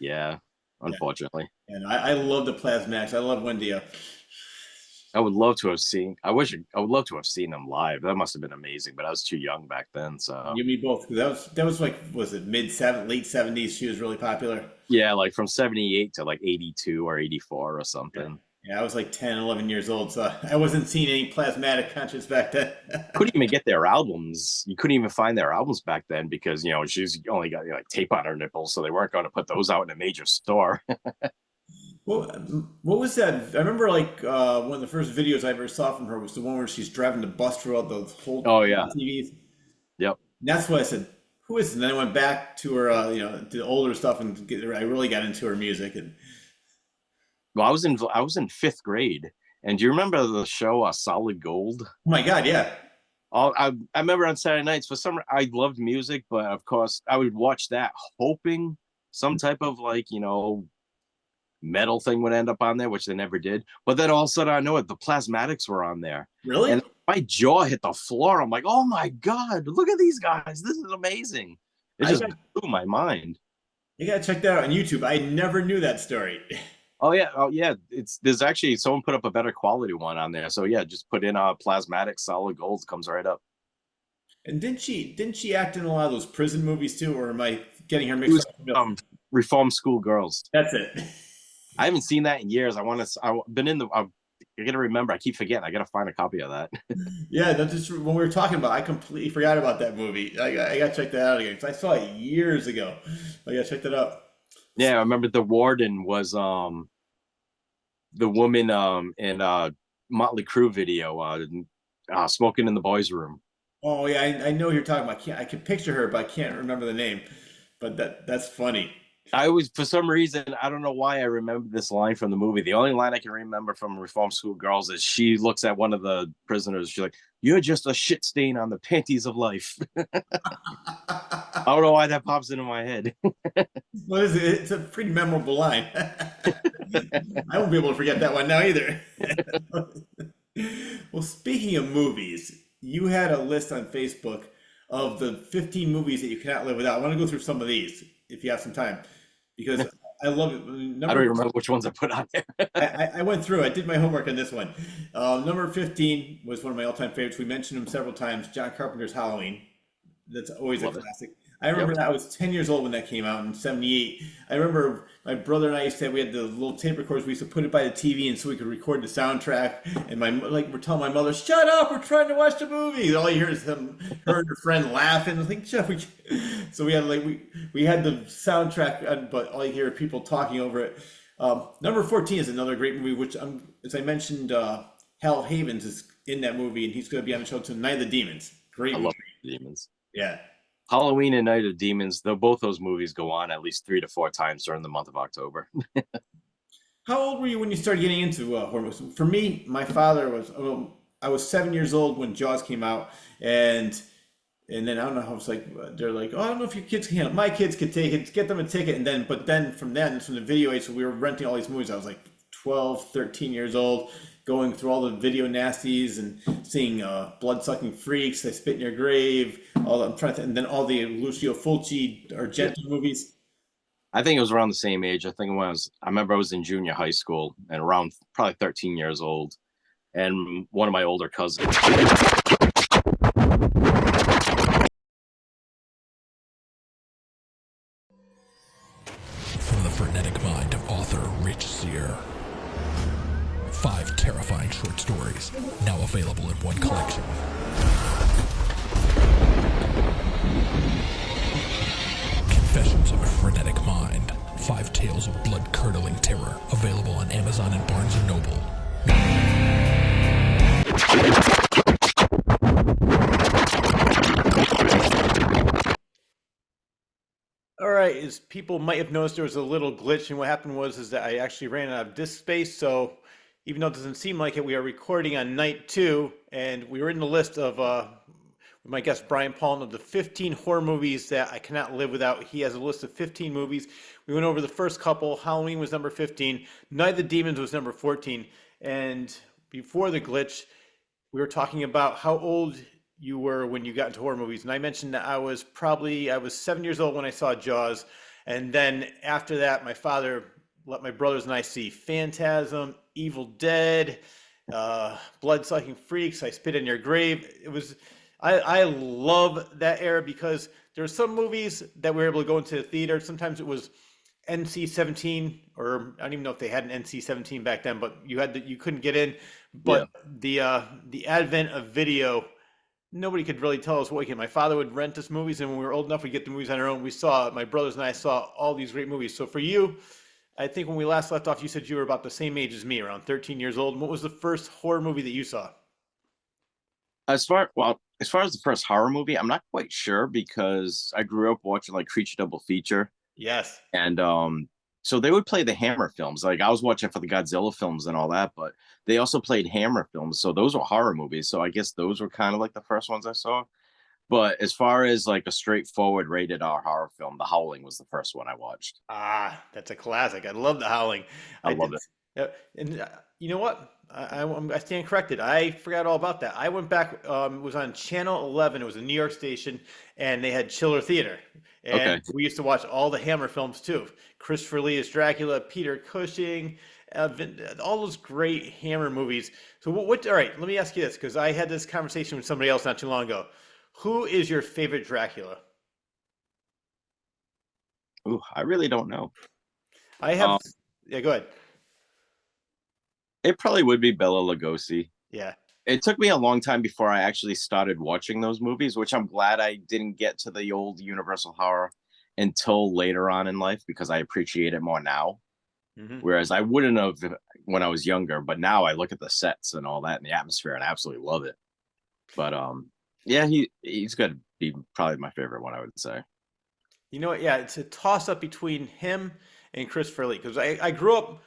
Yeah. Yeah. Unfortunately. And I love the Plasmatics. I love Wendy. I would love to have seen. I would love to have seen them live. That must have been amazing, but I was too young back then. So You and me both. 'Cause that was like, was it late 70s? She was really popular. yeah, like from 78 to like 82 or 84 or something. Yeah, I was like 10, 11 years old, so I wasn't seeing any Plasmatic concerts back then. Couldn't even get their albums. You couldn't even find their albums back then because she's only got like tape on her nipples, so they weren't going to put those out in a major store. Well, what was that? I remember like one of the first videos I ever saw from her was the one where she's driving the bus throughout the whole Oh yeah, TVs. yep. And that's what I said. Who is this? And then I went back to her, to the older stuff, and I really got into her music. And Well, I was in fifth grade, and do you remember the show Solid Gold? oh my God, yeah. I remember on Saturday nights I loved music, but of course I would watch that hoping some type of like metal thing would end up on there, which they never did. But then all of a sudden I know it, the Plasmatics were on there. Really? And my jaw hit the floor. I'm like, oh my God, look at these guys. This is amazing. It just blew my mind. You gotta check that out on YouTube. I never knew that story. Oh yeah. There's actually someone put up a better quality one on there. So yeah, just put in Plasmatic Solid Gold, comes right up. And didn't she act in a lot of those prison movies too, or am I getting her mixed up? Reform School Girls. That's it. I haven't seen that in years. I've been in the. I gotta remember. I keep forgetting. I gotta find a copy of that. Yeah, that's just when we were talking about. I completely forgot about that movie. I gotta check that out again because I saw it years ago. I gotta check that out. Yeah, I remember the warden was the woman in Motley Crue video smoking in the boys' room. Oh yeah, I know who you're talking about. I can picture her, but I can't remember the name. But that's funny. For some reason, I don't know why I remember this line from the movie. The only line I can remember from Reform School Girls is she looks at one of the prisoners. She's like, "You're just a shit stain on the panties of life." I don't know why that pops into my head. What is it? It's a pretty memorable line. I won't be able to forget that one now either. Well, speaking of movies, you had a list on Facebook of the 15 movies that you cannot live without. I want to go through some of these if you have some time, because I love it. I don't even remember which ones I put on there. I went through. I did my homework on this one. Number 15 was one of my all-time favorites. We mentioned him several times. John Carpenter's Halloween. That's always a classic. I remember that I was 10 years old when that came out in 78. I remember my brother and I used to have, we had the little tape recorders. We used to put it by the TV and so we could record the soundtrack. And we're telling my mother, "Shut up, we're trying to watch the movie." And all you hear is her and her friend laughing. I think, "Shut up." So we had we had the soundtrack, but all you hear are people talking over it. Number 14 is another great movie, which as I mentioned, Hal Havens is in that movie, and he's going to be on the show too. Night of the Demons. Great movie. I love Demons. Yeah. Halloween and Night of Demons, both those movies go on at least 3 to 4 times during the month of October. How old were you when you started getting into horror movies? For me, my father was, I was 7 years old when Jaws came out, and then I don't know how it's like, they're like, "Oh, I don't know if your kids can. My kids could take it, get them a ticket." And but then from the video age, so we were renting all these movies. I was like 12, 13 years old, going through all the video nasties and seeing Blood-Sucking Freaks, I Spit in Your Grave, and then all the Lucio Fulci Argento movies. I think it was around the same age. I remember I was in junior high school and around probably 13 years old. And one of my older cousins. From the frenetic mind of author Rich Sear. 5 terrifying short stories, now available in one collection. Confessions of a Frenetic Mind. 5 tales of blood-curdling terror, available on Amazon and Barnes & Noble. is people might have noticed there was a little glitch, and what happened was that I actually ran out of disk space. So even though it doesn't seem like it, we are recording on night 2, and we were in the list of my guest Brian Paulin of the 15 horror movies that I cannot live without. He has a list of 15 movies. We went over the first couple. Halloween was number 15. Night of the Demons was number 14. And before the glitch, we were talking about how old you were when you got into horror movies. And I mentioned that I was 7 years old when I saw Jaws. And then after that, my father let my brothers and I see Phantasm, Evil Dead, Blood-Sucking Freaks, I Spit in Your Grave. I love that era because there were some movies that we were able to go into the theater. Sometimes it was NC-17, or I don't even know if they had an NC-17 back then, but you couldn't get in. But yeah. The advent of video, nobody could really tell us what we can. My father would rent us movies, and when we were old enough, we'd get the movies on our own. My brothers and I saw all these great movies. So for you, I think when we last left off, you said you were about the same age as me, around 13 years old. And what was the first horror movie that you saw? As far as the first horror movie, I'm not quite sure because I grew up watching like Creature Double Feature. Yes. And so they would play the Hammer films. Like I was watching for the Godzilla films and all that, but they also played Hammer films. So those were horror movies. So I guess those were kind of like the first ones I saw. But as far as like a straightforward rated R horror film, The Howling was the first one I watched. Ah, that's a classic. I love The Howling. I love it. Yeah, and you know what? I stand corrected. I forgot all about that. I went back. It was on Channel 11. It was a New York station, and they had Chiller Theater. And we used to watch all the Hammer films too. Christopher Lee as Dracula, Peter Cushing, all those great Hammer movies. So what? All right, let me ask you this, because I had this conversation with somebody else not too long ago. Who is your favorite Dracula? Ooh, I really don't know. I have. Yeah, go ahead. It probably would be Bela Lugosi. Yeah. It took me a long time before I actually started watching those movies, which I'm glad I didn't get to the old Universal horror until later on in life because I appreciate it more now. Mm-hmm. Whereas I wouldn't have when I was younger, but now I look at the sets and all that and the atmosphere and I absolutely love it. But yeah, he's going to be probably my favorite one, I would say. You know what? Yeah, it's a toss up between him and Christopher Lee because I grew up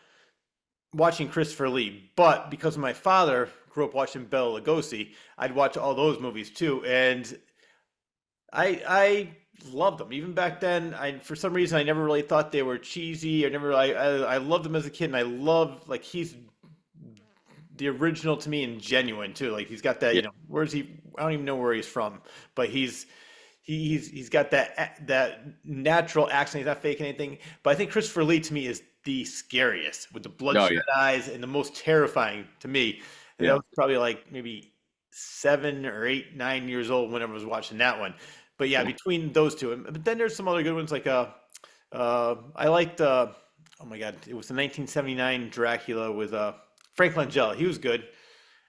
watching Christopher Lee, but because my father grew up watching Bela Lugosi, I'd watch all those movies too, and I loved them. Even back then, for some reason I never really thought they were cheesy. I loved them as a kid, and I love like he's the original to me and genuine too. Like he's got that, you know, where's he? I don't even know where he's from, but he's got that natural accent. He's not faking anything. But I think Christopher Lee to me is the scariest with the bloodshot eyes and the most terrifying to me. And I was probably like maybe 7 or 8, 9 years old whenever I was watching that one. But yeah, between those two, but then there's some other good ones like I liked oh my god, it was the 1979 Dracula with Frank Langella. He was good.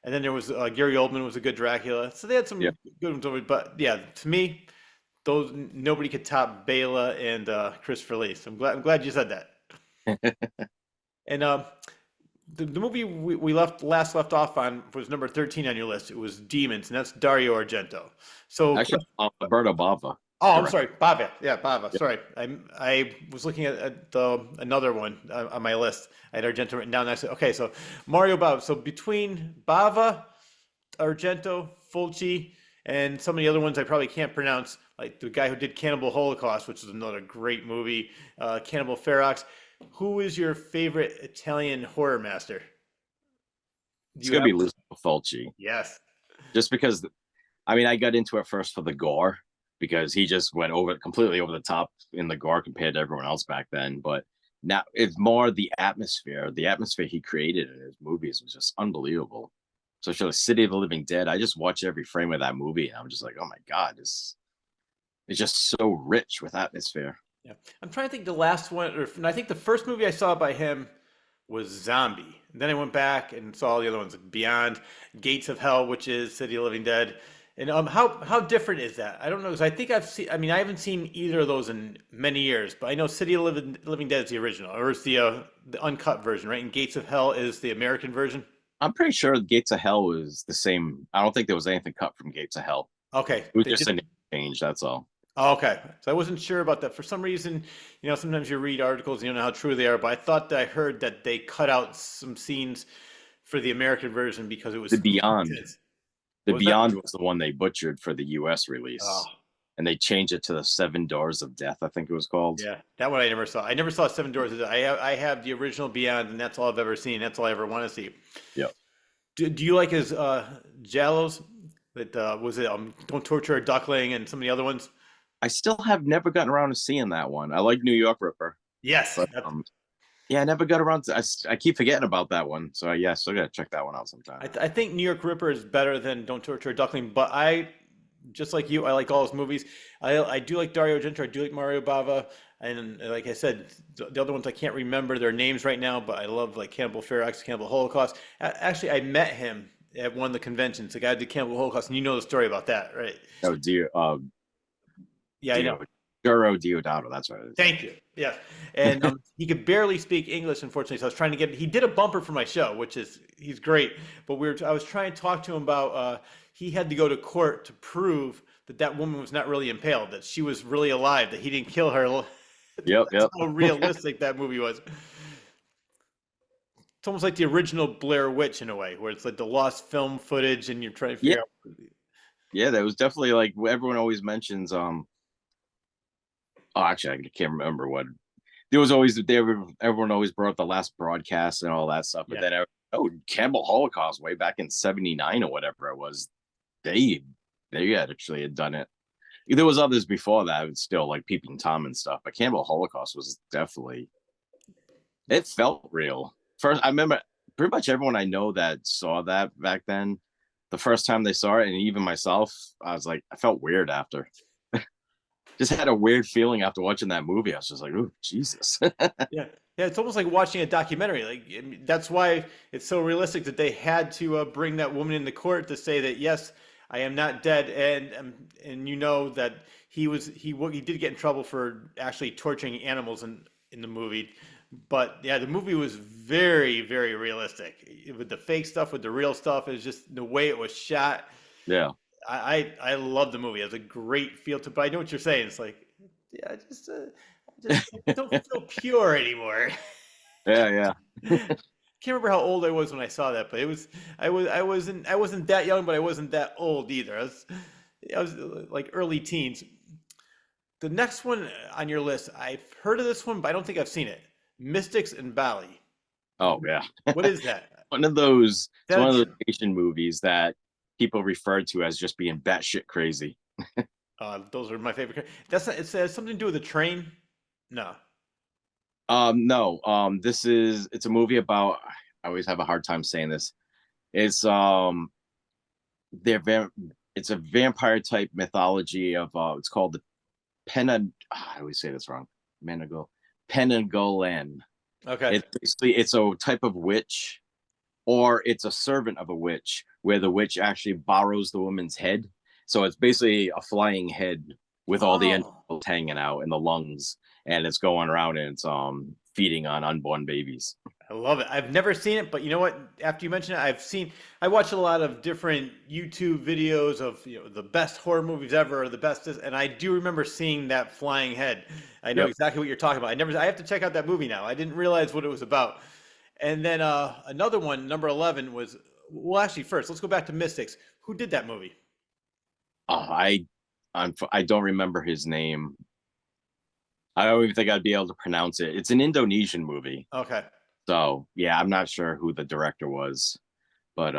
And then there was Gary Oldman was a good Dracula. So they had some good ones over. But yeah, to me, those nobody could top Bela and Christopher Lee. So I'm glad you said that. And the movie we left off on was number 13 on your list. It was Demons, and that's Dario Argento. So actually, Roberto Bava. Oh, I'm sorry, Bava. Yeah, Bava. Yep. Sorry, I was looking at another one on my list. I had Argento written down. And I said, okay, so Mario Bava. So between Bava, Argento, Fulci, and some of the other ones I probably can't pronounce, like the guy who did Cannibal Holocaust, which is another great movie, Cannibal Ferox. Who is your favorite Italian horror master? It's going to be Luciano Fulci. Yes. Just because, I mean, I got into it first for the gore because he just went completely over the top in the gore compared to everyone else back then. But now it's more the atmosphere. The atmosphere he created in his movies was just unbelievable. So the City of the Living Dead, I just watch every frame of that movie and I'm just like, oh my God, it's just so rich with atmosphere. Yeah, I'm trying to think the last one, and I think the first movie I saw by him was Zombie. And then I went back and saw all the other ones, like Beyond, Gates of Hell, which is City of the Living Dead. And how different is that? I don't know, because I think I haven't seen either of those in many years, but I know City of the Living Dead is the original, or it's the uncut version, right? And Gates of Hell is the American version? I'm pretty sure Gates of Hell was the same. I don't think there was anything cut from Gates of Hell. Okay. It was just a change, that's all. Oh, okay. So I wasn't sure about that. For some reason, sometimes you read articles and you don't know how true they are, but I thought that I heard that they cut out some scenes for the American version because it The was too Beyond. intense. The What was that? Beyond was the one they butchered for the US Oh, release. And they changed it to the Seven Doors of Death, I think it was called. yeah. That one I never saw. I never saw Seven Doors. I have the original Beyond, and that's all I've ever seen. That's all I ever want to see. Yep. Do you like his Jallows? That was it. Don't Torture a Duckling and some of the other ones. I still have never gotten around to seeing that one. I like New York Ripper, Yes. but yeah, I never got around to. I keep forgetting about that one. So yeah, still gotta check that one out sometime. I think New York Ripper is better than Don't Torture a Duckling, but just like you, I like all his movies. I do like Dario Argento. I do like Mario Bava, and like I said, the other ones I can't remember their names right now, but I love like Cannibal Ferox, Cannibal Holocaust. Actually, I met him at one of the conventions. The guy who did Cannibal Holocaust, and you know the story about that, right? Oh, dear. Yeah, I know. Duro Diodato, that's what it is. Thank you. Yeah, and he could barely speak English, unfortunately. So I was trying to get. He did a bumper for my show, which is he's great. But I was trying to talk to him about. He had to go to court to prove that woman was not really impaled, that she was really alive, that he didn't kill her. Yep. How realistic that movie was. It's almost like the original Blair Witch in a way, where it's like the lost film footage, and you're trying to figure out. Yeah, that was definitely like everyone always mentions. Oh, actually, I can't remember what. There was always everyone always brought up the last broadcast and all that stuff, but then Campbell Holocaust way back in '79 or whatever it was, they had actually had done it. There was others before that, still like Peeping Tom and stuff, but Campbell Holocaust was definitely. It felt real. First, I remember pretty much everyone I know that saw that back then. The first time they saw it, and even myself, I was like, I felt weird after. Just had a weird feeling after watching that movie. I was just like, oh, Jesus. Yeah. Yeah, it's almost like watching a documentary. Like that's why it's so realistic that they had to bring that woman into court to say that yes, I am not dead, and you know that he did get in trouble for actually torturing animals in the movie. But yeah, the movie was very, very realistic with the fake stuff, with the real stuff. It's just the way it was shot. Yeah. I love the movie. It has a great feel to it. But I know what you're saying. It's like, yeah, I just don't feel pure anymore. Yeah. Can't remember how old I was when I saw that, but I wasn't that young, but I wasn't that old either. I was like early teens. The next one on your list, I've heard of this one, but I don't think I've seen it. Mystics in Bali. Oh yeah. What is that? One of those. It's one of those Asian movies that people refer to as just being batshit crazy. Those are my favorite. It has something to do with a train. No. No. It's a movie about. I always have a hard time saying this. It's it's a vampire type mythology of it's called the I always say this wrong. Penagolan. Okay. It's a type of witch, or it's a servant of a witch, where the witch actually borrows the woman's head. So it's basically a flying head with all the entrails hanging out and the lungs, and it's going around and it's feeding on unborn babies. I love it. I've never seen it, but you know what? After you mention it, I watch a lot of different YouTube videos of the best horror movies ever, or the best, and I do remember seeing that flying head. I know exactly what you're talking about. I have to check out that movie now. I didn't realize what it was about. And then another one, number 11 was, well, actually first, let's go back to Mystics. Who did that movie? I don't remember his name. I don't even think I'd be able to pronounce it. It's an Indonesian movie. Okay. So yeah, I'm not sure who the director was, but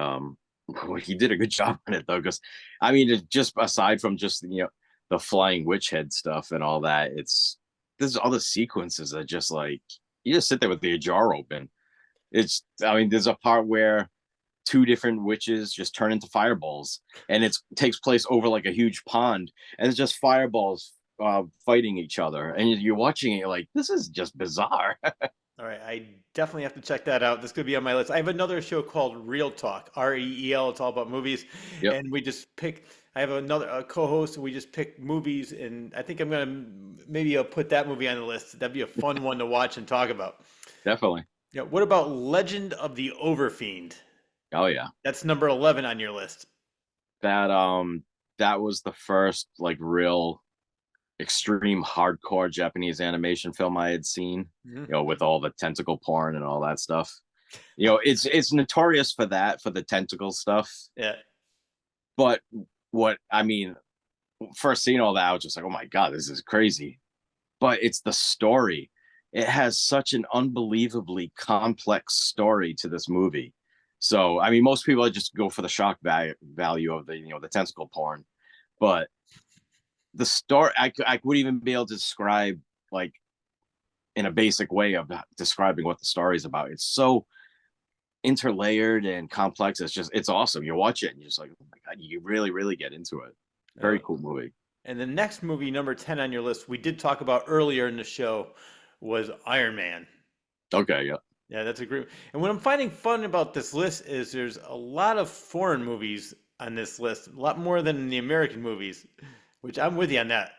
he did a good job on it though. Because I mean, just aside from just the flying witch head stuff and all that, there's all the sequences that just like you just sit there with the jar open. There's a part where two different witches just turn into fireballs, and it takes place over like a huge pond, and it's just fireballs fighting each other, and you're watching it, you're like, this is just bizarre. All right, I definitely have to check that out. This could be on my list. I have another show called Real Talk, REEL. It's all about movies, and we just pick. I have another co-host. We just pick movies, and I think I'm gonna maybe I'll put that movie on the list. That'd be a fun one to watch and talk about. Definitely. Yeah. What about Legend of the Overfiend? Oh yeah, that's number 11 on your list. That was the first like real extreme hardcore Japanese animation film I had seen, with all the tentacle porn and all that stuff. It's notorious for that, for the tentacle stuff. Yeah. But what I mean, first seeing all that, I was just like, oh my God, this is crazy. But it's the story. It has such an unbelievably complex story to this movie. So, I mean, most people just go for the shock value of the tentacle porn, but the story, I wouldn't even be able to describe, like, in a basic way of describing what the story is about. It's so interlayered and complex. It's awesome. You watch it and you're just like, oh my God, you really, really get into it. Very cool movie. And the next movie, number 10 on your list, we did talk about earlier in the show, was Iron Man. Okay, yeah. Yeah, that's a great. And what I'm finding fun about this list is there's a lot of foreign movies on this list, a lot more than the American movies, which I'm with you on that.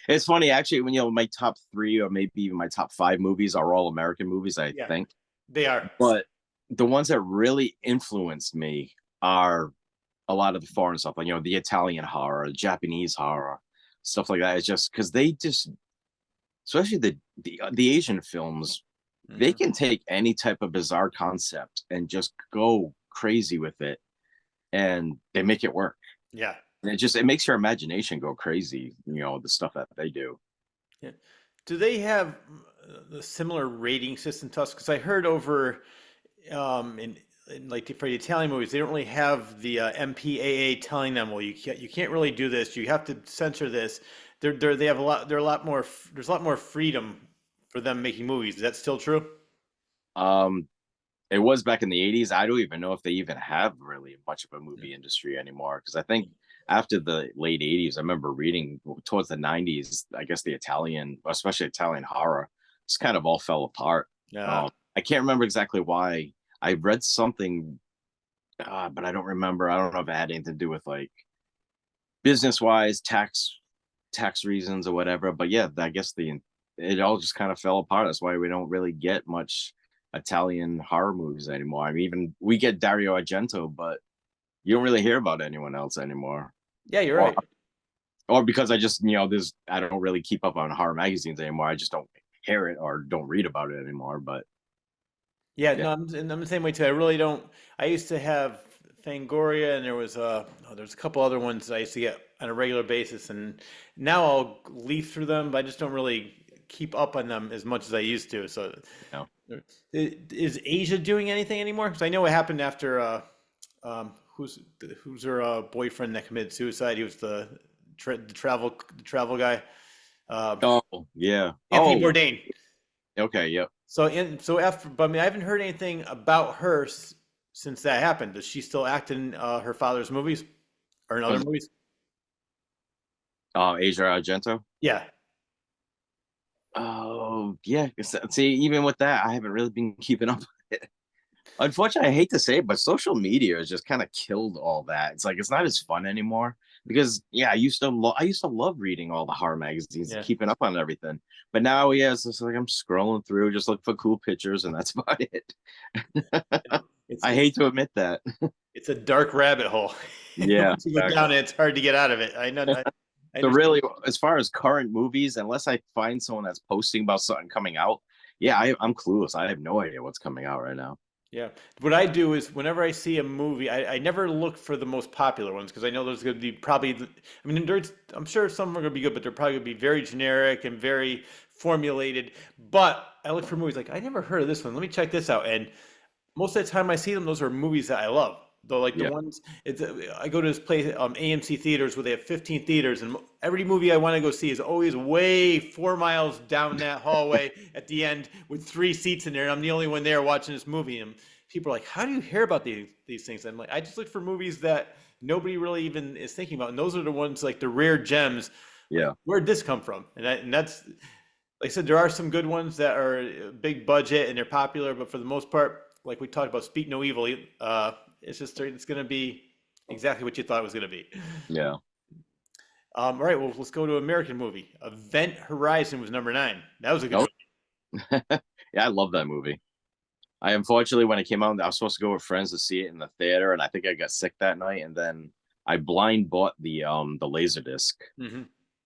It's funny, actually, when my top 3 or maybe even my top 5 movies are all American movies, I think. They are. But the ones that really influenced me are a lot of the foreign stuff, like, the Italian horror, Japanese horror, stuff like that. It's just because they just, especially the Asian films, they can take any type of bizarre concept and just go crazy with it, and they make it work. Yeah. And it makes your imagination go crazy, the stuff that they do. Yeah. Do they have a similar rating system to us? Because I heard over in like for the Italian movies, they don't really have the MPAA telling them, well, you can't really do this. You have to censor this. They have a lot. There's a lot more freedom for them making movies. Is that still true? It was back in the 80s. I don't even know if they even have really much of a movie industry anymore. Because I think after the late 80s, I remember reading towards the 90s, I guess the Italian, especially Italian horror, just kind of all fell apart. Yeah. I can't remember exactly why. I read something, but I don't remember. I don't know if it had anything to do with, like, business-wise, tax reasons or whatever. But yeah, I guess it all just kind of fell apart. That's why we don't really get much Italian horror movies anymore. I mean, even we get Dario Argento, but you don't really hear about anyone else anymore. Yeah, you're right. Or because I just, I don't really keep up on horror magazines anymore. I just don't hear it or don't read about it anymore. But yeah. No, I'm the same way too. I really don't. I used to have Fangoria, and there's a couple other ones that I used to get on a regular basis, and now I'll leaf through them, but I just don't really keep up on them as much as I used to. So, is Asia doing anything anymore? Because I know what happened after who's her boyfriend that committed suicide. He was the travel guy. Oh yeah, Anthony Bourdain. Okay, yep. So after, but I mean, I haven't heard anything about her since that happened. Does she still act in her father's movies or in other movies? Asia Argento. Yeah. Oh yeah. See, even with that, I haven't really been keeping up with it. Unfortunately, I hate to say it, but social media has just kind of killed all that. It's like it's not as fun anymore because I used to love reading all the horror magazines and keeping up on everything. But now, it's just like I'm scrolling through, just looking for cool pictures, and that's about it. I hate to admit that. It's a dark rabbit hole. Yeah, once you go down it, it's hard to get out of it. I know. So really, as far as current movies, unless I find someone that's posting about something coming out, I'm clueless. I have no idea what's coming out right now. Yeah. What I do is whenever I see a movie, I never look for the most popular ones because I know there's going to be probably, I mean, I'm sure some are going to be good, but they're probably going to be very generic and very formulated. But I look for movies like, I never heard of this one. Let me check this out. And most of the time I see them, those are movies that I love. Though, like the ones, I go to this place, AMC theaters, where they have 15 theaters, and every movie I want to go see is always way 4 miles down that hallway at the end with 3 seats in there, and I'm the only one there watching this movie. And people are like, "How do you hear about these things?" I'm like, I just look for movies that nobody really even is thinking about, and those are the ones, like the rare gems. Yeah, like, where'd this come from? And that's, like I said, there are some good ones that are big budget and they're popular, but for the most part, like we talked about, Speak No Evil. It's going to be exactly what you thought it was going to be. Yeah. All right. Well, let's go to American movie. Event Horizon was number 9. That was a good movie. Yeah, I love that movie. I unfortunately, when it came out, I was supposed to go with friends to see it in the theater, and I think I got sick that night, and then I blind bought the Laserdisc. Mm-hmm.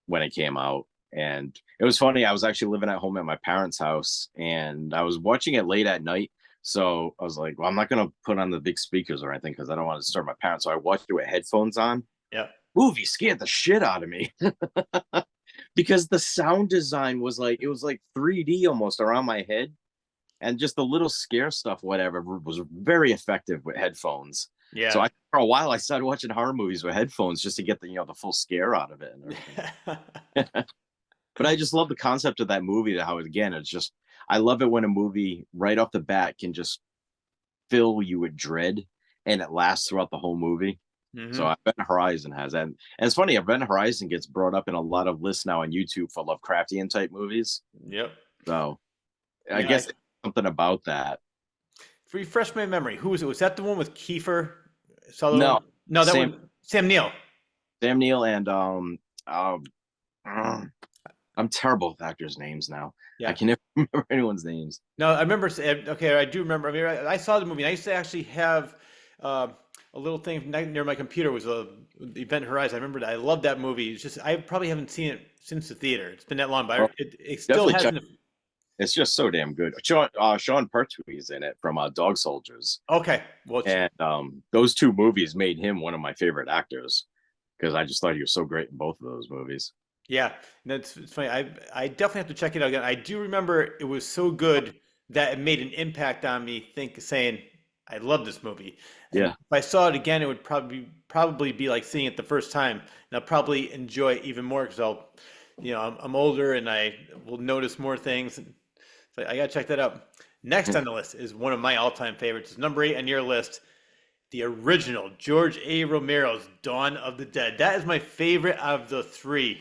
when it came out. And it was funny. I was actually living at home at my parents' house, and I was watching it late at night. So I was like, well, I'm not going to put on the big speakers or anything because I don't want to disturb my parents. So I watched it with headphones on. Yeah. Movie scared the shit out of me because the sound design was like, it was like 3D almost around my head. And just the little scare stuff, whatever, was very effective with headphones. Yeah. So for a while, I started watching horror movies with headphones just to get the, the full scare out of it and everything. But I just love the concept of that movie, how, again, it's just, I love it when a movie right off the bat can just fill you with dread and it lasts throughout the whole movie. Mm-hmm. So Event Horizon has that. And it's funny, Event Horizon gets brought up in a lot of lists now on YouTube for Lovecraftian type movies. Yep. So I guess something about that. Refresh my memory. Who was it? Was that the one with Kiefer Sutherland? No, that one. Sam Neill. Sam Neill and I'm terrible with actors' names now. Yeah. I can never remember anyone's names. No, I remember. Okay, I do remember. I mean, I saw the movie. I used to actually have a little thing near my computer was a Event Horizon. I remember that. I loved that movie. It's just I probably haven't seen it since the theater. It's been that long, but it still hasn't. It's just so damn good. Sean Pertwee's in it from Dog Soldiers. Okay, well, and those two movies made him one of my favorite actors because I just thought he was so great in both of those movies. Yeah, it's funny. I definitely have to check it out again. I do remember it was so good that it made an impact on me. Saying I love this movie. Yeah. If I saw it again, it would probably be like seeing it the first time, and I'll probably enjoy it even more because I'm older and I will notice more things. So I gotta check that out. Next on the list is one of my all-time favorites. It's number 8 on your list. The original George A. Romero's Dawn of the Dead. That is my favorite of the three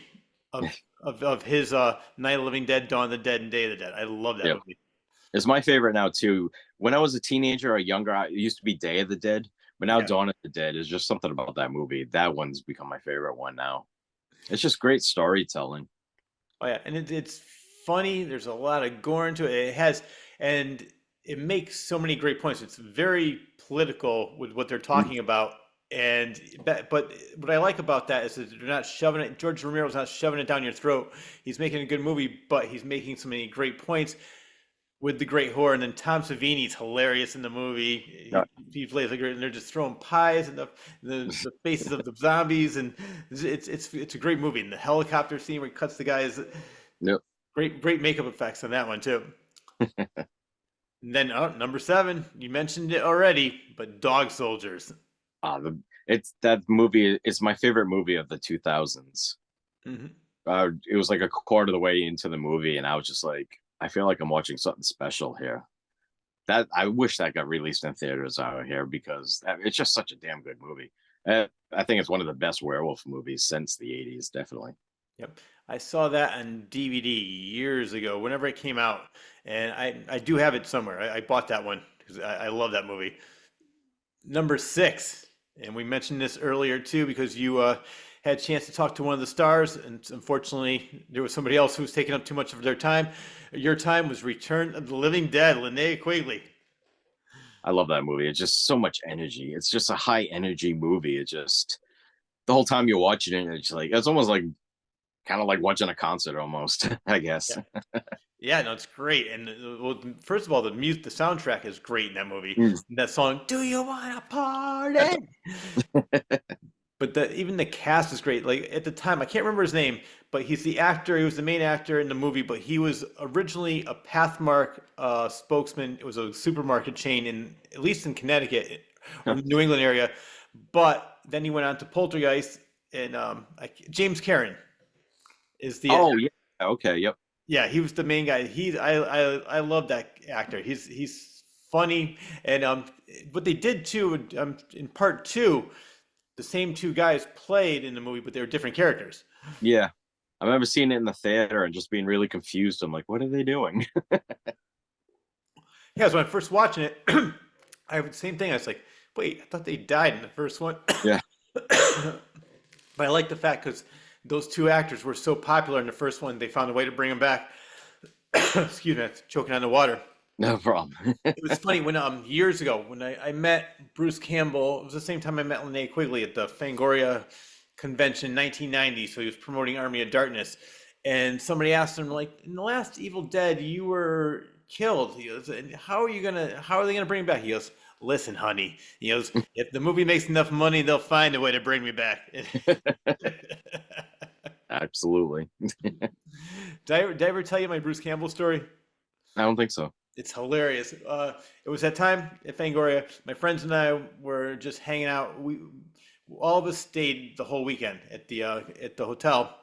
of his Night of the Living Dead, Dawn of the Dead, and Day of the Dead. I love that movie. It's my favorite now too. When I was a teenager or younger, it used to be Day of the Dead, but now Dawn of the Dead is just something about that movie. That one's become my favorite one now. It's just great storytelling. Oh yeah, and it's funny. There's a lot of gore into it. And it makes so many great points. It's very political with what they're talking about. But what I like about that is that they're not shoving it. George Romero's not shoving it down your throat. He's making a good movie, but he's making so many great points with the great horror. And then Tom Savini's hilarious in the movie. He plays like, and they're just throwing pies in the faces of the zombies, and it's a great movie. And the helicopter scene where he cuts the guys. Yep. Great makeup effects on that one too. And then number 7, you mentioned it already, but Dog Soldiers. That movie. It's my favorite movie of the 2000s. Mm-hmm. It was like a quarter of the way into the movie, and I was just like, I feel like I'm watching something special here. That I wish that got released in theaters out here because it's just such a damn good movie. I think it's one of the best werewolf movies since the 80s, definitely. Yep. I saw that on DVD years ago, whenever it came out, and I do have it somewhere. I bought that one because I love that movie. Number 6, and we mentioned this earlier too because you had a chance to talk to one of the stars, and unfortunately there was somebody else who was taking up too much of their time. Your time was Return of the Living Dead, Linnea Quigley. I love that movie. It's just so much energy. It's just a high energy movie. It just, the whole time you're watching it, it's like, it's almost like kind of like watching a concert almost, I guess. Yeah, no, it's great. And first of all, the soundtrack is great in that movie. That song, "Do You Wanna Party?" But even the cast is great. Like at the time, I can't remember his name, but he's the actor. He was the main actor in the movie, but he was originally a Pathmark spokesman. It was a supermarket chain at least in Connecticut, or New England area. But then he went on to Poltergeist, and James Karen is the okay, yep. Yeah, he was the main guy. I love that actor. He's funny, and what they did too in part 2, the same 2 guys played in the movie, but they were different characters. Yeah, I remember seeing it in the theater and just being really confused. I'm like, what are they doing? Yeah, so when I first watching it, I had the same thing. I was like, wait, I thought they died in the first one. Yeah. But I like the fact because those 2 actors were so popular in the first one, they found a way to bring them back. Excuse me, I'm choking on the water. No problem. It was funny when years ago when I met Bruce Campbell. It was the same time I met Linnea Quigley at the Fangoria convention in 1990. So he was promoting Army of Darkness. And somebody asked him, like, in the last Evil Dead, you were killed. He goes, and how are they gonna bring him back? He goes, listen, honey. He goes, if the movie makes enough money, they'll find a way to bring me back. Absolutely. Did I ever tell you my Bruce Campbell story? I don't think so. It's hilarious. It was that time at Fangoria. My friends and I were just hanging out. All of us stayed the whole weekend at the hotel,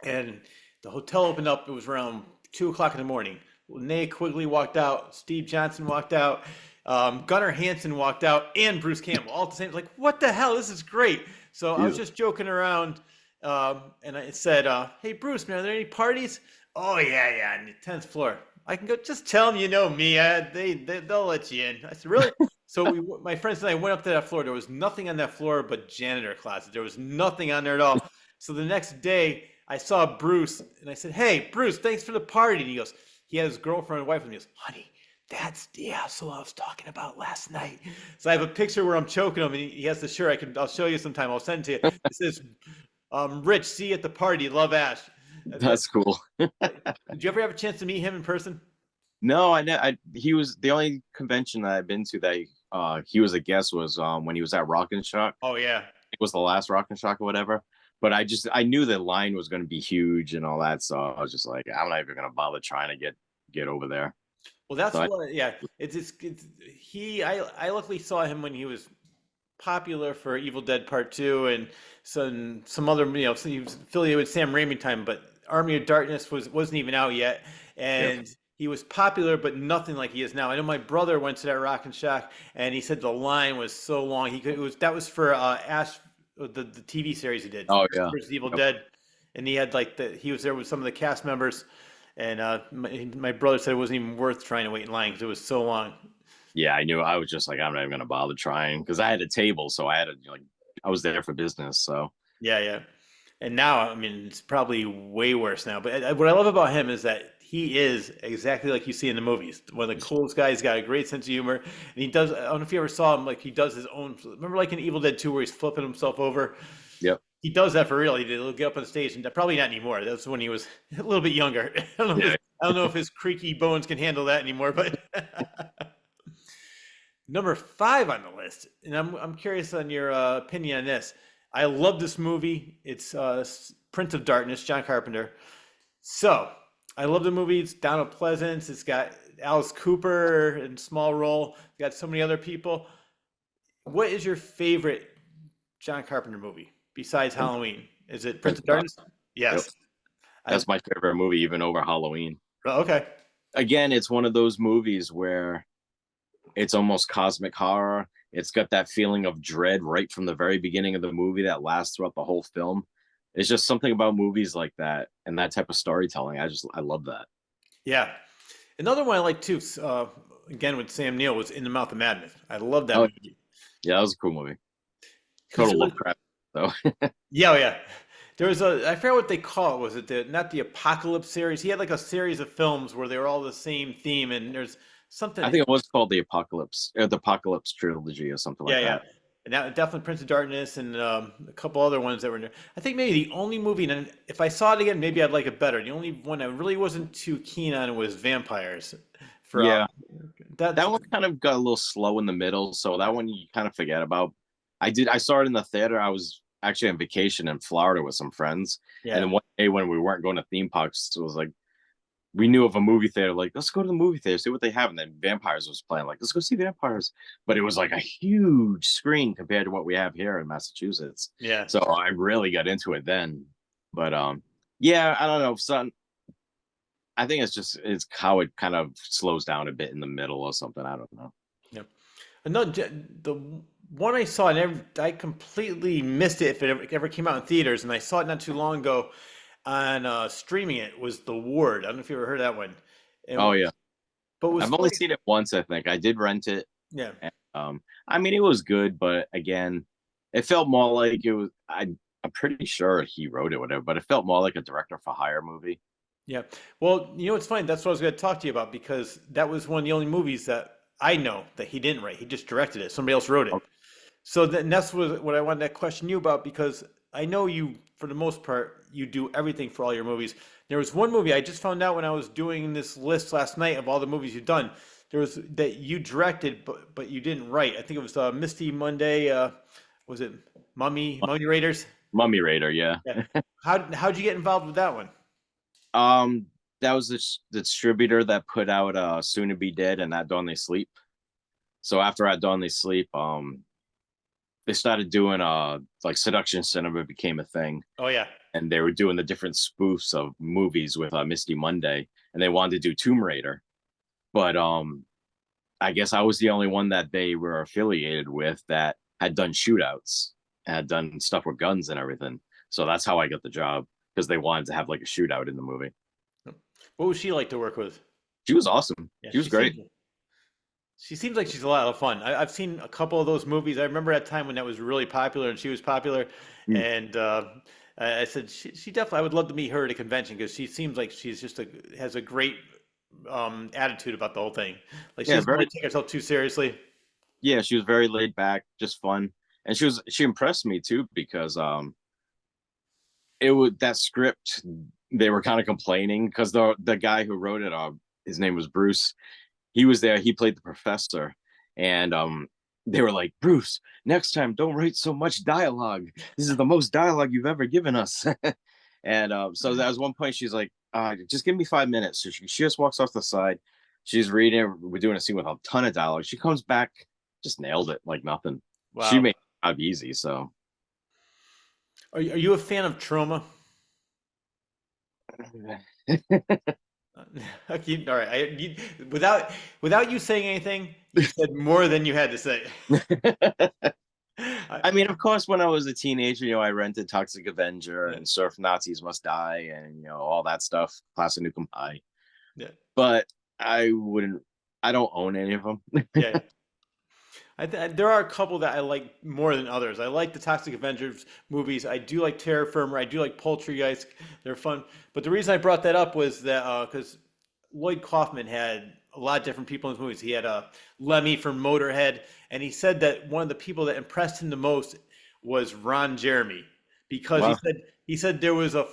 and the hotel opened up. It was around 2 o'clock in the morning. Linnea Quigley walked out. Steve Johnson walked out. Gunnar Hansen walked out, and Bruce Campbell all at the same. Like, what the hell? This is great. So I was just joking around, and I said, "Hey, Bruce, man, are there any parties?" "Oh yeah, on the 10th floor." "I can go. Just tell them you know me. They'll let you in." I said, "Really?" So my friends and I went up to that floor. There was nothing on that floor but janitor closet. There was nothing on there at all. So the next day, I saw Bruce, and I said, "Hey, Bruce, thanks for the party." And he goes, he had his girlfriend and wife with him. He goes, "Honey, that's the asshole I was talking about last night." So I have a picture where I'm choking him, and he has the shirt. I'll show you sometime. I'll send it to you. It says, "Rich, see you at the party. Love, Ash." That's cool. Did you ever have a chance to meet him in person? No, he was the only convention that I've been to that he was a guest was when he was at Rock and Shock. Oh yeah. It was the last Rock and Shock or whatever. But I knew the line was going to be huge and all that, so I was just like, I'm not even going to bother trying to get over there. Well, that's yeah. I luckily saw him when he was popular for Evil Dead Part 2 and some other, so he was affiliated with Sam Raimi time, but Army of Darkness wasn't even out yet, and he was popular, but nothing like he is now. I know my brother went to that Rock and Shock, and he said the line was so long. That was for Ash, the TV series he did. Oh yeah, First Evil Dead, and he had he was there with some of the cast members, and my brother said it wasn't even worth trying to wait in line because it was so long. Yeah, I knew. I was just like, I'm not even gonna bother trying because I had a table, so I had to I was there for business. So yeah. And now, I mean, it's probably way worse now. But what I love about him is that he is exactly like you see in the movies. One of the coolest guys. He's got a great sense of humor, and he does. I don't know if you ever saw him. Like he does his own. Remember, like in Evil Dead 2, where he's flipping himself over. Yep. He does that for real. He'll get up on stage, and probably not anymore. That's when he was a little bit younger. I don't know if his creaky bones can handle that anymore. But number 5 on the list, and I'm curious on your opinion on this. I love this movie. It's Prince of Darkness, John Carpenter. So I love the movie. It's down at Pleasance. It's got Alice Cooper in small role. It's got so many other people. What is your favorite John Carpenter movie besides Halloween? Is it Prince of Darkness? Yes. Yep. That's my favorite movie, even over Halloween. Oh, okay. Again, it's one of those movies where it's almost cosmic horror. It's got that feeling of dread right from the very beginning of the movie that lasts throughout the whole film. It's just something about movies like that and that type of storytelling. I love that. Yeah. Another one I like too, again with Sam Neill, was In the Mouth of Madness. I love that movie. Yeah, that was a cool movie. Total Lovecraft, though. Yeah. There was I forget what they call it. Was it not the Apocalypse series? He had like a series of films where they were all the same theme, and there's something. I think it was called the Apocalypse trilogy or something like that. Yeah. And that, definitely Prince of Darkness and a couple other ones that were in there. I think maybe the only movie, and if I saw it again, maybe I'd like it better. The only one I really wasn't too keen on was Vampires. That one kind of got a little slow in the middle, so that one you kind of forget about. I saw it in the theater. I was actually on vacation in Florida with some friends, and then one day when we weren't going to theme parks, it was like, we knew of a movie theater, like, let's go to the movie theater, see what they have. And then Vampires was playing, like, let's go see Vampires. But it was like a huge screen compared to what we have here in Massachusetts. Yeah. So I really got into it then. But yeah, I don't know. I think it's how it kind of slows down a bit in the middle or something. I don't know. Yep. Another, the one I saw, I completely missed it if it ever came out in theaters, and I saw it not too long ago on streaming. It was The Ward. I don't know if you ever heard that one. Yeah. But I've only seen it once, I think. I did rent it. Yeah. And, I mean, it was good, but again, it felt more like it was. I'm pretty sure he wrote it, whatever, but it felt more like a director for hire movie. Yeah. Well, it's funny. That's what I was going to talk to you about, because that was one of the only movies that I know that he didn't write. He just directed it. Somebody else wrote it. Okay. So that's what I wanted to question you about, because I know you, for the most part, you do everything for all your movies. There was one movie I just found out when I was doing this list last night of all the movies you've done. There was that you directed, but you didn't write. I think it was Misty Monday. Was it Mummy Raiders? Mummy Raider, yeah. Yeah. How'd you get involved with that one? Um, that was the distributor that put out Soon to Be Dead and At Dawn They Sleep. So after At Dawn They Sleep, they started doing like seduction cinema became a thing. Oh yeah. And they were doing the different spoofs of movies with Misty Monday, and they wanted to do Tomb Raider. But I guess I was the only one that they were affiliated with that had done shootouts, had done stuff with guns and everything. So that's how I got the job, because they wanted to have like a shootout in the movie. What was she like to work with? She was awesome. Yeah, She was great. She seems like she's a lot of fun. I've seen a couple of those movies. I remember that time when that was really popular and she was popular. And I said she definitely. I would love to meet her at a convention because she seems like she's just has a great attitude about the whole thing. Like she doesn't really take herself too seriously. Yeah, she was very laid back, just fun, and she impressed me too because it was that script. They were kind of complaining because the guy who wrote it, his name was Bruce. He was there. He played the professor, and they were like, Bruce, next time don't write so much dialogue. This is the most dialogue you've ever given us. And so that was one point. She's like, just give me 5 minutes. So she just walks off the side. She's reading. We're doing a scene with a ton of dialogue. She comes back, just nailed it like nothing. Wow. She made it job easy. So, are you a fan of Trauma? Okay, all right. Without you saying anything, you said more than you had to say. I mean, of course, when I was a teenager, I rented Toxic Avenger and Surf Nazis Must Die and all that stuff, Class of Nukem High. Yeah. But I don't own any of them. Yeah. There are a couple that I like more than others. I like the Toxic Avengers movies. I do like Terror Firmer. I do like Poultrygeist. They're fun. But the reason I brought that up was that because Lloyd Kaufman had a lot of different people in his movies. He had Lemmy from Motorhead, and he said that one of the people that impressed him the most was Ron Jeremy, because he said there was a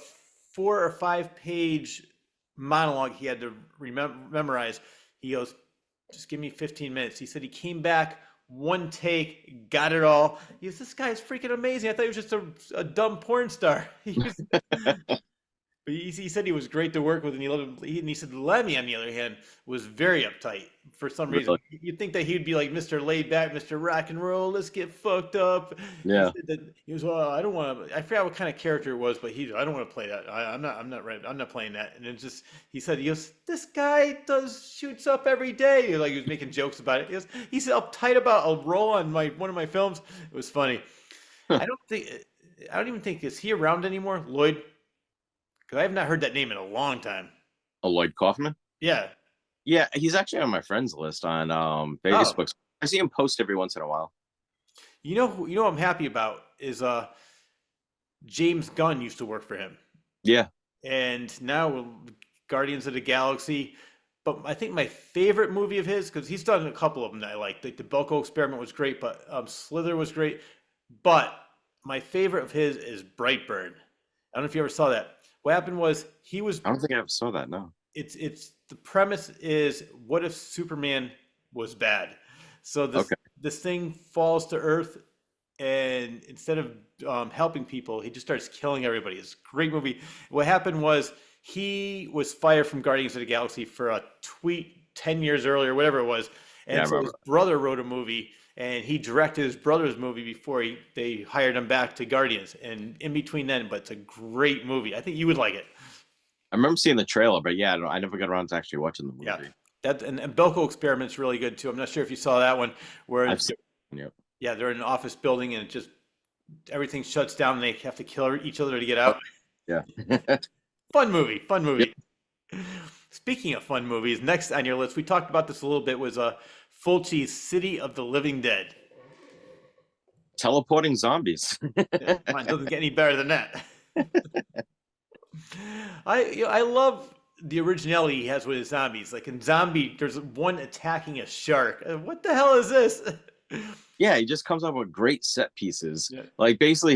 4 or 5 page monologue he had to memorize. He goes, just give me 15 minutes. He said he came back, one take, got it all. He goes, this guy's freaking amazing. I thought he was just a dumb porn star. But he said he was great to work with, and he loved him. And he said Lemmy, on the other hand, was very uptight for some reason. You'd think that he'd be like Mr. Laid Back, Mr. Rock and Roll, let's get fucked up. Yeah. He was, well, I don't want to. I forgot what kind of character it was, but I don't want to play that. I'm not playing that. And it's just, he goes, this guy shoots up every day. Like he was making jokes about it. He's uptight about a role on one of my films. It was funny. I don't even think, is he around anymore, Lloyd? I have not heard that name in a long time. Lloyd Kaufman? Yeah. Yeah, he's actually on my friends list on Facebook. Oh. I see him post every once in a while. You know what I'm happy about is James Gunn used to work for him. Yeah. And now Guardians of the Galaxy. But I think my favorite movie of his, because he's done a couple of them that I like. The Belko Experiment was great, but Slither was great. But my favorite of his is Brightburn. I don't know if you ever saw that. What happened was I don't think I ever saw that. No. It's the premise is, what if Superman was bad? So this thing falls to Earth, and instead of helping people, he just starts killing everybody. It's a great movie. What happened was he was fired from Guardians of the Galaxy for a tweet 10 years earlier, whatever it was. And so his brother wrote a movie, and he directed his brother's movie before they hired him back to Guardians. And in between then, but it's a great movie. I think you would like it. I remember seeing the trailer, but yeah, I never got around to actually watching the movie. Yeah, and Belko Experiment's really good too. I'm not sure if you saw that one, where yeah, they're in an office building and it just everything shuts down and they have to kill each other to get out. Yeah, fun movie. Yeah. Speaking of fun movies, next on your list, we talked about this a little bit, was Fulci's City of the Living Dead. Teleporting zombies. It doesn't get any better than that. I love the originality he has with his zombies. Like in Zombie, there's one attacking a shark. What the hell is this? Yeah, he just comes up with great set pieces. Yeah. Like basically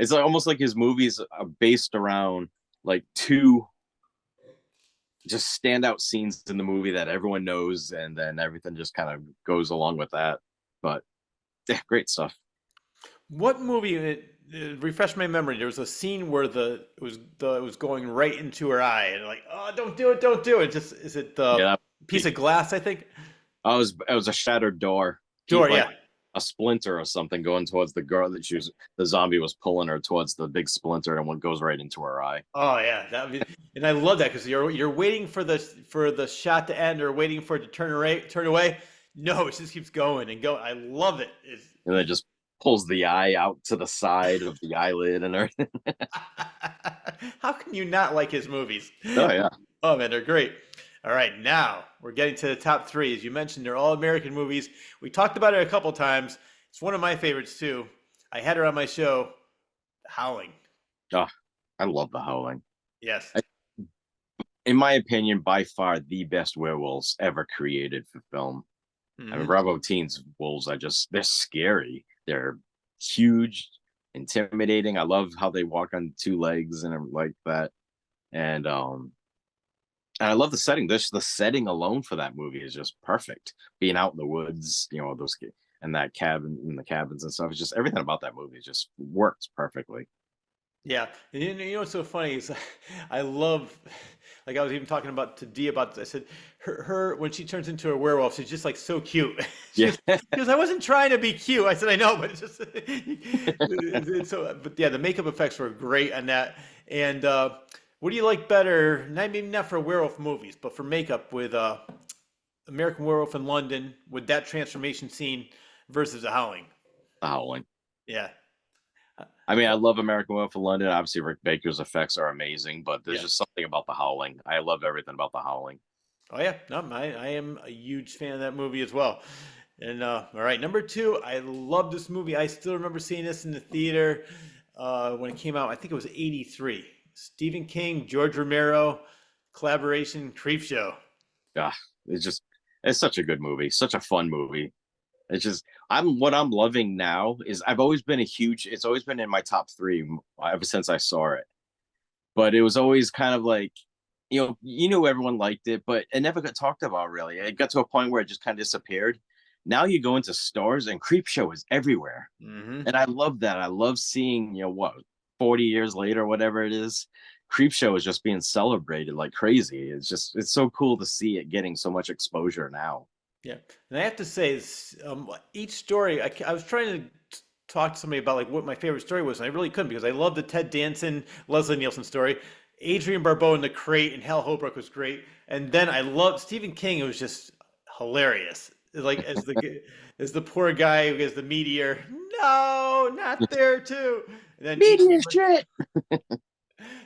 It's like, almost like his movies are based around like two just standout scenes in the movie that everyone knows, and then everything just kind of goes along with that. But yeah, great stuff. What movie? Refresh my memory. There was a scene where it was going right into her eye, and like, oh, don't do it, don't do it. Just is it the Yeah, piece of glass? I think. it was a shattered door. Door, Like, yeah. a splinter or something going towards the girl that the zombie was pulling her towards the big splinter, and one goes right into her eye. Oh yeah, and I love that because you're waiting for the shot to end or waiting for it to turn away. No, it just keeps going and going. I love it. And then just pulls the eye out to the side of the eyelid and everything. How can you not like his movies? Oh yeah. Oh man, they're great. All right, now we're getting to the top three. As you mentioned, they're all American movies. We talked about it a couple times. It's one of my favorites too. I had her on my show, Howling. Oh, I love The Howling. Yes. In my opinion, by far the best werewolves ever created for film. I mean, Rob Bottin's wolves they're scary. They're huge, intimidating. I love how they walk on two legs and like that. And I love the setting. The setting alone for that movie is just perfect. Being out in the woods, those and that cabin in the cabins and stuff. It's just everything about that movie just works perfectly. Yeah, and you know what's so funny is I love, like I was even talking about to Dee about this. I said her when she turns into a werewolf, she's just like so cute. Yeah, Because I wasn't trying to be cute. I said I know, but it's just it's so. But yeah, the makeup effects were great on that. And what do you like better? Maybe not for werewolf movies, but for makeup with American Werewolf in London with that transformation scene versus The Howling. The Howling. Yeah. I mean, I love American Werewolf in London. Obviously, Rick Baker's effects are amazing, but there's Yeah. just something about The Howling. I love everything about The Howling. Oh yeah, no, I am a huge fan of that movie as well. And all right, number two, I love this movie. I still remember seeing this in the theater when it came out. I think it was '83. Stephen King, George Romero collaboration, Creepshow. Yeah, it's such a good movie, such a fun movie. It's just what I'm loving now is it's always been in my top three ever since I saw it. But it was always kind of like, you knew everyone liked it, but it never got talked about really. It got to a point where it just kind of disappeared. Now you go into stores and Creepshow is everywhere. Mm-hmm. And I love that. I love seeing, 40 years later, whatever it is, Creepshow is just being celebrated like crazy. It's so cool to see it getting so much exposure now. Yeah, and I have to say, each story, I was trying to talk to somebody about like what my favorite story was, and I really couldn't because I love the Ted Danson, Leslie Nielsen story. Adrian Barbeau in The Crate and Hal Holbrook was great, and then I loved Stephen King. It was just hilarious. Like as the poor guy who gets the meteor. No, not there too. And then Meteor shit.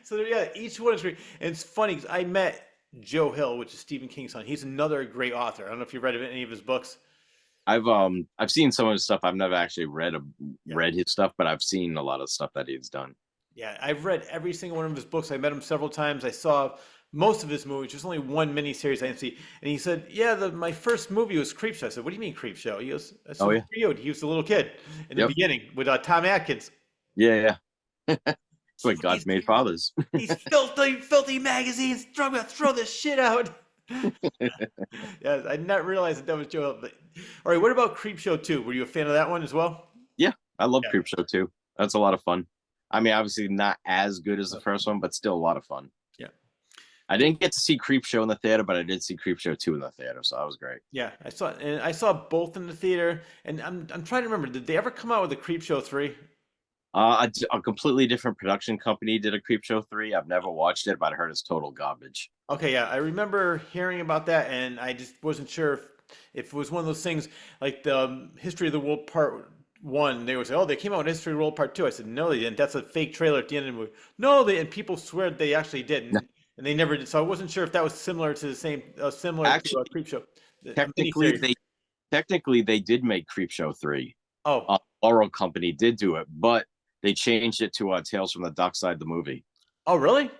So yeah, each one is great, and it's funny because I met Joe Hill, which is Stephen King's son. He's another great author. I don't know if you've read any of his books. I've seen some of his stuff. I've never actually read his stuff, but I've seen a lot of stuff that he's done. Yeah, I've read every single one of his books. I met him several times. I saw most of his movies. There's only one miniseries I didn't see. And he said, yeah, my first movie was Creepshow. I said, what do you mean Creepshow? He goes, I saw he was a little kid in the beginning with Tom Atkins. Yeah. It's like God's made fathers. These filthy magazines. I'm going to throw this shit out. Yeah, I did not realize that was Joe Hill. But, all right, what about Creepshow 2? Were you a fan of that one as well? Yeah, I love Creepshow 2. That's a lot of fun. I mean, obviously not as good as the first one, but still a lot of fun. Yeah. I didn't get to see Creepshow in the theater, but I did see Creepshow 2 in the theater, so that was great. Yeah, I saw both in the theater, and I'm trying to remember, did they ever come out with a Creepshow 3? A completely different production company did a Creepshow 3. I've never watched it, but I heard it's total garbage. Okay, yeah, I remember hearing about that, and I just wasn't sure if it was one of those things like the History of the World Part 1. They would say, "Oh, they came out with History of the World Part 2." I said, "No, they didn't. That's a fake trailer at the end of the movie." No, and people swear they actually did, and they never did. So I wasn't sure if that was similar to the same, similar to Creepshow. Technically, they did make Creepshow 3. Oh, Laurel Company did do it, but they changed it to Tales from the Dark Side, the movie. Oh, really?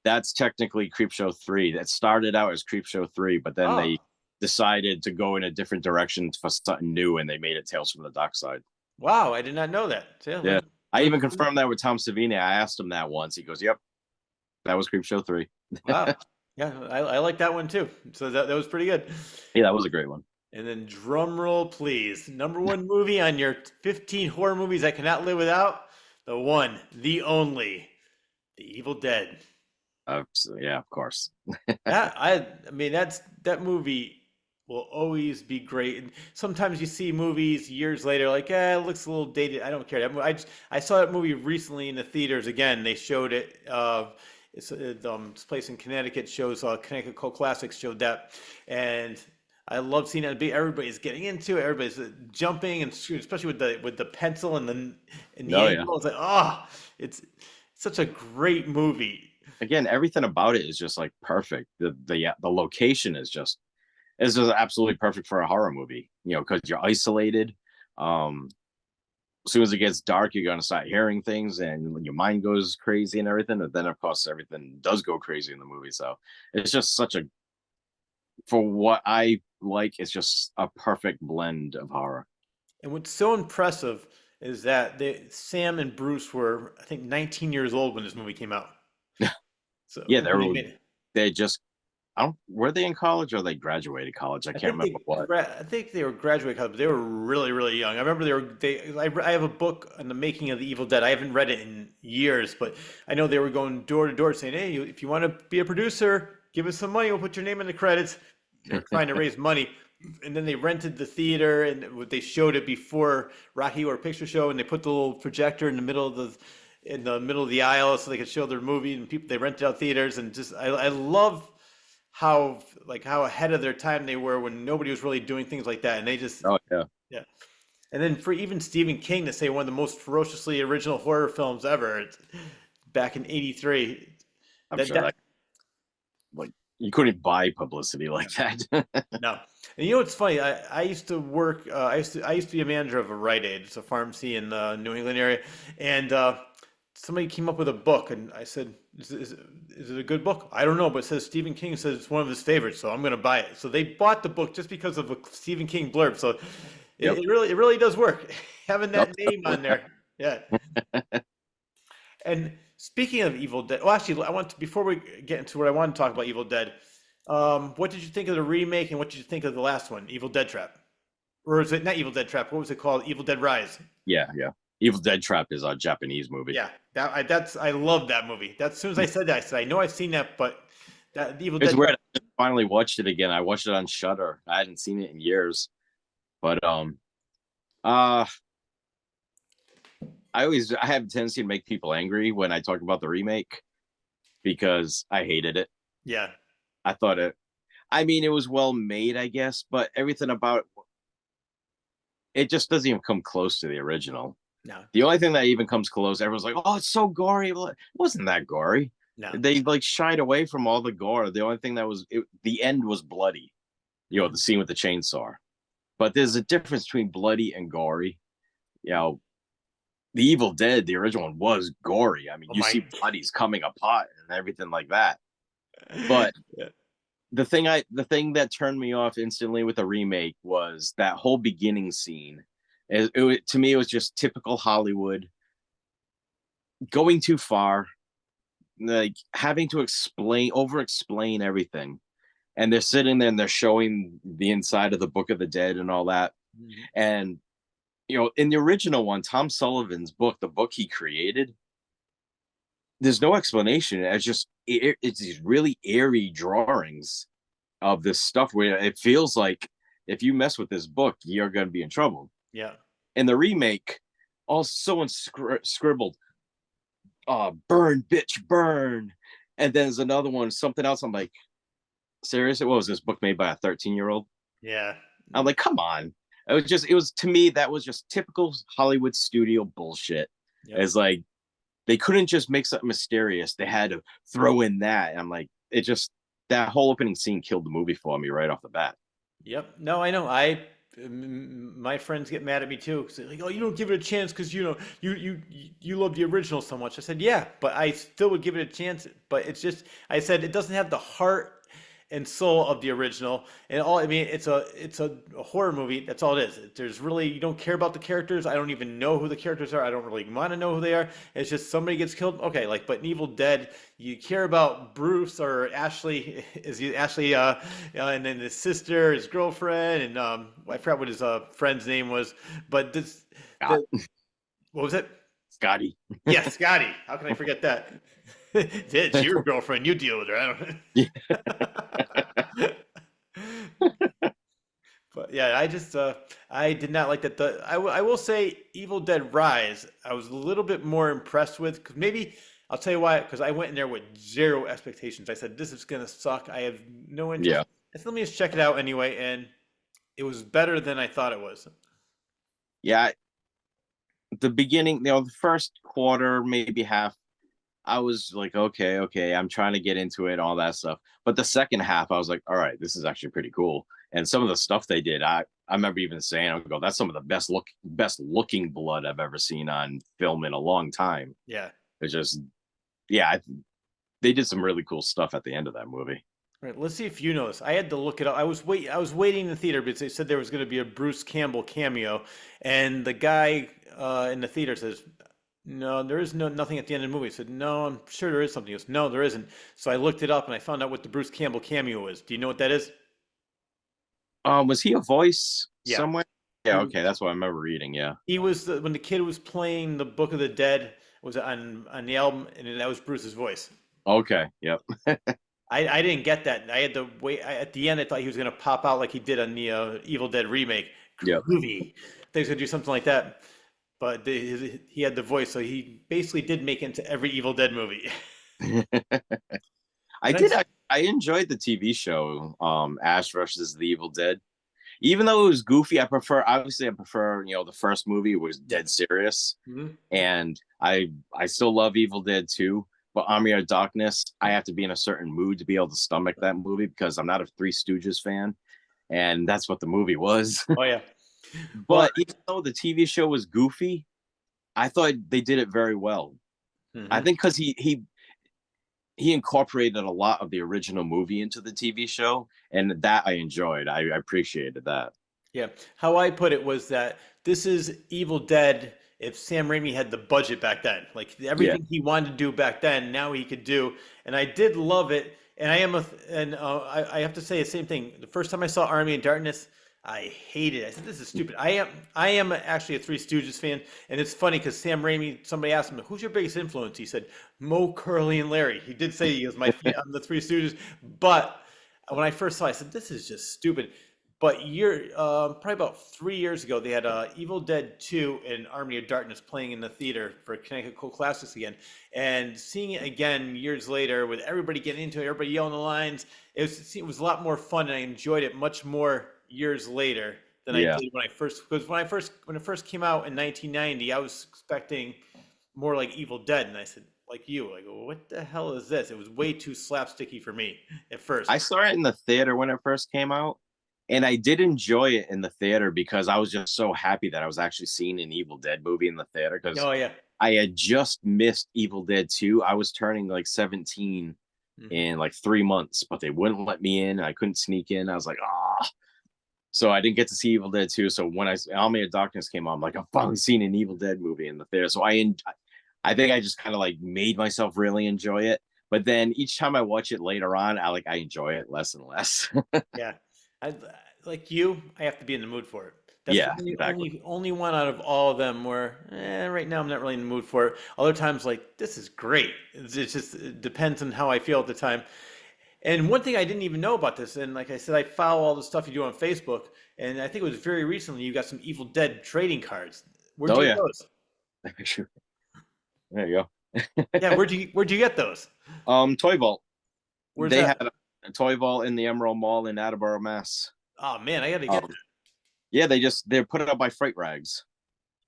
That's technically Creepshow 3. That started out as Creepshow 3, but then they decided to go in a different direction for something new, and they made it Tales from the Dark Side. Wow, I did not know that. So, yeah. I even confirmed that with Tom Savini. I asked him that once. He goes, "Yep, that was Creepshow 3." Wow. Yeah, I like that one too. So that was pretty good. Yeah, that was a great one. And then drum roll, please. Number one movie on your 15 horror movies I cannot live without. The one, the only, The Evil Dead. So, yeah, of course. I mean, that movie will always be great. And sometimes you see movies years later, like, it looks a little dated. I don't care. I saw that movie recently in the theaters again. They showed it. It's this place in Connecticut shows Connecticut Cult Classics showed that, and I love seeing it. Everybody's getting into it. Everybody's jumping and shooting, especially with the pencil and the Oh, angle. yeah. It's like, it's such a great movie. Again, everything about it is just like perfect. The location is just absolutely perfect for a horror movie. You know, because you're isolated. As soon as it gets dark, you're gonna start hearing things, and your mind goes crazy and everything. And then, of course, everything does go crazy in the movie. So it's just for what I like, it's just a perfect blend of horror. And what's so impressive is that Sam and Bruce were, I think, 19 years old when this movie came out. So Yeah, they just, were they in college or they graduated college? I can't remember what. I think they were graduate college. But they were really, really young. I remember I have a book on the making of The Evil Dead. I haven't read it in years, but I know they were going door to door saying, "Hey, if you want to be a producer, give us some money. We'll put your name in the credits." They're trying to raise money. And then they rented the theater, and they showed it before Rocky Horror Picture Show, and they put the little projector in the middle of the aisle so they could show their movie, and they rented out theaters. And just I love how ahead of their time they were when nobody was really doing things like that, and they just yeah. And then for even Stephen King to say one of the most ferociously original horror films ever, back in '83. I'm sure like you couldn't buy publicity like that. No. And you know what's funny? I used to work. I used to be a manager of a Rite Aid. It's a pharmacy in the New England area, and somebody came up with a book, and I said, "Is it a good book?" I don't know, but it says Stephen King says it's one of his favorites, so I'm going to buy it. So they bought the book just because of a Stephen King blurb. So it really does work having that name on there. Yeah. And speaking of Evil Dead, well, actually, before we get into what I want to talk about Evil Dead, what did you think of the remake, and what did you think of the last one, Evil Dead Trap? Or is it not Evil Dead Trap? What was it called? Evil Dead Rise. Yeah. Evil Dead Trap is a Japanese movie. Yeah, I love that movie. As soon as I said that, I said I know I've seen that, but that Evil Dead. It's weird. I finally watched it again. I watched it on Shudder. I hadn't seen it in years, but I have a tendency to make people angry when I talk about the remake because I hated it. Yeah. I thought it was well made, I guess, but everything about it just doesn't even come close to the original. No. The only thing that even comes close, everyone's like, "Oh, it's so gory." It wasn't that gory. No. They shied away from all the gore. The only thing the end was bloody. You know, the scene with the chainsaw. But there's a difference between bloody and gory. You know, The Evil Dead, the original one, was gory. I mean, you see bodies coming apart and everything like that. But the thing that turned me off instantly with the remake was that whole beginning scene. To me, it was just typical Hollywood going too far, like having to over-explain everything. And they're sitting there and they're showing the inside of the Book of the Dead and all that. Mm-hmm. And in the original one, Tom Sullivan's book, the book he created, there's no explanation. It's these really eerie drawings of this stuff where it feels like if you mess with this book, you're going to be in trouble. Yeah. In the remake, someone scribbled, "Burn, bitch, burn." And then there's another one, something else. I'm like, seriously? What was this book made by a 13-year-old? Yeah. I'm like, come on. It was to me, that was just typical Hollywood studio bullshit. Yep. It's like they couldn't just make something mysterious. They had to throw in that. And I'm like, that whole opening scene killed the movie for me right off the bat. Yep. No, I know. My friends get mad at me too. They're like, "Oh, you don't give it a chance because you love the original so much." I said, "Yeah, but I still would give it a chance." But it's just, I said, it doesn't have the heart and soul of the original. And all, I mean, it's a horror movie. That's all it is. There's really, you don't care about the characters. I don't even know who the characters are. I don't really want to know who they are. It's just somebody gets killed. Okay, like, but in Evil Dead, you care about Bruce or Ashley. Is he Ashley? And then his sister, his girlfriend, and I forgot what his friend's name was. But this, Scott. what was it? Scotty. Yeah, Scotty. How can I forget that? It's your girlfriend. You deal with her. I don't. But yeah, I did not like that. I will say Evil Dead Rise, I was a little bit more impressed with, because maybe I'll tell you why, because I went in there with zero expectations. I said, this is gonna suck. I have no interest. Yeah. I said, let me just check it out anyway, and it was better than I thought it was. Yeah. The beginning, the first quarter, maybe half, I was like, okay, I'm trying to get into it, all that stuff. But the second half, I was like, all right, this is actually pretty cool. And some of the stuff they did, I remember even saying, I go, that's some of the best looking blood I've ever seen on film in a long time. Yeah. It's just, yeah, they did some really cool stuff at the end of that movie. All right, let's see if you know this. I had to look it up. I was waiting in the theater because they said there was going to be a Bruce Campbell cameo, and the guy in the theater says, "No, there is nothing at the end of the movie." I said, "No, I'm sure there is something." He goes, "No, there isn't." So I looked it up and I found out what the Bruce Campbell cameo is. Do you know what that is? Was he a voice Yeah. somewhere? Yeah, okay, that's what I remember reading. Yeah. He was when the kid was playing the Book of the Dead, was on the album, and that was Bruce's voice. Okay. Yep. I didn't get that. I had to wait. At the end, I thought he was going to pop out like he did on the Evil Dead remake. Yep. Groovy. I think he's going to do something like that. But he had the voice, so he basically did make it into every Evil Dead movie. I enjoyed the TV show, Ash versus the Evil Dead. Even though it was goofy, I prefer the first movie was dead serious. Mm-hmm. And I still love Evil Dead 2. But Army of Darkness, I have to be in a certain mood to be able to stomach that movie because I'm not a Three Stooges fan, and that's what the movie was. Oh yeah. But even though the TV show was goofy, I thought they did it very well. Mm-hmm. I think because he incorporated a lot of the original movie into the TV show, and that I enjoyed. I appreciated that. Yeah. How I put it was that this is Evil Dead if Sam Raimi had the budget back then. Like everything he wanted to do back then, now he could do. And I did love it. And I have to say the same thing. The first time I saw Army of Darkness, I hated it. I said, this is stupid. I am actually a Three Stooges fan. And it's funny because Sam Raimi, somebody asked him, who's your biggest influence? He said, Moe, Curly, and Larry. He did say he was I'm the Three Stooges. But when I first saw it, I said, this is just stupid. But probably about 3 years ago, they had Evil Dead 2 and Army of Darkness playing in the theater for Connecticut Cult Classics again. And seeing it again years later with everybody getting into it, everybody yelling the lines, it was a lot more fun, and I enjoyed it much more years later than I did when it first came out in 1990. I was expecting more like Evil Dead, and I said, like you, I go, what the hell is this? It was way too slapsticky for me at first. I saw it in the theater when it first came out. And I did enjoy it in the theater because I was just so happy that I was actually seeing an Evil Dead movie in the theater. Because I had just missed Evil Dead 2. I was turning like 17 in like 3 months, but they wouldn't let me in. I couldn't sneak in. I was like, So I didn't get to see Evil Dead 2. So when Army of Darkness came on, I'm like, I've finally seen an Evil Dead movie in the theater. So I think I just kind of like made myself really enjoy it. But then each time I watch it later on, I enjoy it less and less. Yeah. Like you, I have to be in the mood for it. That's the only one out of all of them where right now I'm not really in the mood for it. Other times, like, this is great. It depends on how I feel at the time. And one thing I didn't even know about this, and like I said, I follow all the stuff you do on Facebook, and I think it was very recently you got some Evil Dead trading cards. Where'd you get those? There you go. Yeah, where'd you get those? Toy Vault. Where's they that? had a Toy Vault in the Emerald Mall in Attleboro, Mass. Oh man, I gotta get that. Yeah, they're put it up by Freight Rags.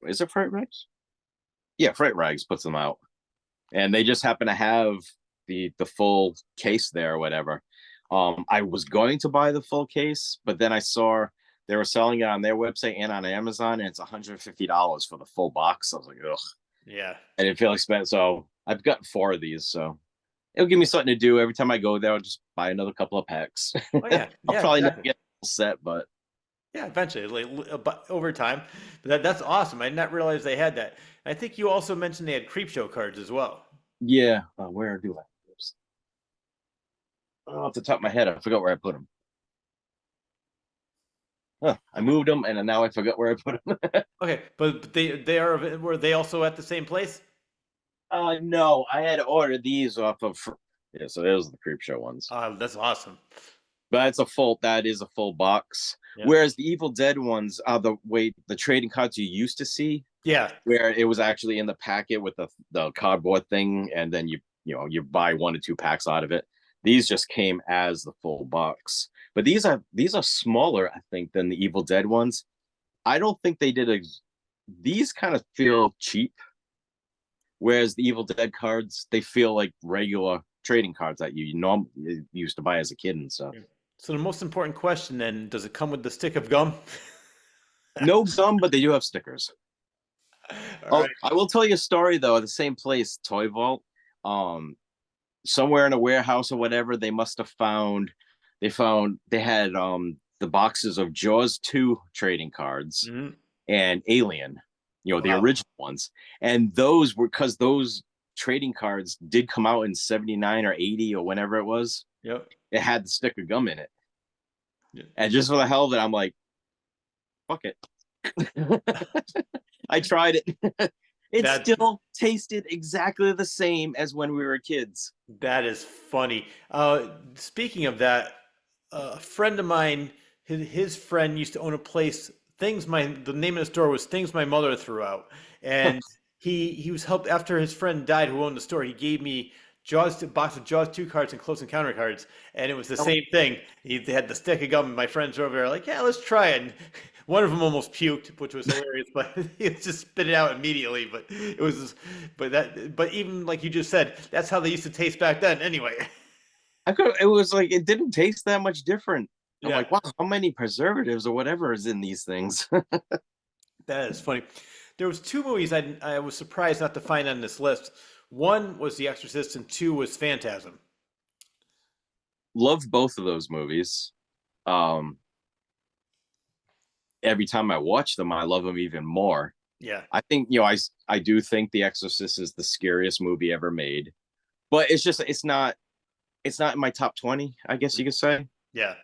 Is it Freight Rags? Yeah, Freight Rags puts them out, and they just happen to have the full case there or whatever. I was going to buy the full case, but then I saw they were selling it on their website and on Amazon, and it's $150 for the full box. I was like, ugh. Yeah. I didn't feel expensive, so I've got 4 of these. So it'll give me something to do every time I go there. I'll just buy another couple of packs. Oh yeah, I'll yeah, probably never exactly. get a set, but Yeah, eventually, but over time. But that's awesome. I did not realize they had that. I think you also mentioned they had Creepshow cards as well. yeah. Where do I? Oops. Oh, off the top of my head, I forgot where I put them. Huh, I moved them, and now I forgot where I put them. Okay, but were they also at the same place? No, I had ordered these off of. Yeah, so those are the creep show ones. That's awesome. But that is a full box. Yeah. Whereas the Evil Dead ones are the way the trading cards you used to see, Yeah. where it was actually in the packet with the cardboard thing, and then you buy 1 to 2 packs out of it. These just came as the full box. But these are smaller, I think, than the Evil Dead ones. I don't think they did these kind of feel cheap, whereas the Evil Dead cards, they feel like regular trading cards that you normally used to buy as a kid and stuff. So the most important question then, does it come with the stick of gum? No gum, but they do have stickers. All right. I will tell you a story though. At the same place, Toy Vault, somewhere in a warehouse or whatever, they must have found. They had the boxes of Jaws 2 trading cards Mhm. and Alien, the Wow. original ones, and those were because those trading cards did come out in 79 or 80 or whenever it was. Yep. It had the stick of gum in it, Yeah. and just for the hell of it, I'm like, fuck it. I tried it. It still tasted exactly the same as when we were kids. That is funny. Speaking of that, a friend of mine, his friend used to own a place. The name of the store was Things My Mother Threw Out, and he was helped after his friend died, who owned the store. He gave me a box of Jaws 2 cards and Close Encounter cards, and it was the same thing. They had the stick of gum, and my friends were over there like, yeah, let's try it. And one of them almost puked, which was hilarious, but he just spit it out immediately. But it was, but even like you just said, that's how they used to taste back then. Anyway, It was like it didn't taste that much different. I'm yeah, like, wow, how many preservatives or whatever is in these things? that is funny. There was two movies I was surprised not to find on this list. One was The Exorcist, and two was Phantasm. Love both of those movies. Every time I watch them, I love them even more. Yeah, I think I do think The Exorcist is the scariest movie ever made, but it's not in my top 20, I guess you could say. yeah.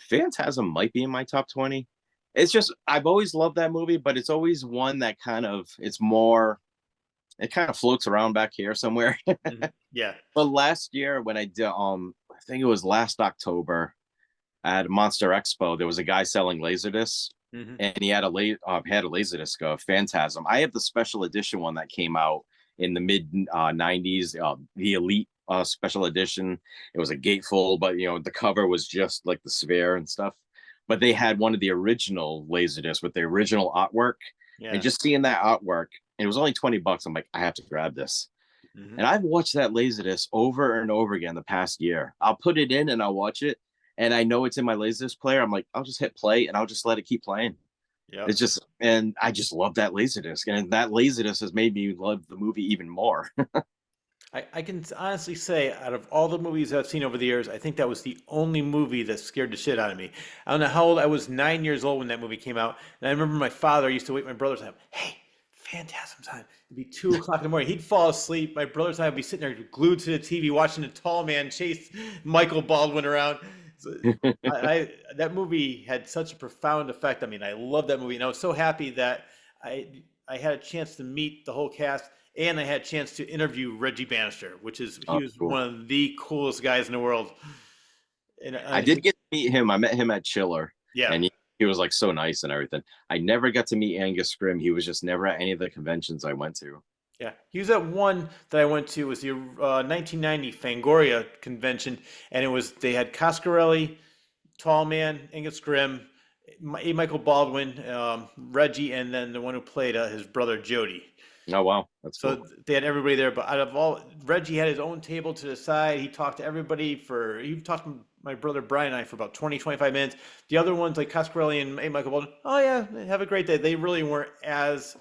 Phantasm might be in my top 20. It's just I've always loved that movie, but it's always one that it kind of floats around back here somewhere. Mhm. Yeah. But last year when I did I think it was last October at Monster Expo, there was a guy selling Laserdiscs, Hmm. and he had a Laserdisc of Phantasm. I have the special edition one that came out in the mid 90s, the Elite special edition. It was a gatefold, but the cover was just like the sphere and stuff. But they had one of the original Laserdiscs with the original artwork, Yeah. and just seeing that artwork, and it was only $20. I'm like, I have to grab this. Hmm. And I've watched that Laserdisc over and over again the past year. I'll put it in and I'll watch it, and I know it's in my Laserdisc player. I'm like, I'll just hit play and I'll just let it keep playing. Yeah. And I just love that Laserdisc, and that Laserdisc has made me love the movie even more. I can honestly say, out of all the movies I've seen over the years, I think that was the only movie that scared the shit out of me. I don't know how old I was, 9 years old when that movie came out, and I remember my father used to wake my brothers up. Hey, Phantasm time. It'd be 2 o'clock in the morning. He'd fall asleep. My brothers and I would be sitting there glued to the TV watching the tall man chase Michael Baldwin around. So that movie had such a profound effect. I mean, I love that movie, and I was so happy that I had a chance to meet the whole cast, and I had a chance to interview Reggie Bannister, he was Cool. one of the coolest guys in the world. And I did get to meet him. I met him at Chiller, yeah, and he was like so nice and everything. I never got to meet Angus Scrimm. He was just never at any of the conventions I went to. yeah. He was at one that I went to, was the 1990 Fangoria convention, and they had Coscarelli, Tall Man, Angus Grimm, A. Michael Baldwin, Reggie, and then the one who played his brother Jody. Oh wow, that's So cool. they had everybody there, but out of all, Reggie had his own table to the side. He talked to everybody he talked to my brother Brian and I for about 20, 25 minutes. The other ones like Coscarelli and A. Michael Baldwin, oh yeah, have a great day. They really weren't as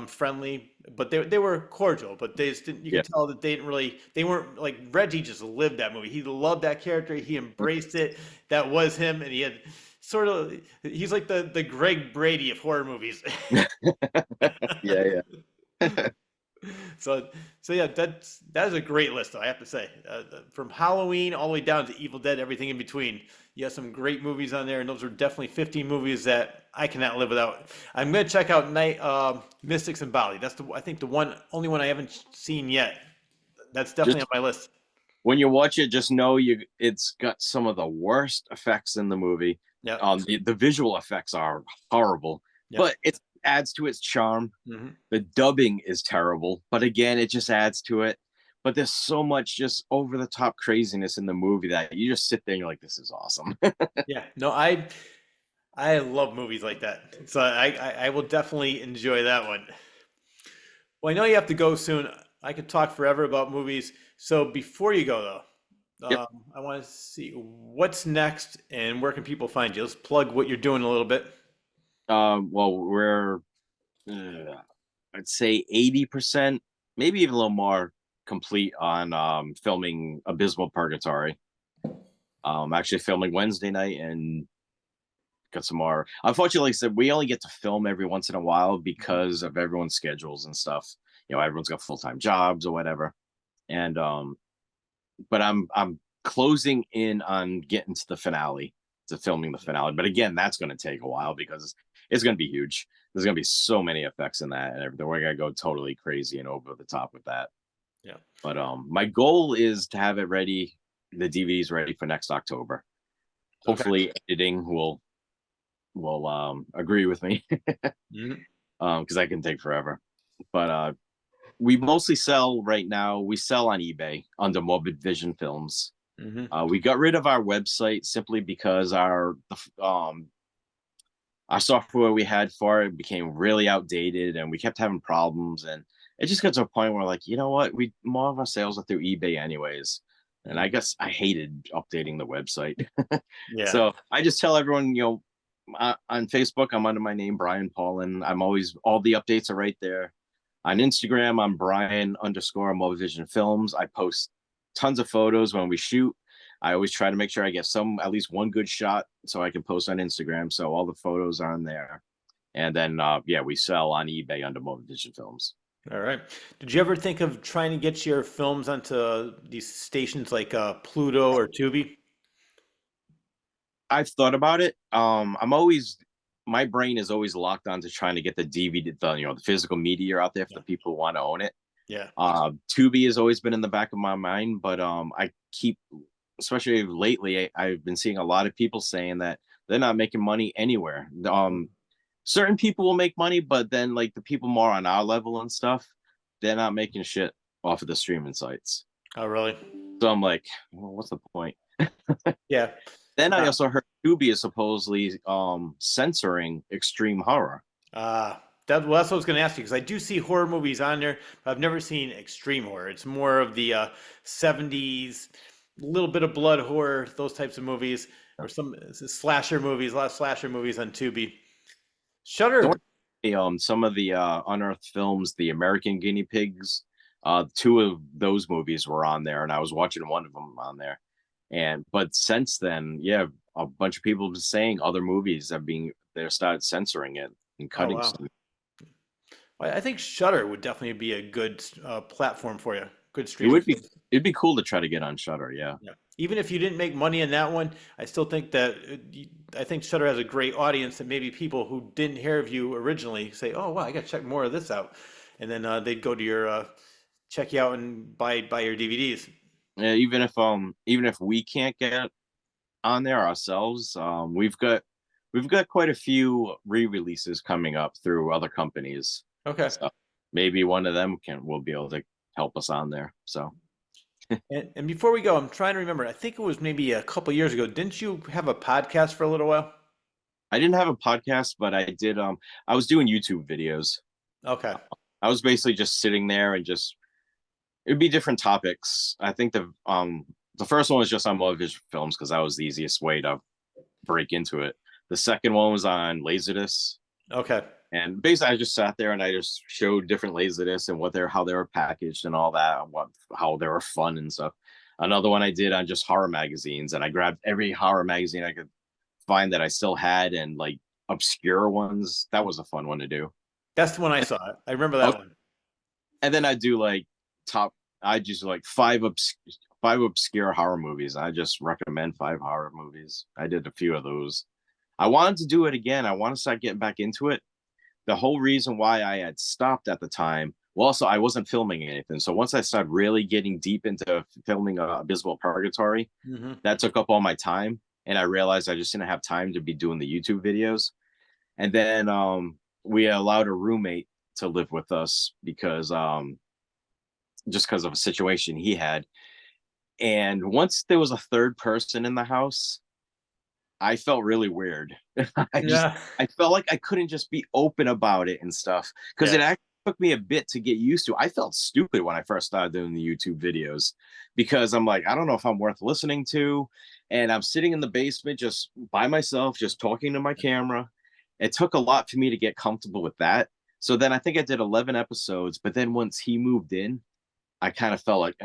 friendly, but they were cordial. But they just didn't. You Yeah. could tell that they weren't like Reggie. Just lived that movie. He loved that character. He embraced it. That was him, and he had sort of. He's like the Greg Brady of horror movies. Yeah, yeah. So yeah, that is a great list, though, I have to say. From Halloween all the way down to Evil Dead, everything in between. You have some great movies on there, and those are definitely 15 movies that I cannot live without. I'm gonna check out Mystics and Bali. That's I think the only one I haven't seen yet. That's definitely Just on my list. when you watch it, just know it's got some of the worst effects in the movie. Yeah. The visual effects are horrible, but it adds to its charm. Mm-hmm. The dubbing is terrible, but again, it just adds to it. But there's so much just over the top craziness in the movie that you just sit there and you're like, this is awesome. Yeah. No, I love movies like that. So I will definitely enjoy that one. Well, I know you have to go soon. I could talk forever about movies. So before you go, though, Yep. I want to see what's next and where can people find you. Let's plug what you're doing a little bit. Well, we're, I'd say 80%, maybe even a little more complete on filming Abysmal Purgatory. Actually filming Wednesday night and got some more. Unfortunately, like I said, we only get to film every once in a while because of everyone's schedules and stuff. You know, everyone's got full-time jobs or whatever. And but I'm closing in on getting to the finale, to filming the finale. But again, that's going to take a while because it's going to be huge. There's going to be so many effects in that and everything. We're going to go totally crazy and over the top with that. Yeah. But my goal is to have it ready, the DVDs ready for next October. Hopefully editing will agree with me. Because that can take forever. But we mostly sell right now. We sell on eBay under Morbid Vision Films. We got rid of our website simply because our software we had for it became really outdated, and we kept having problems. And it just got to a point where, like, you know what? More of our sales are through eBay anyways. And I guess I hated updating the website. Yeah. So I just tell everyone, you know, on Facebook, I'm under my name, Brian Paulin. All the updates are right there. On Instagram, I'm Brian_Morbid Vision Films. I post tons of photos when we shoot. I always try to make sure I get at least one good shot so I can post on Instagram. So all the photos are on there. And then, we sell on eBay under Morbid Vision Films. All right. Did you ever think of trying to get your films onto these stations like Pluto or Tubi? I've thought about it. My brain is always locked on to trying to get the DVD, the physical media out there for the people who want to own it. Yeah. Tubi has always been in the back of my mind, but I keep, especially lately, I've been seeing a lot of people saying that they're not making money anywhere. Certain people will make money, but then like the people more on our level and stuff, they're not making shit off of the streaming sites. Oh, really? So I'm like, well, what's the point? Yeah. Then I also heard Tubi is supposedly censoring extreme horror. That's what I was going to ask you, because I do see horror movies on there, but I've never seen extreme horror. It's more of the 70s, a little bit of blood horror, those types of movies, or some slasher movies, a lot of slasher movies on Tubi. Shudder. Some of the unearthed films, the American Guinea Pigs, 2 of those movies were on there, and I was watching one of them on there. But since then, a bunch of people have been saying other movies they started censoring it and cutting some. Well, I think Shudder would definitely be a good platform for you. Good streaming. It'd be cool to try to get on Shudder, yeah. Even if you didn't make money in that one, I still think that Shudder has a great audience, that maybe people who didn't hear of you originally say, "Oh, wow, I got to check more of this out," and then they'd go to your check you out and buy your DVDs. Yeah, even if we can't get on there ourselves, we've got quite a few re-releases coming up through other companies. Okay. So maybe one of them will be able to help us on there. So. And before we go, I'm trying to remember. I think it was maybe a couple years ago. Didn't you have a podcast for a little while? I didn't have a podcast, but I did. I was doing YouTube videos. Okay. I was basically just sitting there and it'd be different topics. I think the first one was just on Morbid Vision Films because that was the easiest way to break into it. The second one was on Laserdisc. Okay. And basically, I just sat there and I just showed different Laserdiscs and how they were packaged and all that, how they were fun and stuff. Another one I did on just horror magazines, and I grabbed every horror magazine I could find that I still had, and like obscure ones. That was a fun one to do. That's the one I saw. I remember that one. And then I do like I just like five obscure horror movies. I just recommend 5 horror movies. I did a few of those. I wanted to do it again. I want to start getting back into it. The whole reason why I had stopped at the time, well, also I wasn't filming anything. So once I started really getting deep into filming Abysmal Purgatory, that took up all my time. And I realized I just didn't have time to be doing the YouTube videos. And then we allowed a roommate to live with us because just because of a situation he had. And once there was a third person in the house, I felt really weird. I felt like I couldn't just be open about it and stuff, because it actually took me a bit to get used to. I felt stupid when I first started doing the YouTube videos, because I'm like, I don't know if I'm worth listening to. And I'm sitting in the basement just by myself, just talking to my camera. It took a lot for me to get comfortable with that. So then I think I did 11 episodes, but then once he moved in, I kind of felt like,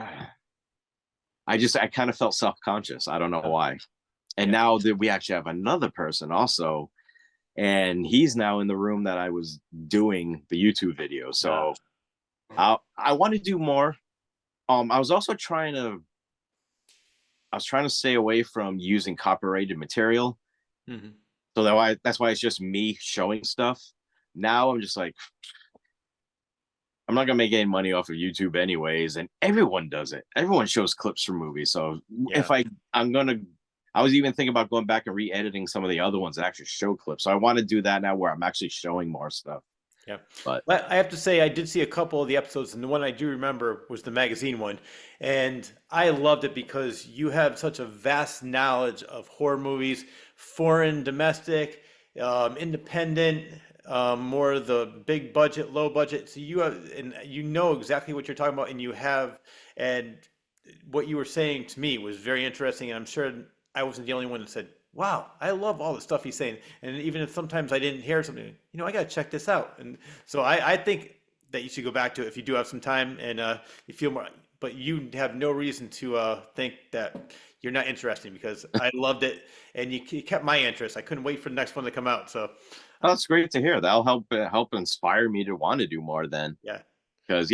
I kind of felt self-conscious. I don't know why. And now that we actually have another person also, and he's now in the room that I was doing the YouTube video. So I want to do more. I was also trying to stay away from using copyrighted material. So that's why it's just me showing stuff. Now I'm just like, I'm not gonna make any money off of YouTube anyways, and everyone does it. Everyone shows clips from movies. So if I was even thinking about going back and re-editing some of the other ones that actually show clips. So I want to do that now, where I'm actually showing more stuff. Yeah, but I have to say I did see a couple of the episodes, and the one I do remember was the magazine one, and I loved it because you have such a vast knowledge of horror movies, foreign, domestic, independent, more the big budget, low budget. So you have, and you know exactly what you're talking about, and what you were saying to me was very interesting, and I'm sure I wasn't the only one that said, wow, I love all the stuff he's saying. And even if sometimes I didn't hear something, I got to check this out. And so I think that you should go back to it if you do have some time and you feel more, but you have no reason to think that you're not interested, because I loved it and you kept my interest. I couldn't wait for the next one to come out. So that's great to hear. That'll help inspire me to want to do more then. Yeah. Because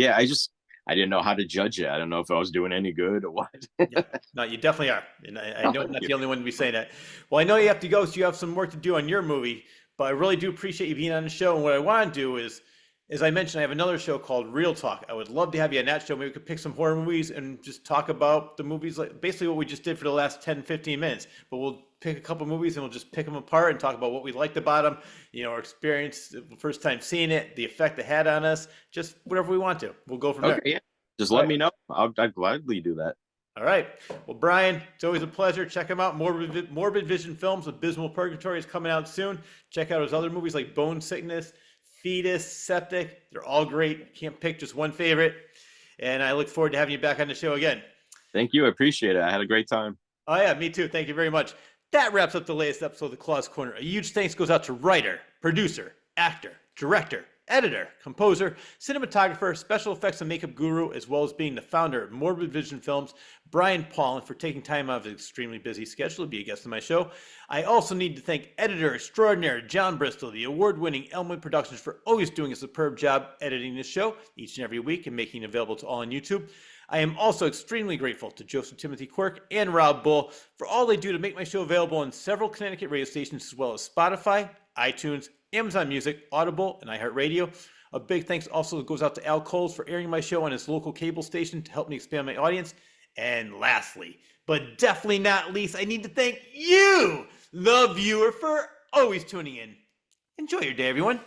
I didn't know how to judge it. I don't know if I was doing any good or what. No, you definitely are. And I know I'm not the only one to be saying that. Well, I know you have to go, so you have some work to do on your movie, but I really do appreciate you being on the show. And what I want to do is, as I mentioned, I have another show called Real Talk. I would love to have you on that show. Maybe we could pick some horror movies and just talk about the movies, like basically what we just did for the last 10, 15 minutes. But we'll pick a couple movies and we'll just pick them apart and talk about what we liked about them, our experience, the first time seeing it, the effect it had on us, just whatever we want to. We'll go from there. Yeah. Just let me know. I'd gladly do that. All right. Well, Brian, it's always a pleasure. Check him out. Morbid Vision Films. Abysmal Purgatory is coming out soon. Check out his other movies like Bone Sickness, Fetus, Septic. They're all great. Can't pick just one favorite. And I look forward to having you back on the show again. Thank you. I appreciate it. I had a great time. Oh, yeah, me too. Thank you very much. That wraps up the latest episode of The Claw's Corner. A huge thanks goes out to writer, producer, actor, director, editor, composer, cinematographer, special effects and makeup guru, as well as being the founder of Morbid Vision Films, Brian Paulin, for taking time out of his extremely busy schedule to be a guest on my show. I also need to thank editor extraordinaire John Bristol, the award-winning Elmwood Productions, for always doing a superb job editing this show each and every week and making it available to all on YouTube. I am also extremely grateful to Joseph Timothy Quirk and Rob Bull for all they do to make my show available on several Connecticut radio stations, as well as Spotify, iTunes, Amazon Music, Audible, and iHeartRadio. A big thanks also goes out to Al Coles for airing my show on his local cable station to help me expand my audience. And lastly, but definitely not least, I need to thank you, the viewer, for always tuning in. Enjoy your day, everyone.